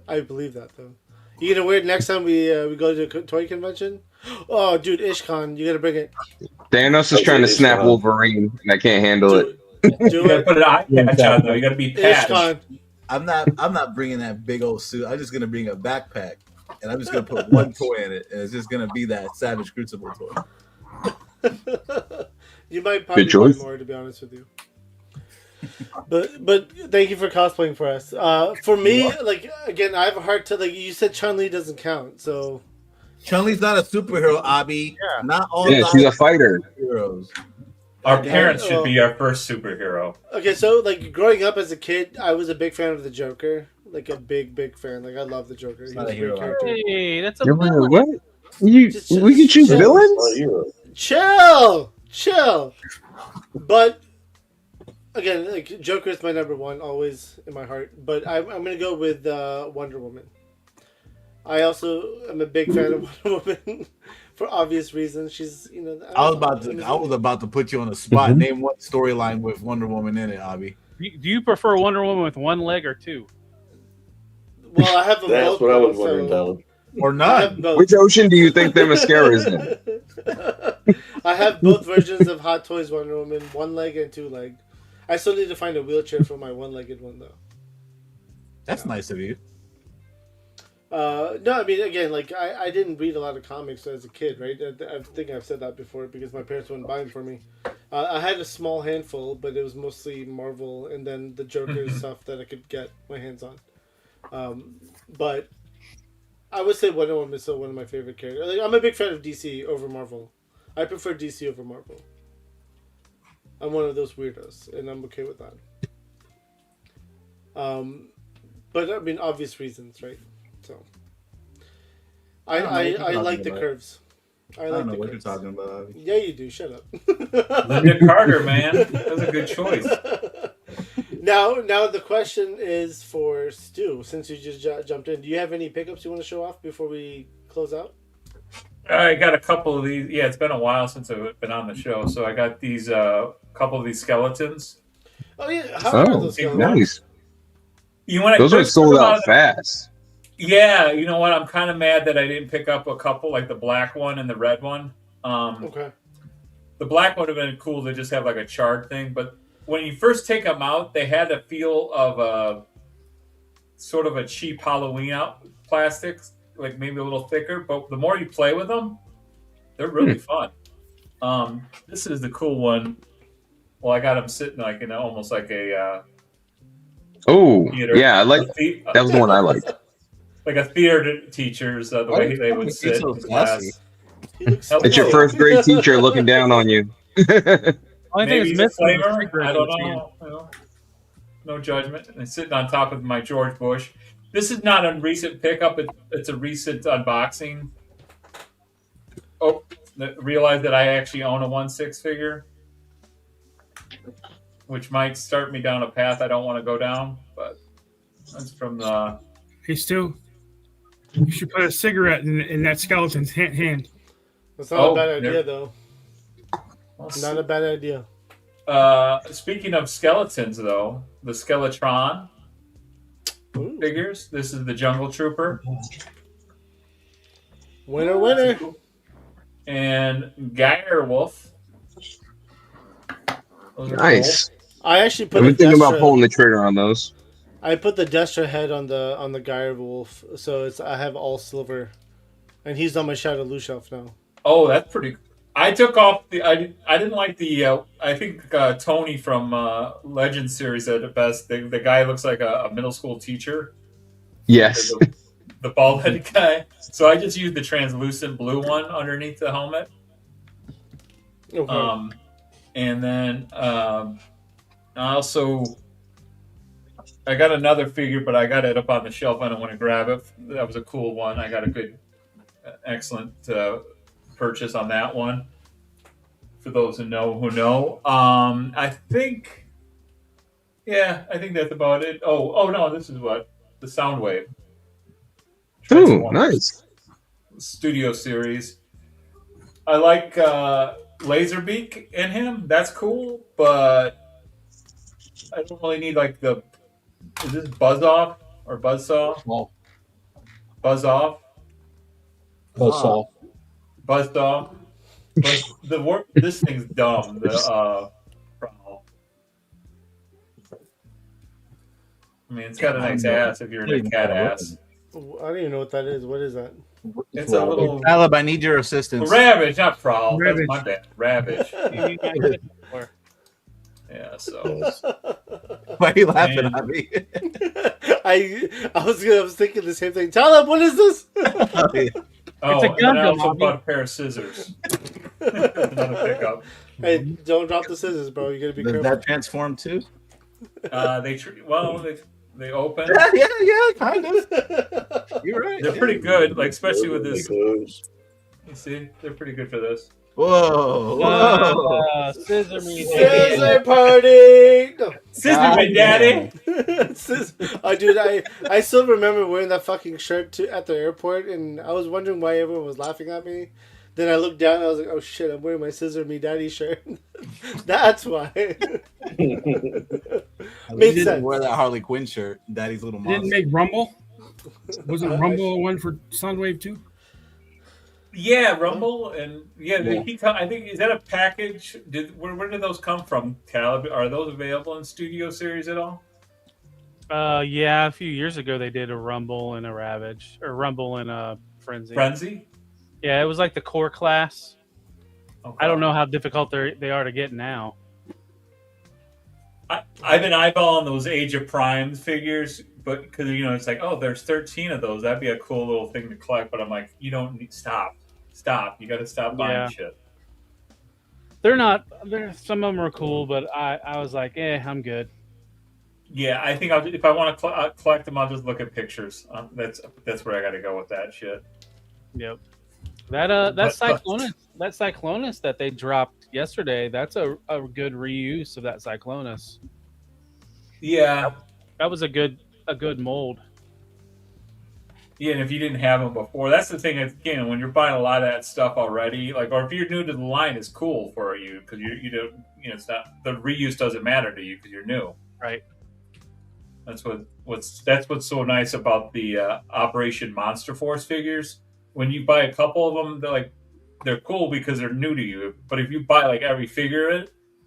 I believe that though. You gonna wear it next time we go to a toy convention? Oh, dude, Ishkan, you gotta bring it. Thanos is trying to snap Wolverine, and I can't handle it. You gotta put an eye patch on though. You gotta be patched. I'm not bringing that big old suit. I'm just gonna bring a backpack, and I'm just gonna put one toy in it, and it's just gonna be that Savage Crucible toy. You might probably buy more, to be honest with you. But thank you for cosplaying for us. For me, like again, I have a hard time. Like you said, Chun-Li doesn't count. So Chun-Li's not a superhero, Abby. Yeah. Not all. Yeah, she's a fighter. Heroes. Our parents should be our first superhero. Okay, so like growing up as a kid, I was a big fan of the Joker. Like a big fan. Like I love the Joker. He was a great character. Hey, that's a villain. What? We can choose villains? Chill. But again, like Joker is my number one, always in my heart. But I'm gonna go with Wonder Woman. I also am a big fan of Wonder Woman for obvious reasons. She's, I was about to put you on the spot. Name one storyline with Wonder Woman in it, Abby. Do you prefer Wonder Woman with one leg or two? Well, I have them That's both. what I was wondering, Tyler. Or not. Which ocean do you think their mascara is in? I have both versions of Hot Toys Wonder Woman, one leg and two leg. I still need to find a wheelchair for my one-legged one though. That's nice of you. No, I mean, again, like I didn't read a lot of comics as a kid, right? I think I've said that before because my parents wouldn't buy them for me. I had a small handful, but it was mostly Marvel and then the Joker stuff that I could get my hands on. But I would say Wonder Woman is still one of my favorite characters. Like, I'm a big fan of DC over Marvel. I prefer DC over Marvel. I'm one of those weirdos, and I'm okay with that. But I mean, obvious reasons, right? So, I like the curves. I don't like know the what curves. you're talking about. Yeah, you do. Shut up. Linda Carter, man, that was a good choice. Now the question is for Stu. Since you just jumped in, do you have any pickups you want to show off before we close out? I got a couple of these. Yeah, it's been a while since I've been on the show, so I got these couple of these skeletons. Oh yeah, how are those skeletons? Nice. When I Those are first sold heard out about it- fast. Yeah, you know what? I'm kind of mad that I didn't pick up a couple, like the black one and the red one. Okay. The black would have been cool to just have like a charred thing, but when you first take them out, they had a feel of a sort of a cheap Halloween out plastic, like maybe a little thicker. But the more you play with them, they're really fun. This is the cool one. Well, I got them sitting like in almost like a Oh, theater. yeah, I like that was the one I liked. Like a theater teacher's the way they would sit in class. It's your first grade teacher looking down on you. Maybe he's a flavor. I don't know. You know. No judgment. And sitting on top of my George Bush. This is not a recent pickup. It's a recent unboxing. Oh, realized that I actually own a 1/6 figure, which might start me down a path I don't want to go down. But that's from the. Hey, Stu, you should put a cigarette in that skeleton's hand. That's not a bad idea, though. Not a bad idea. Speaking of skeletons, though, the Skeletron figures. This is the Jungle Trooper. Winner. And Direwolf. Nice. Cool. I actually put. I've been thinking about pulling the trigger on those. I put the Destra head on the Gyre Wolf, so I have all silver, and he's on my Shadow Lu shelf now. Oh, that's pretty. I took off the. I didn't like the. I think Tony from Legends series said it best. The guy looks like a middle school teacher. Yes. The bald headed guy. So I just used the translucent blue one underneath the helmet. Okay. And then also. I got another figure, but I got it up on the shelf. I don't want to grab it. That was a cool one. I got a good, excellent purchase on that one. For those who know. I think that's about it. Oh no, this is what the Soundwave. Ooh, nice. Studio series. I like Laserbeak in him. That's cool, but I don't really need like the. Is this Buzz Off or Buzzsaw? Oh. Buzz Off. Buzzsaw. Buzzed Off. But this thing's dumb. Prowl. I mean, it's got a nice ass if you're into cat ass. I don't even know what that is. What is that? It's a little. Caleb, I need your assistance. Ravage, not Prowl. Ravage. That's my bad. Ravage. Yeah, so. Why are you laughing at me? I was thinking the same thing. Tell him, what is this? Oh, It's a and then I Gundam, also homie. bought a pair of scissors. Another pickup. Hey, don't drop the scissors, bro. You gotta be Does careful. that transform too? They open. Yeah, kind of. You're right. They're pretty good, like especially with this. You see, they're pretty good for this. Whoa. Scissor me. Scissor party! No. Scissor me, daddy. Dude, I still remember wearing that fucking shirt at the airport, and I was wondering why everyone was laughing at me. Then I looked down and I was like, oh shit, I'm wearing my Scissor Me Daddy shirt. That's why. Made sense. Wear that Harley Quinn shirt, Daddy's little monster. Didn't make Rumble? Wasn't Rumble one for Soundwave too? Yeah, Rumble and I think is that a package? Where did those come from, Caleb? Are those available in Studio Series at all? Yeah, a few years ago they did a Rumble and a Ravage, or Rumble and a Frenzy. Frenzy? Yeah, it was like the core class. Okay. I don't know how difficult they are to get now. I've been eyeballing those Age of Prime figures, but because it's like, oh, there's 13 of those. That'd be a cool little thing to collect. But I'm like, you don't need stop. You got to stop buying shit. They're not. Some of them are cool, but I was like, I'm good. Yeah, I think if I want to collect them, I'll just look at pictures. That's where I got to go with that shit. Yep. That Cyclonus that they dropped yesterday, that's a good reuse of that Cyclonus. Yeah, that was a good mold. Yeah, and if you didn't have them before, that's the thing. Again, when you're buying a lot of that stuff already, like, or if you're new to the line, it's cool for you because you don't, it's not, the reuse doesn't matter to you because you're new. Right. That's what's so nice about the Operation Monster Force figures. When you buy a couple of them, they're cool because they're new to you. But if you buy like every figure,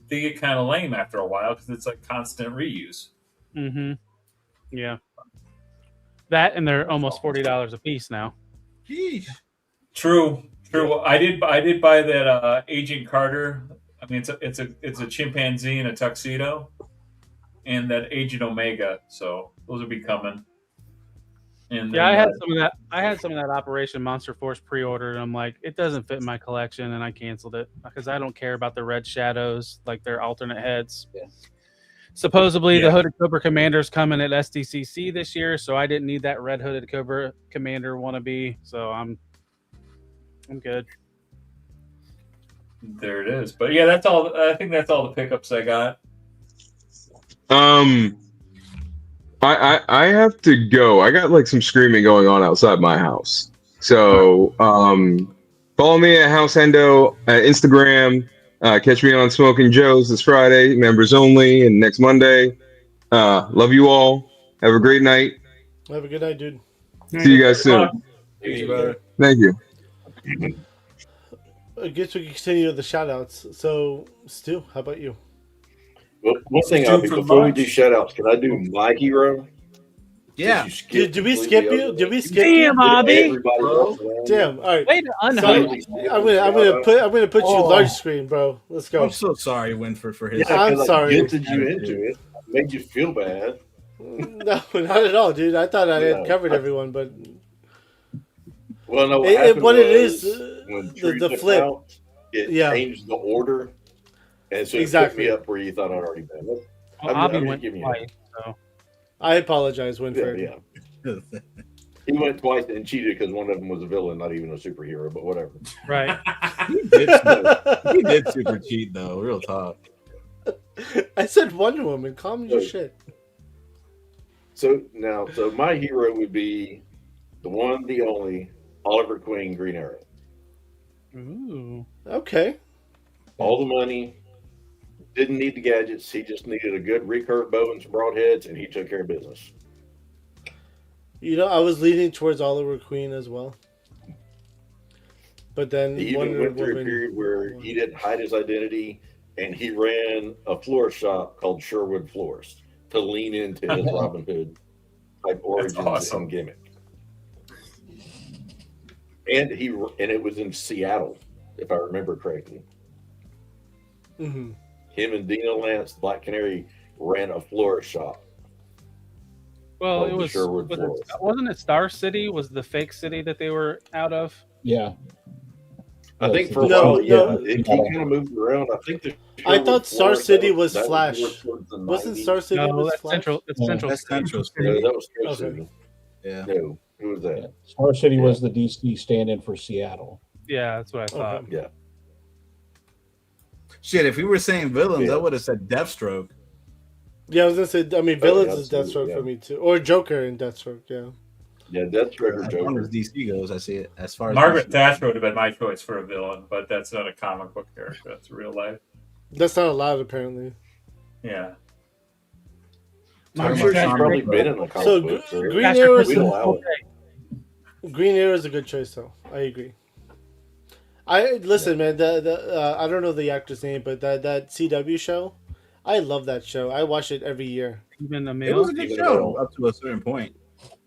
they get kind of lame after a while because it's like constant reuse. Mm-hmm. Yeah. That and they're almost $40 a piece now. Jeez. True. I did buy that Agent Carter. I mean, it's a chimpanzee in a tuxedo, and that Agent Omega. So those will be coming. And yeah, I had some of that. I had some of that Operation Monster Force pre-ordered, and I'm like, it doesn't fit in my collection, and I canceled it because I don't care about the red shadows, like their alternate heads. Yeah. Supposedly, the Hooded Cobra Commander's coming at SDCC this year, so I didn't need that red Hooded Cobra Commander wannabe. So I'm good. There it is. But yeah, that's all. I think that's all the pickups I got. I have to go. I got like some screaming going on outside my house. So follow me at House Hendo at Instagram. Catch me on Smoking Joe's this Friday, members only, and next Monday. Love you all. Have a great night. Have a good night, dude. See you guys soon. Thank you. I guess we can continue the shout outs. So, Stu, how about you? Well, one thing, before we do shout outs, can I do my hero? Yeah. Did we skip you? Did we skip you? Damn, Bobby. Damn. All right. Wait, I'm gonna put you large screen, bro. Let's go. I'm so sorry, Winford, for his. Yeah, I'm sorry. Guilted you into it. Made you feel bad. No, not at all, dude. I thought I had covered everyone, but well, no. What it is, when the flip. Out, it changed the order, and so it put me up where you thought I'd already been. Well, Abby went twice, so. I apologize, Winford. Yeah. He went twice and cheated because one of them was a villain, not even a superhero, but whatever. Right. He did super cheat, though. Real talk. I said Wonder Woman. Calm your shit. So my hero would be the one, the only, Oliver Queen, Green Arrow. Ooh. Okay. All the money. Didn't need the gadgets. He just needed a good recurve bow and some broadheads, and he took care of business. I was leaning towards Oliver Queen as well. But then he even went through a period where he didn't hide his identity, and he ran a florist shop called Sherwood Florist to lean into his Robin Hood type origins and gimmick. And it was in Seattle, if I remember correctly. Mm-hmm. Him and Dino Lance, Black Canary, ran a florist shop. Well, it was wasn't it Star City? Was the fake city that they were out of? Yeah. I think for a while, he kind of moved around. I thought Star City was Flash. Wasn't Star City was that's Flash? Central. It's Central. That's Central City. Yeah, that was Central City. Yeah. No, who was that? Star City was the DC stand-in for Seattle. Yeah, that's what I thought. Okay. Yeah. Shit, if we were saying villains, I would have said Deathstroke. Yeah, I was gonna say. I mean, villains is Deathstroke for me too, or Joker in Deathstroke. Yeah. Yeah, Deathstroke or Joker. As far as DC goes, I see it. As far as Margaret DC. Thatcher would have been my choice for a villain, but that's not a comic book character. That's real life. That's not allowed, apparently. Yeah. I'm sure she's probably been in the comic book. Green Arrow is a good choice, though. I agree. Listen, man. I don't know the actor's name, but that CW show, I love that show. I watch it every year. Stephen Amell. It was a good show up to a certain point.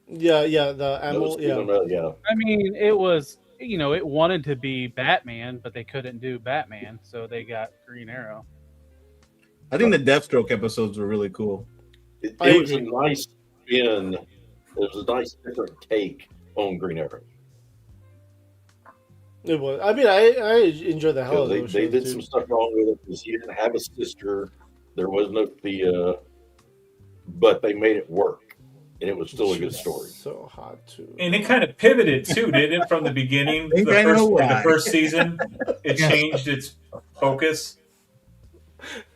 Yeah, the Amell, yeah. I mean, it was, it wanted to be Batman, but they couldn't do Batman, so they got Green Arrow. I think the Deathstroke episodes were really cool. It was a nice spin. It was a nice different take on Green Arrow. It was. I mean, I enjoyed the hell of those They shows, did too. some stuff wrong with it because he didn't have a sister. There was no Thea, but they made it work, and it was still a good story. So hot too. And it kind of pivoted too, didn't it? From the beginning, think I know why. the first season, it changed its focus,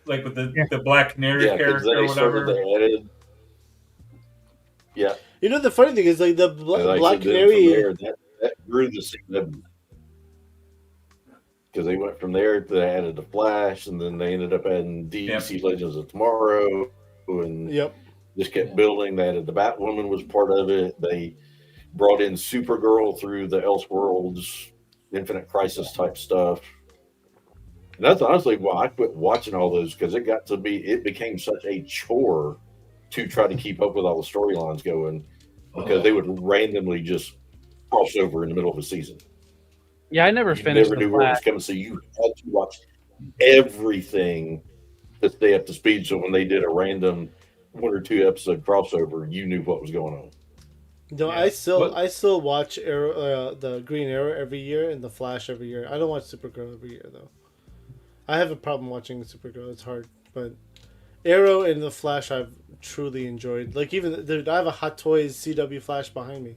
like with the Black Canary character or whatever. Yeah. You know, the funny thing is, like, the Black Canary. That grew the CW. Because they went from there to they added the Flash, and then they ended up adding DC Legends of Tomorrow, and just kept building. They added the Batwoman was part of it. They brought in Supergirl through the Elseworlds, Infinite Crisis type stuff. And that's honestly why I quit watching all those, because it became such a chore to try to keep up with all the storylines going, because they would randomly just cross over in the middle of a season. Yeah, I never finished Never the knew where it was Flash. coming, so you had to watch everything to stay up to speed. So when they did a random 1 or 2 episode crossover, you knew what was going on. No, I still watch Arrow, the Green Arrow every year, and the Flash every year. I don't watch Supergirl every year though. I have a problem watching Supergirl. It's hard, but Arrow and the Flash I've truly enjoyed. Like, even dude, I have a Hot Toys CW Flash behind me.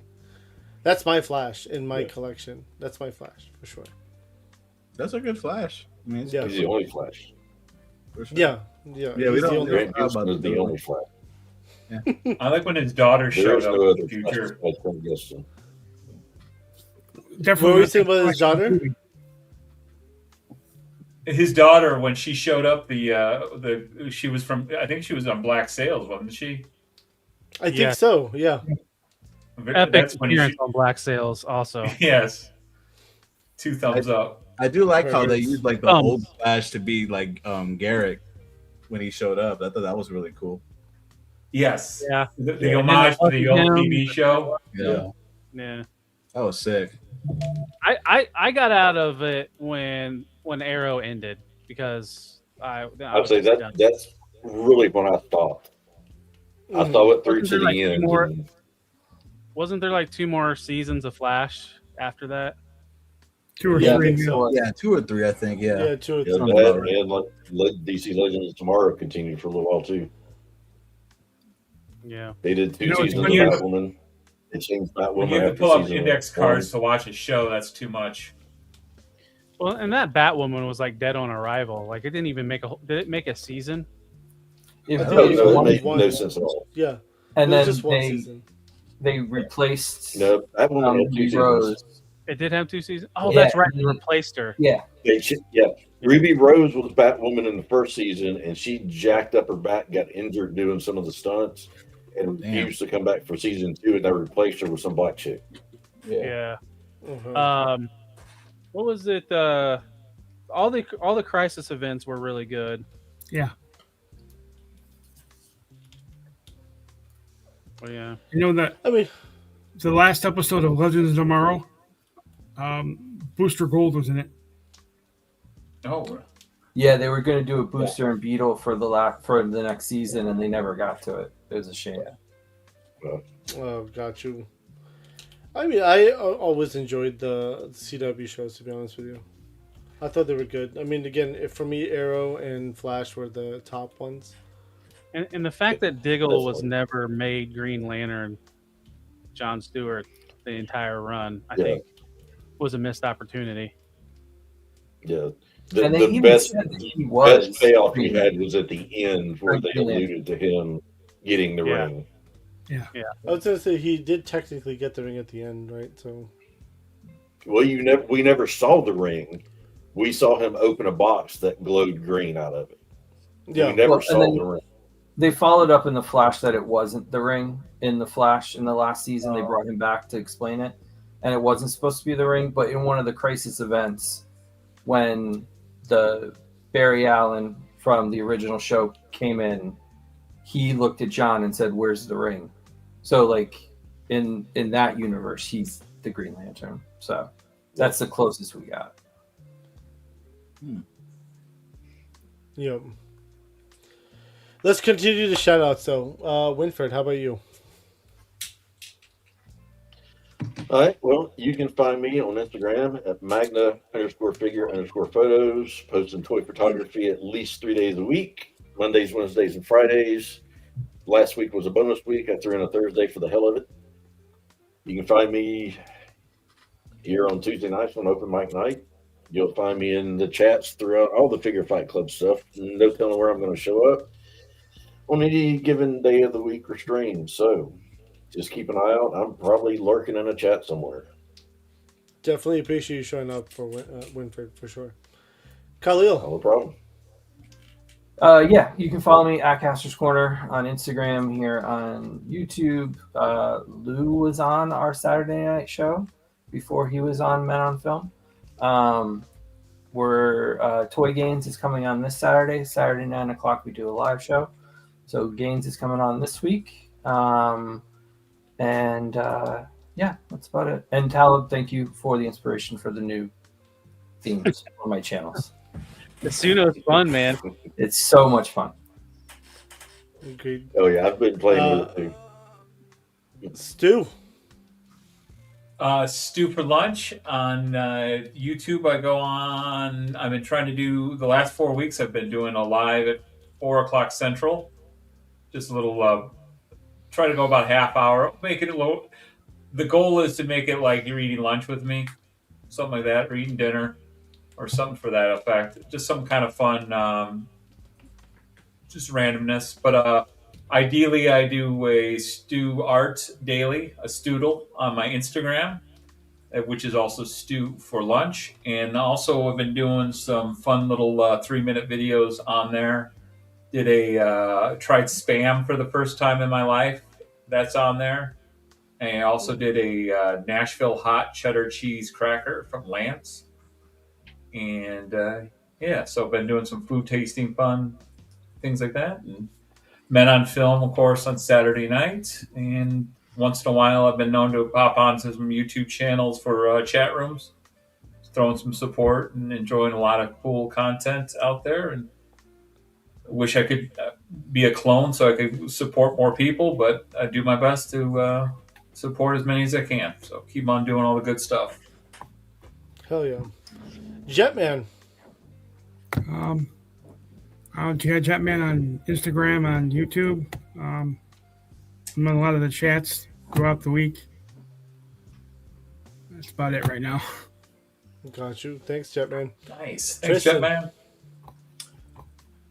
That's my Flash in my collection. That's my Flash for sure. That's a good Flash. I mean, He's the only Flash. Yeah. Yeah, we don't Grant Gustin is the only Flash. I like when his daughter There showed is up no in the other future. Flash like Grant Gustin. What were you saying about his daughter? His daughter, when she showed up, she was from, I think she was on Black Sails, wasn't she? I think so. Yeah. Epic That's when appearance on Black Sails also. Yes. 2 thumbs up. I do like how they used like the Thumbs. old Flash to be like Garrick when he showed up. I thought that was really cool. Yes. Yeah. The homage to the old TV show. Yeah. Yeah. That was sick. I got out of it when Arrow ended, because I I'd say that's really when I stopped. I saw it through to the end. Wasn't there like 2 more seasons of Flash after that? 2 or Yeah, 3. I think so. Yeah, 2 or 3, I think. Yeah. Yeah, 2 or 3. And DC Legends of Tomorrow continued for a little while too. Yeah. They did 2 You know, seasons of when you- Batwoman. They changed Batwoman. When you have to after pull up season index 1. cards to watch a show, that's too much. Well, and that Batwoman was like dead on arrival. Like, it didn't even make did it make a season? It I was think it was it one- made one- no sense at all. Yeah. And It was then just one season. they replaced No, Batwoman had 2 Ruby seasons. Rose. It did have 2 seasons. Oh, Yeah. that's right. They replaced her. Yeah. Ruby Rose was Batwoman in the first season, and she jacked up her back, got injured doing some of the stunts, and refused to come back for season 2, and they replaced her with some black chick. Yeah. Uh-huh. What was it? All the Crisis events were really good. Yeah. Oh yeah. You know that? I mean, the last episode of Legends of Tomorrow, Booster Gold was in it. Oh. Yeah, they were going to do a Booster and Beetle for the next season, and they never got to it. It was a shame. Oh, got you. I mean, I always enjoyed the CW shows, to be honest with you. I thought they were good. I mean, again, for me, Arrow and Flash were the top ones. And the fact that Diggle was never made Green Lantern, John Stewart, the entire run, I think, was a missed opportunity. Yeah. And they The even best, said that he was best payoff he Green had was at the end, where they Green Lantern. alluded to him getting the ring. Yeah. I was going to say, he did technically get the ring at the end, right? So. Well, we never saw the ring. We saw him open a box that glowed green out of it. Yeah. We never Well, saw and then the ring. They followed up in the Flash that it wasn't the ring in the Flash in the last season. They brought him back to explain it, and it wasn't supposed to be the ring. But in one of the Crisis events, when the Barry Allen from the original show came in, he looked at John and said, "Where's the ring?" So like in that universe, he's the Green Lantern. So that's the closest we got. Yep. Let's continue the shout outs though. Winfred, how about you? All right. Well, you can find me on Instagram at Magna_figure_photos, posting toy photography at least 3 days a week, Mondays, Wednesdays, and Fridays. Last week was a bonus week. I threw in a Thursday for the hell of it. You can find me here on Tuesday nights on Open Mic Night. You'll find me in the chats throughout all the Figure Fight Club stuff. No telling where I'm going to show up on any given day of the week or stream. So just keep an eye out. I'm probably lurking in a chat somewhere. Definitely appreciate you showing up for Winfred for sure. Khalil. No problem. Yeah, you can follow me at Caster's Corner on Instagram, here on YouTube. Lou was on our Saturday night show before he was on Men on Film. Toy Gains is coming on this Saturday 9 o'clock. We do a live show. So Gains is coming on this week. Yeah, that's about it. And Talib, thank you for the inspiration for the new themes for my channels. The Suno's fun, man. It's so much fun. Agreed. Oh yeah, I've been playing with it too. Stu. Stu for Lunch on YouTube. I've been trying to do the last 4 weeks. I've been doing a live at 4:00 Central. Just a little. Try to go about half hour. Make it a little. The goal is to make it like you're eating lunch with me, something like that, or eating dinner, or something for that effect. Just some kind of fun, just randomness. But ideally, I do a Stu Art daily, a Stoodle on my Instagram, which is also Stu for Lunch. And also, I've been doing some fun little 3-minute videos on there. Tried Spam for the first time in my life. That's on there. And I also did a Nashville hot cheddar cheese cracker from Lance. And so I've been doing some food tasting fun things like that. And Men on Film, of course, on Saturday night. And once in a while, I've been known to pop onto some YouTube channels for chat rooms, throwing some support and enjoying a lot of cool content out there. And I wish I could be a clone so I could support more people, but I do my best to support as many as I can. So keep on doing all the good stuff. Hell yeah. Jetman. Jetman on Instagram, on YouTube. I'm on a lot of the chats throughout the week. That's about it right now. Got you. Thanks, Jetman. Nice. Thanks, Tristan. Jetman.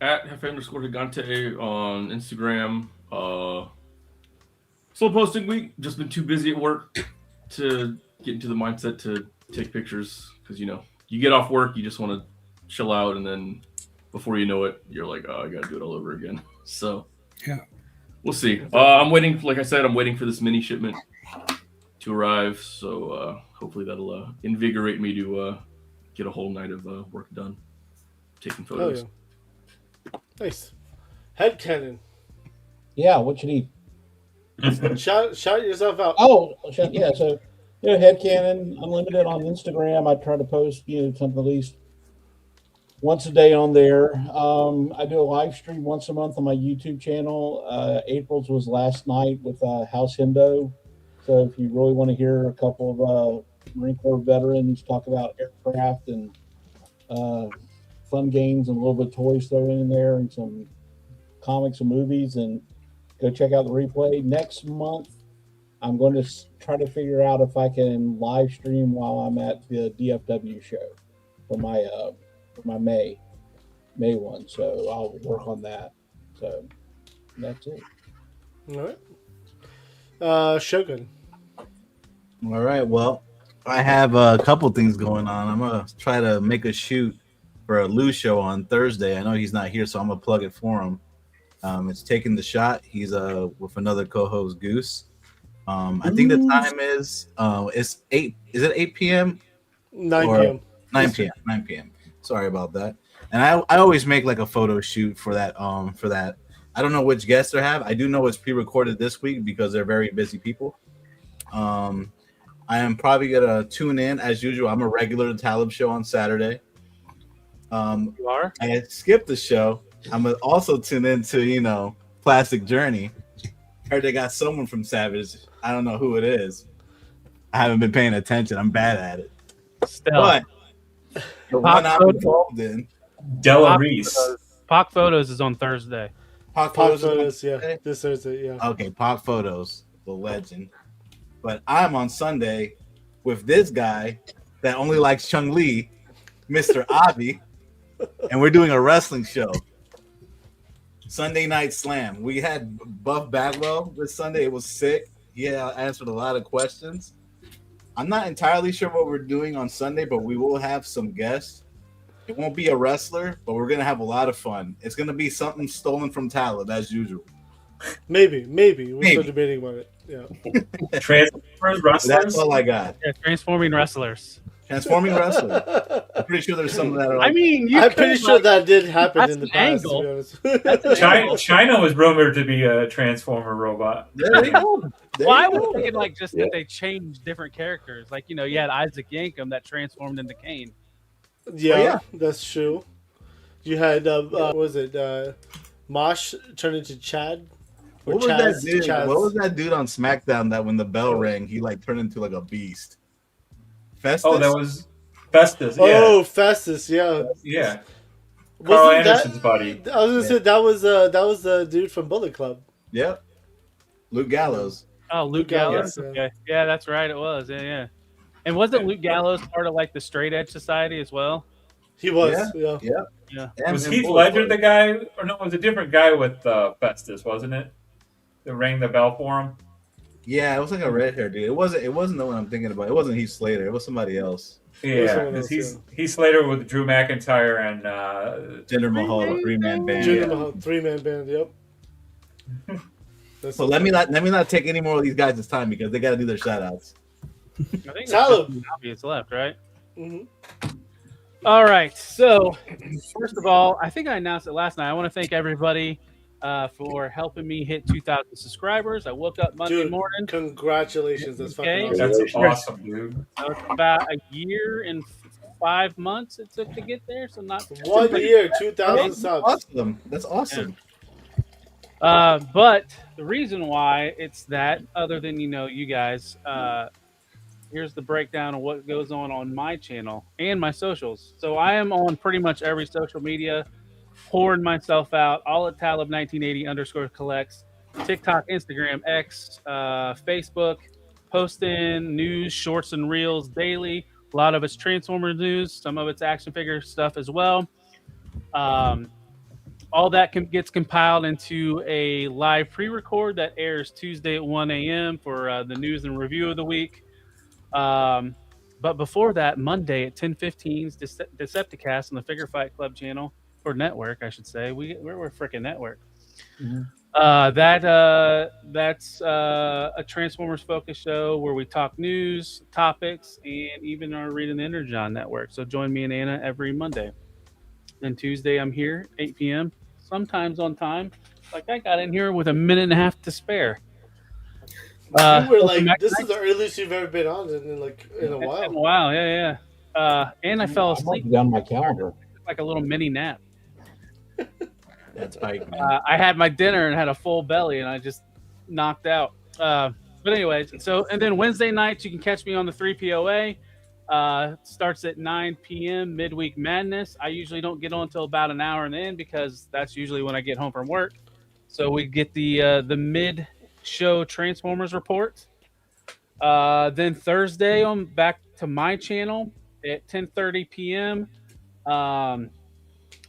At @Hefe_Gigante on Instagram. Slow posting week. Just been too busy at work to get into the mindset to take pictures because you get off work, you just want to chill out, and then before you know it, you're like, oh, I gotta do it all over again. So yeah, we'll see. I'm waiting. Like I said, I'm waiting for this mini shipment to arrive. So hopefully that'll invigorate me to get a whole night of work done, taking photos. Oh, yeah. Nice. Headcanon. Yeah, what you need? shout yourself out. Oh, yeah. So, Headcanon Unlimited on Instagram. I try to post, something at least once a day on there. I do a live stream once a month on my YouTube channel. April's was last night with House Hendo. So if you really want to hear a couple of Marine Corps veterans talk about aircraft and fun games and a little bit of toys thrown in there and some comics and movies, and go check out the replay. Next month, I'm going to try to figure out if I can live stream while I'm at the DFW show for my May one. So I'll work on that. So that's it. All right. Shogun. All right. Well, I have a couple things going on. I'm going to try to make a shoot for a Lou show on Thursday. I know he's not here, so I'm going to plug it for him. It's Taking the Shot. He's with another co-host, Goose. I think the time is it's 8. Is it 8 p.m.? 9 p.m. 9 p.m. 9 p.m. Sorry about that. And I always make like a photo shoot for that I don't know which guests they have. I do know it's pre-recorded this week because they're very busy people. I am probably gonna tune in as usual. I'm a regular to Talib show on Saturday. You are? I skipped the show. I'm gonna also tune into Plastic Journey. Heard they got someone from Savage. I don't know who it is. I haven't been paying attention. I'm bad at it. Still. But the one I'm involved in, Della Reese. Pac Photos is on Thursday. Pac Photos, yeah. This Thursday, yeah. Okay, Pac Photos, the legend. But I'm on Sunday with this guy that only likes Chung Li, Mr. Avi, and we're doing a wrestling show. Sunday Night Slam. We had Buff Bagwell this Sunday. It was sick. Yeah, I answered a lot of questions. I'm not entirely sure what we're doing on Sunday, but we will have some guests. It won't be a wrestler, but we're gonna have a lot of fun. It's gonna be something stolen from Talib as usual. Maybe. We're still debating about it. Yeah. Transformers wrestlers. That's all I got. Yeah, transforming wrestlers. Transforming wrestlers. I'm pretty sure there's some that are. I mean, I'm pretty sure that did happen in the past. Angle. To be honest. China was rumored to be a Transformer robot. There you go. Well, I was thinking like just that they changed different characters. Like, you had Isaac Yankem that transformed into Kane. Yeah, that's true. You had what was it? Mosh turned into Chad. What was that dude? What was that dude on SmackDown that when the bell rang, he turned into like a beast? Festus? Oh, that was Festus. Yeah. Oh, Festus. Yeah. Yeah. Carl Wasn't Anderson's buddy. I was gonna say that was the dude from Bullet Club. Yep. Luke Gallows. Oh, Luke Gallows. Okay. Yeah, that's right. It was. Yeah. And wasn't Luke Gallows part of like the Straight Edge Society as well? He was. Yeah. Was Heath Ledger the guy, or no? It was a different guy with Festus, wasn't it? That rang the bell for him. Yeah, it was like a red hair dude. It wasn't the one I'm thinking about. It wasn't Heath Slater. It was somebody else. Yeah, Heath Slater with Drew McIntyre and Jinder Mahal, a 3-man band. Jinder Mahal, 3-man band. Yep. So let me not take any more of these guys' time because they got to do their shout outs. I think Talib. Obvious left, right? Mm-hmm. All right. So, first of all, I think I announced it last night. I want to thank everybody for helping me hit 2,000 subscribers. I woke up Monday morning. Congratulations. That's fucking awesome. That's awesome, dude. It's about a year and 5 months it took to get there. So not 1 year, 2,000 subs. Awesome. That's awesome. Yeah. But the reason why it's that, other than you guys, here's the breakdown of what goes on my channel and my socials. So I am on pretty much every social media, pouring myself out, all at Talib1980_collects, TikTok, Instagram, X, Facebook, posting news, shorts, and reels daily. A lot of it's Transformers news, some of it's action figure stuff as well. All that gets compiled into a live pre-record that airs Tuesday at 1 a.m. for the news and review of the week. But before that, Monday at 10:15 is Decepticast on the Figure Fight Club channel, or network, I should say. We're a freaking network. Mm-hmm. That's a Transformers focused show where we talk news, topics, and even our Reading the Energon network. So join me and Anna every Monday. Then Tuesday, I'm here, 8 p.m., sometimes on time. Like I got in here with a minute and a half to spare. You were like, this is the earliest you've ever been on in a while. In a while, yeah. And I fell asleep. Down my calendar. Like a little mini nap. That's right, man. I had my dinner and had a full belly, and I just knocked out. But anyways, and then Wednesday nights you can catch me on the 3POA. Starts at 9 p.m. Midweek Madness. I usually don't get on until about an hour and then because that's usually when I get home from work. So we get the mid-show Transformers report. Then Thursday on back to my channel at 10:30 p.m.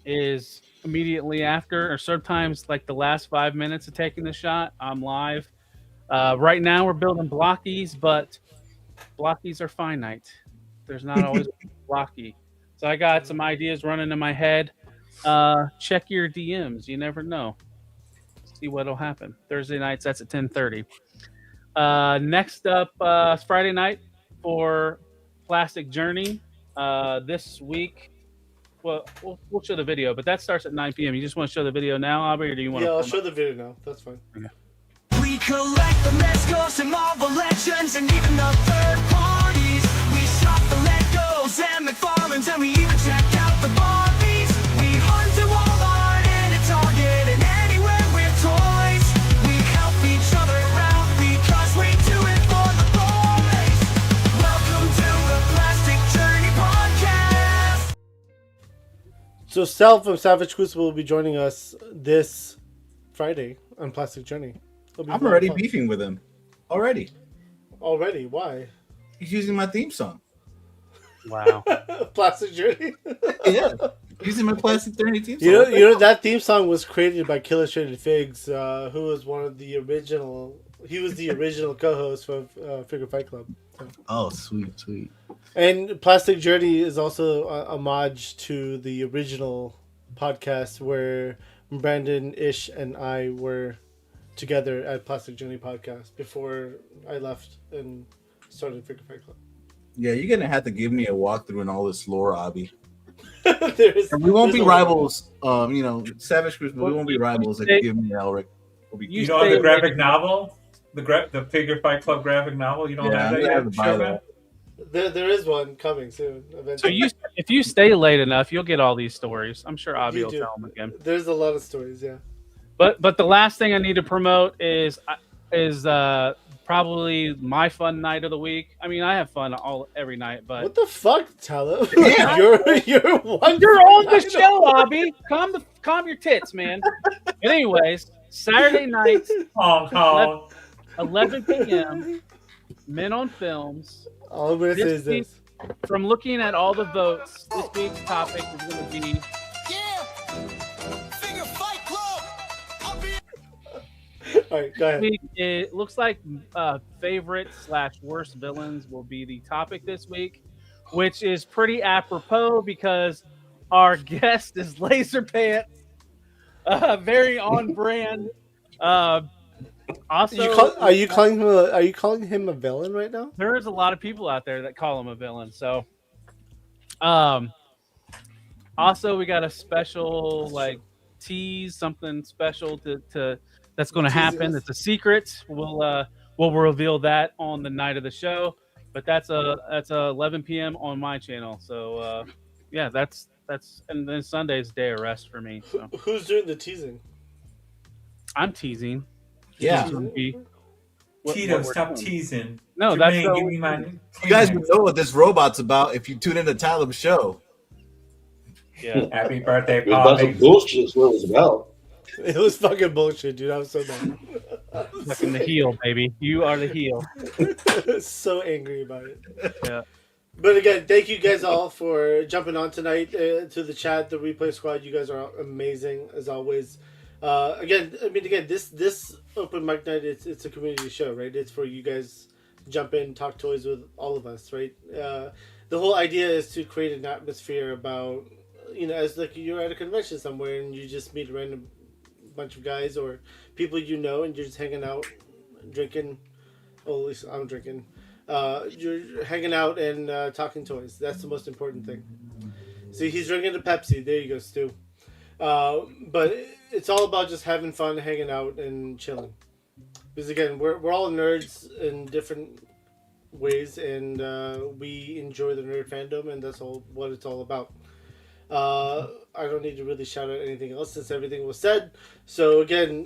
Is immediately after, or sometimes like the last 5 minutes of taking the shot. I'm live. Right now we're building blockies, but blockies are finite. There's not always blocky. So I got some ideas running in my head. Check your DMs. You never know. See what'll happen. Thursday nights, that's at 10:30. Next up, Friday night for Plastic Journey. This week Well, we'll show the video, but that starts at 9 p.m. You just want to show the video now, Aubrey, or do you want Yeah, to? I'll show the video now. That's fine. Okay. We collect the Legos and Marvel Legends and even the third parties. We shop the Legos and McFarlane's and we even check out the Barbies. We hunt at Walmart and at Target and anywhere with toys. We help each other out because we do it for the boys. Welcome to the Plastic Journey Podcast. So Sal from Savage Crucible will be joining us this Friday on Plastic Journey. I'm already beefing with him. Already. Why? He's using my theme song. Wow. Plastic Journey. Yeah. Using my Plastic Journey theme song. You know that theme song was created by Illustrated Figs, who was one of the original. He was the original co-host for Figure Fight Club. Oh, sweet. And Plastic Journey is also a homage to the original podcast where Brandon, Ish, and I were together at Plastic Journey Podcast before I left and started Figure Fight Club. Yeah, you're gonna have to give me a walkthrough in all this lore, Abby. And we won't be rivals. Savage Crucible. We won't be rivals. Like, give me Elric. You don't have the graphic novel, the Figure Fight Club graphic novel. You don't have that yet. Shogun? There is one coming soon. Eventually. So if you stay late enough, you'll get all these stories. I'm sure Avi You will do. tell them again. There's a lot of stories, yeah. But the last thing I need to promote is probably my fun night of the week. I mean, I have fun every night, but What the fuck, Talo? Yeah. You're on the show, Abby. Calm your tits, man. But anyways, Saturday night, 11 p.m. Men on Films. All I'm gonna say is this. From looking at all the votes, this week's topic is going to be All right, go ahead. It looks like favorite / worst villains will be the topic this week, which is pretty apropos because our guest is Laser Pants, very on brand. Also, Are you calling him a villain right now? There is a lot of people out there that call him a villain. So, also we got a special tease, something special to that's going to happen. It's a secret. We'll reveal that on the night of the show, but that's 11 p.m. on my channel. So yeah, that's and then Sunday's day of rest for me. So. Who's doing the teasing? I'm teasing. Yeah. Tito, stop teasing. No, Jermaine, that's give me my. You guys would know what this robot's about if you tune into Talib's show. Yeah. Happy birthday, It was about some bullshit. Is what it was about. It was fucking bullshit, dude. I was so mad. Fucking the heel, baby. You are the heel. So angry about it. Yeah. But again, thank you guys all for jumping on tonight to the chat, the replay squad. You guys are amazing as always. Again, this open mic night, it's a community show, right? It's for you guys to jump in, talk toys with all of us, right? The whole idea is to create an atmosphere about, as like you're at a convention somewhere and you just meet a random bunch of guys or people and you're just hanging out, drinking. Well, at least I'm drinking. You're hanging out and talking toys. That's the most important thing. See, he's drinking a Pepsi. There you go, Stu. But it's all about just having fun, hanging out, and chilling. Because again, we're all nerds in different ways, and we enjoy the nerd fandom, and that's all what it's all about. I don't need to really shout out anything else since everything was said. So again,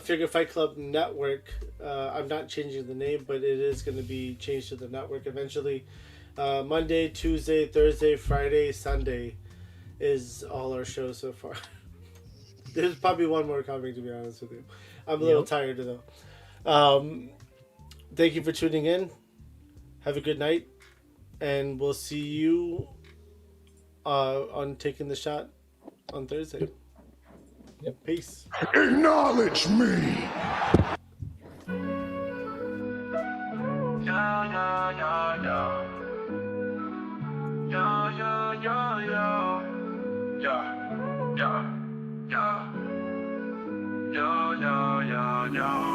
Figure Fight Club Network. I'm not changing the name, but it is going to be changed to the network eventually. Monday, Tuesday, Thursday, Friday, Sunday is all our shows so far. There's probably one more coming, to be honest with you. I'm a little tired though. Thank you for tuning in. Have a good night, and we'll see you on Taking the Shot on Thursday. Yep. Peace. Acknowledge me.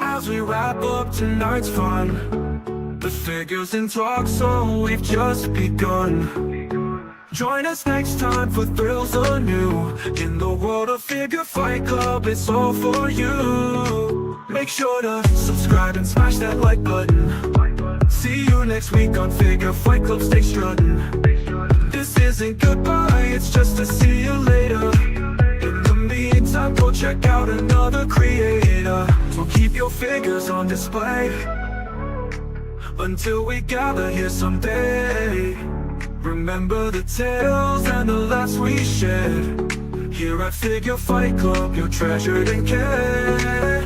As we wrap up tonight's fun, the figures and talk, so we've just begun. Join us next time for thrills anew. In the world of Figure Fight Club, it's all for you. Make sure to subscribe and smash that like button. See you next week on Figure Fight Club, stay strutting. This isn't goodbye, it's just a see you later. In the meantime, go check out another creator. So keep your figures on display until we gather here someday. Remember the tales and the laughs we shared. Here at Figure Fight Club, you're treasured and cared.